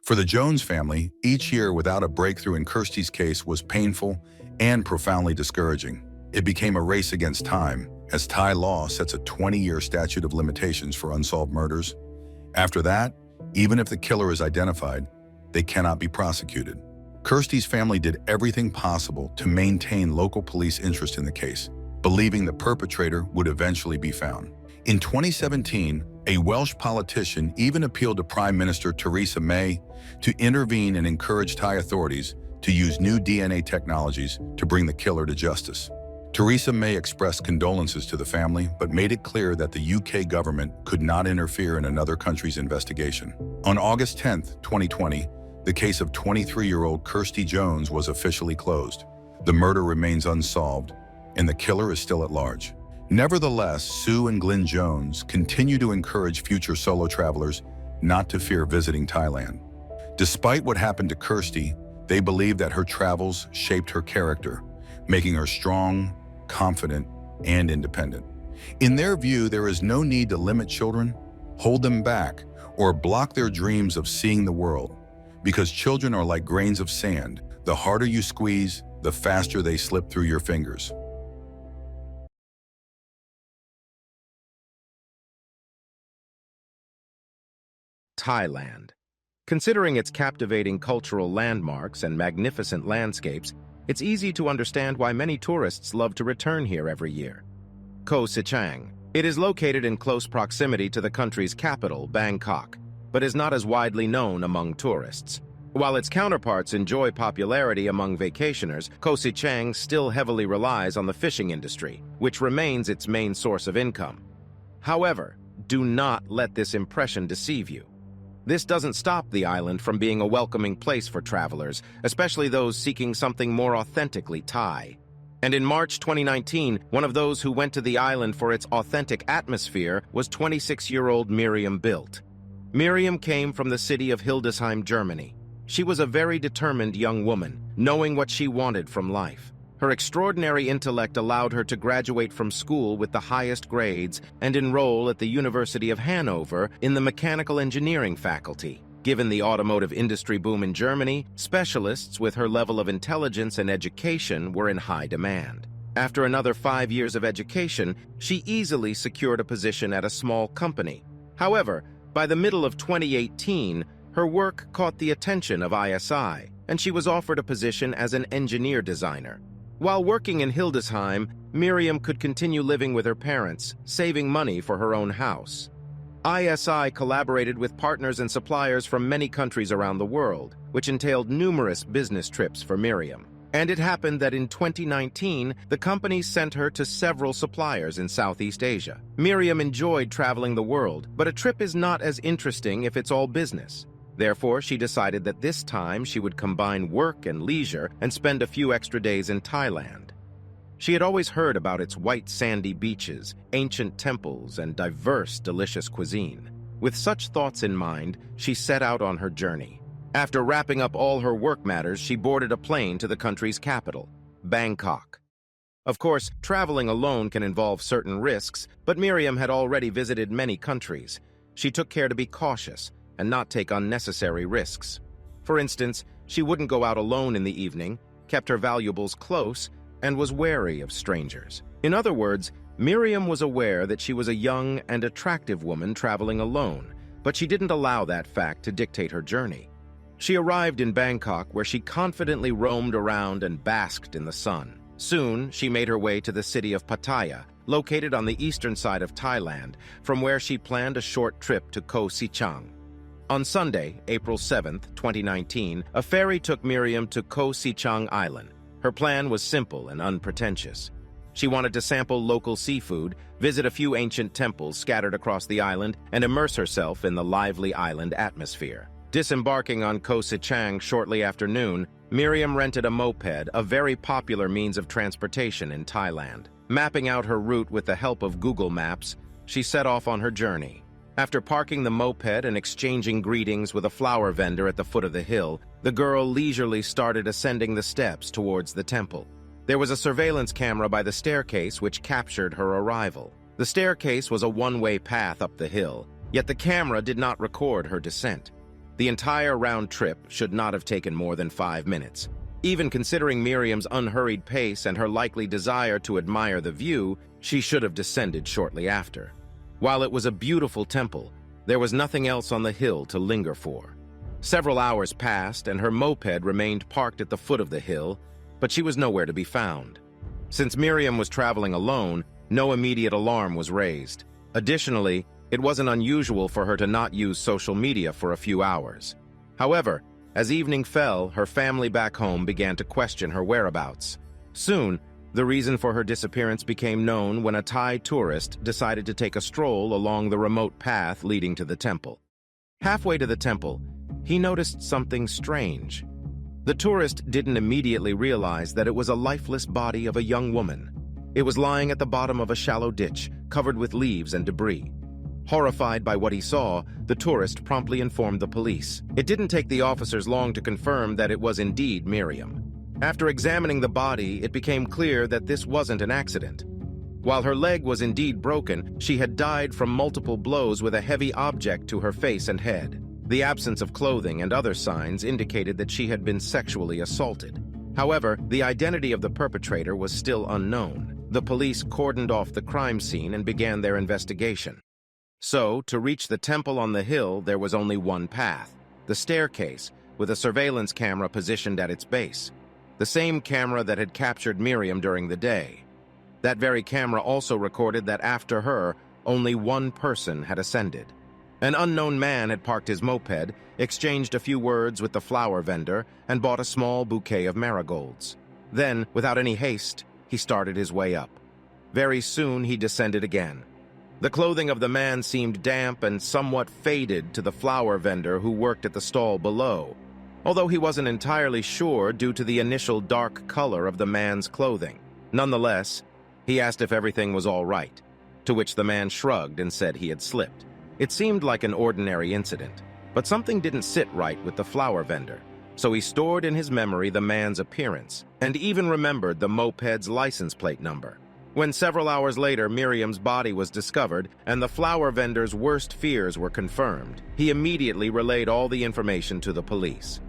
For the Jones family, each year without a breakthrough in Kirsty's case was painful and profoundly discouraging. It became a race against time, as Thai law sets a 20-year statute of limitations for unsolved murders. After that, even if the killer is identified, they cannot be prosecuted. Kirsty's family did everything possible to maintain local police interest in the case, believing the perpetrator would eventually be found. In 2017, a Welsh politician even appealed to Prime Minister Theresa May to intervene and encourage Thai authorities to use new DNA technologies to bring the killer to justice. Theresa May expressed condolences to the family, but made it clear that the UK government could not interfere in another country's investigation. On August 10, 2020, the case of 23-year-old Kirsty Jones was officially closed. The murder remains unsolved, and the killer is still at large. Nevertheless, Sue and Glenn Jones continue to encourage future solo travelers not to fear visiting Thailand. Despite what happened to Kirsty, they believe that her travels shaped her character, making her strong, confident, and independent. In their view, there is no need to limit children, hold them back, or block their dreams of seeing the world, because children are like grains of sand. The harder you squeeze, the faster they slip through your fingers. Thailand. Considering its captivating cultural landmarks and magnificent landscapes, it's easy to understand why many tourists love to return here every year. Koh Sichang. It is located in close proximity to the country's capital, Bangkok, but is not as widely known among tourists. While its counterparts enjoy popularity among vacationers, Koh Sichang still heavily relies on the fishing industry, which remains its main source of income. However, do not let this impression deceive you. This doesn't stop the island from being a welcoming place for travelers, especially those seeking something more authentically Thai. And in March 2019, one of those who went to the island for its authentic atmosphere was 26-year-old Miriam Bildt. Miriam came from the city of Hildesheim, Germany. She was a very determined young woman, knowing what she wanted from life. Her extraordinary intellect allowed her to graduate from school with the highest grades and enroll at the University of Hanover in the mechanical engineering faculty. Given the automotive industry boom in Germany, specialists with her level of intelligence and education were in high demand. After another 5 years of education, she easily secured a position at a small company. However, by the middle of 2018, her work caught the attention of ISI, and she was offered a position as an engineer designer. While working in Hildesheim, Miriam could continue living with her parents, saving money for her own house. ISI collaborated with partners and suppliers from many countries around the world, which entailed numerous business trips for Miriam. And it happened that in 2019, the company sent her to several suppliers in Southeast Asia. Miriam enjoyed traveling the world, but a trip is not as interesting if it's all business. Therefore, she decided that this time she would combine work and leisure and spend a few extra days in Thailand. She had always heard about its white sandy beaches, ancient temples, and diverse, delicious cuisine. With such thoughts in mind, she set out on her journey. After wrapping up all her work matters, she boarded a plane to the country's capital, Bangkok. Of course, traveling alone can involve certain risks, but Miriam had already visited many countries. She took care to be cautious and not take unnecessary risks. For instance, she wouldn't go out alone in the evening, kept her valuables close, and was wary of strangers. In other words, Miriam was aware that she was a young and attractive woman traveling alone, but she didn't allow that fact to dictate her journey. She arrived in Bangkok, where she confidently roamed around and basked in the sun. Soon, she made her way to the city of Pattaya, located on the eastern side of Thailand, from where she planned a short trip to Koh Sichang. On Sunday, April 7, 2019, a ferry took Miriam to Koh Sichang Island. Her plan was simple and unpretentious. She wanted to sample local seafood, visit a few ancient temples scattered across the island, and immerse herself in the lively island atmosphere. Disembarking on Koh Sichang shortly after noon, Miriam rented a moped, a very popular means of transportation in Thailand. Mapping out her route with the help of Google Maps, she set off on her journey. After parking the moped and exchanging greetings with a flower vendor at the foot of the hill, the girl leisurely started ascending the steps towards the temple. There was a surveillance camera by the staircase which captured her arrival. The staircase was a one-way path up the hill, yet the camera did not record her descent. The entire round trip should not have taken more than 5 minutes. Even considering Miriam's unhurried pace and her likely desire to admire the view, she should have descended shortly after. While it was a beautiful temple, there was nothing else on the hill to linger for. Several hours passed and her moped remained parked at the foot of the hill, but she was nowhere to be found. Since Miriam was traveling alone, no immediate alarm was raised. Additionally, it wasn't unusual for her to not use social media for a few hours. However, as evening fell, her family back home began to question her whereabouts. Soon, the reason for her disappearance became known when a Thai tourist decided to take a stroll along the remote path leading to the temple. Halfway to the temple, he noticed something strange. The tourist didn't immediately realize that it was a lifeless body of a young woman. It was lying at the bottom of a shallow ditch, covered with leaves and debris. Horrified by what he saw, the tourist promptly informed the police. It didn't take the officers long to confirm that it was indeed Miriam. After examining the body, it became clear that this wasn't an accident. While her leg was indeed broken, she had died from multiple blows with a heavy object to her face and head. The absence of clothing and other signs indicated that she had been sexually assaulted. However, the identity of the perpetrator was still unknown. The police cordoned off the crime scene and began their investigation. So, to reach the temple on the hill, there was only one path: the staircase, with a surveillance camera positioned at its base. The same camera that had captured Miriam during the day. That very camera also recorded that after her, only one person had ascended. An unknown man had parked his moped, exchanged a few words with the flower vendor, and bought a small bouquet of marigolds. Then, without any haste, he started his way up. Very soon he descended again. The clothing of the man seemed damp and somewhat faded to the flower vendor who worked at the stall below, although he wasn't entirely sure due to the initial dark color of the man's clothing. Nonetheless, he asked if everything was all right, to which the man shrugged and said he had slipped. It seemed like an ordinary incident, but something didn't sit right with the flower vendor, so he stored in his memory the man's appearance and even remembered the moped's license plate number. When several hours later Miriam's body was discovered and the flower vendor's worst fears were confirmed, he immediately relayed all the information to the police.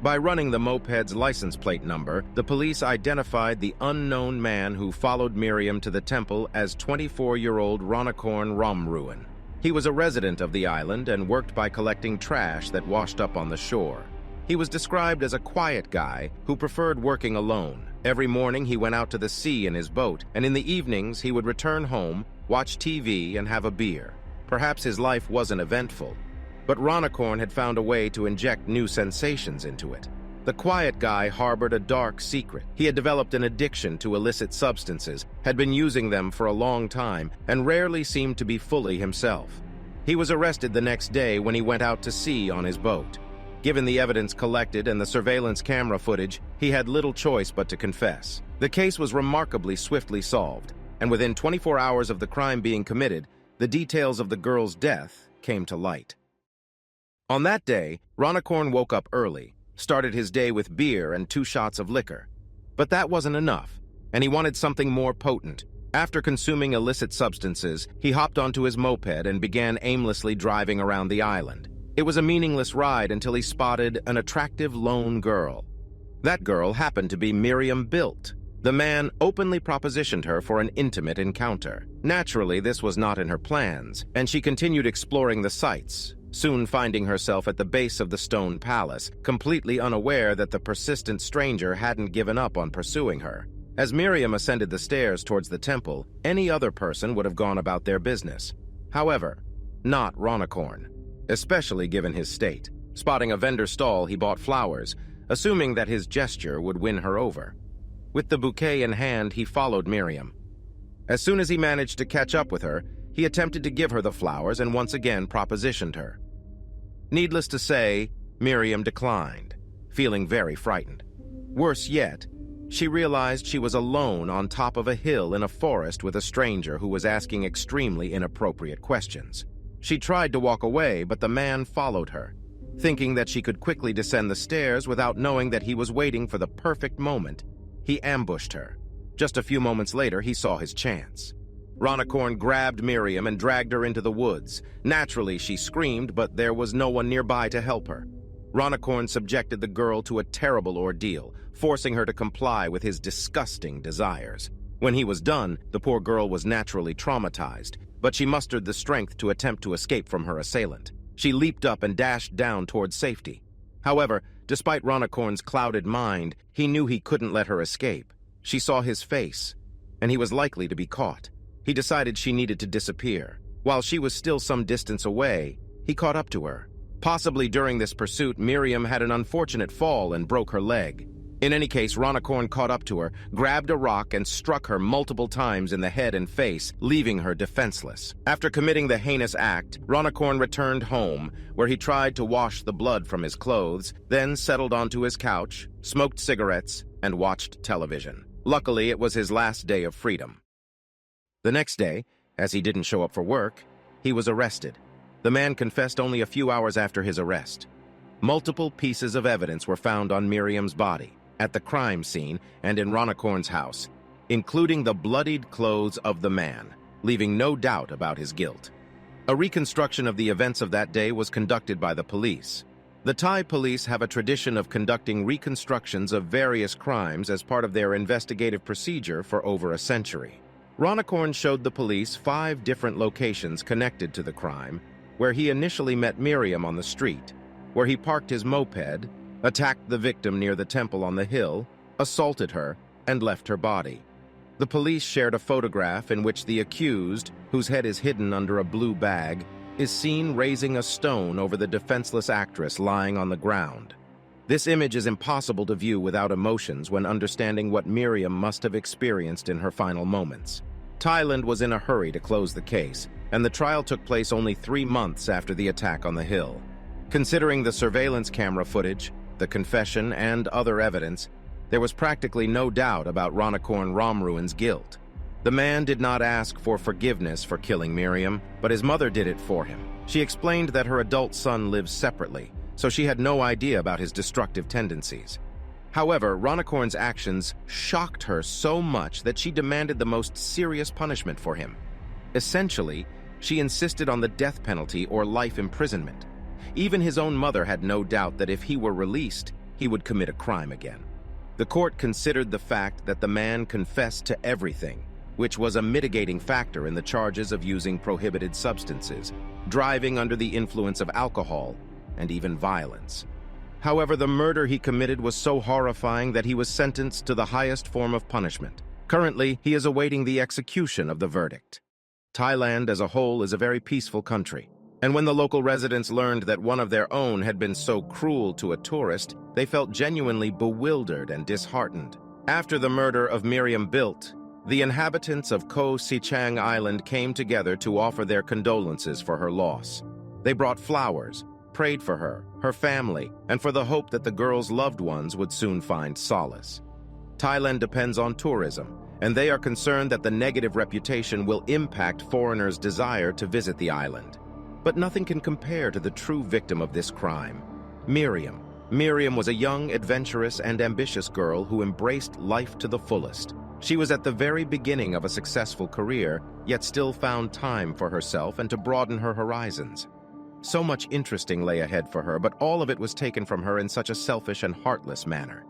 By running the moped's license plate number, the police identified the unknown man who followed Miriam to the temple as 24-year-old Ranakorn Romruan. He was a resident of the island and worked by collecting trash that washed up on the shore. He was described as a quiet guy who preferred working alone. Every morning he went out to the sea in his boat, and in the evenings he would return home, watch TV, and have a beer. Perhaps his life wasn't eventful, but Ranakorn had found a way to inject new sensations into it. The quiet guy harbored a dark secret. He had developed an addiction to illicit substances, had been using them for a long time, and rarely seemed to be fully himself. He was arrested the next day when he went out to sea on his boat. Given the evidence collected and the surveillance camera footage, he had little choice but to confess. The case was remarkably swiftly solved, and within 24 hours of the crime being committed, the details of the girl's death came to light. On that day, Ranakorn woke up early, started his day with beer and 2 shots of liquor. But that wasn't enough, and he wanted something more potent. After consuming illicit substances, he hopped onto his moped and began aimlessly driving around the island. It was a meaningless ride until he spotted an attractive lone girl. That girl happened to be Miriam Bilt. The man openly propositioned her for an intimate encounter. Naturally, this was not in her plans, and she continued exploring the sights, soon finding herself at the base of the stone palace, completely unaware that the persistent stranger hadn't given up on pursuing her. As Miriam ascended the stairs towards the temple, any other person would have gone about their business. However, not Ranakorn. especially given his state. Spotting a vendor stall, he bought flowers, assuming that his gesture would win her over. With the bouquet in hand, he followed Miriam. As soon as he managed to catch up with her, he attempted to give her the flowers and once again propositioned her. Needless to say, Miriam declined, feeling very frightened. Worse yet, she realized she was alone on top of a hill in a forest with a stranger who was asking extremely inappropriate questions. She tried to walk away, but the man followed her, thinking that she could quickly descend the stairs without knowing that he was waiting for the perfect moment. He ambushed her. Just a few moments later, he saw his chance. Ronicorn grabbed Miriam and dragged her into the woods. Naturally, she screamed, but there was no one nearby to help her. Ronicorn subjected the girl to a terrible ordeal, forcing her to comply with his disgusting desires. When he was done, the poor girl was naturally traumatized, but she mustered the strength to attempt to escape from her assailant. She leaped up and dashed down towards safety. However, despite Ronicorn's clouded mind, he knew he couldn't let her escape. She saw his face, and he was likely to be caught. He decided she needed to disappear. While she was still some distance away, he caught up to her. Possibly during this pursuit, Miriam had an unfortunate fall and broke her leg. In any case, Ronicorn caught up to her, grabbed a rock, and struck her multiple times in the head and face, leaving her defenseless. After committing the heinous act, Ronicorn returned home, where he tried to wash the blood from his clothes, then settled onto his couch, smoked cigarettes, and watched television. Luckily, it was his last day of freedom. The next day, as he didn't show up for work, he was arrested. The man confessed only a few hours after his arrest. Multiple pieces of evidence were found on Miriam's body, at the crime scene and in Ronicorn's house, including the bloodied clothes of the man, leaving no doubt about his guilt. A reconstruction of the events of that day was conducted by the police. The Thai police have a tradition of conducting reconstructions of various crimes as part of their investigative procedure for over a century. Ronicorn showed the police 5 different locations connected to the crime, where he initially met Miriam on the street, where he parked his moped, attacked the victim near the temple on the hill, assaulted her, and left her body. The police shared a photograph in which the accused, whose head is hidden under a blue bag, is seen raising a stone over the defenseless actress lying on the ground. This image is impossible to view without emotions when understanding what Miriam must have experienced in her final moments. Thailand was in a hurry to close the case, and the trial took place only 3 months after the attack on the hill. Considering the surveillance camera footage, the confession, and other evidence, there was practically no doubt about Ronicorn Romruen's guilt. The man did not ask for forgiveness for killing Miriam, but his mother did it for him. She explained that her adult son lives separately, so she had no idea about his destructive tendencies. However, Ronicorn's actions shocked her so much that she demanded the most serious punishment for him. Essentially, she insisted on the death penalty or life imprisonment. Even his own mother had no doubt that if he were released, he would commit a crime again. The court considered the fact that the man confessed to everything, which was a mitigating factor in the charges of using prohibited substances, driving under the influence of alcohol, and even violence. However, the murder he committed was so horrifying that he was sentenced to the highest form of punishment. Currently, he is awaiting the execution of the verdict. Thailand as a whole is a very peaceful country, and when the local residents learned that one of their own had been so cruel to a tourist, they felt genuinely bewildered and disheartened. After the murder of Miriam Bilt, the inhabitants of Koh Sichang Island came together to offer their condolences for her loss. They brought flowers, prayed for her, her family, and for the hope that the girl's loved ones would soon find solace. Thailand depends on tourism, and they are concerned that the negative reputation will impact foreigners' desire to visit the island. But nothing can compare to the true victim of this crime, Miriam. Miriam was a young, adventurous, and ambitious girl who embraced life to the fullest. She was at the very beginning of a successful career, yet still found time for herself and to broaden her horizons. So much interesting lay ahead for her, but all of it was taken from her in such a selfish and heartless manner.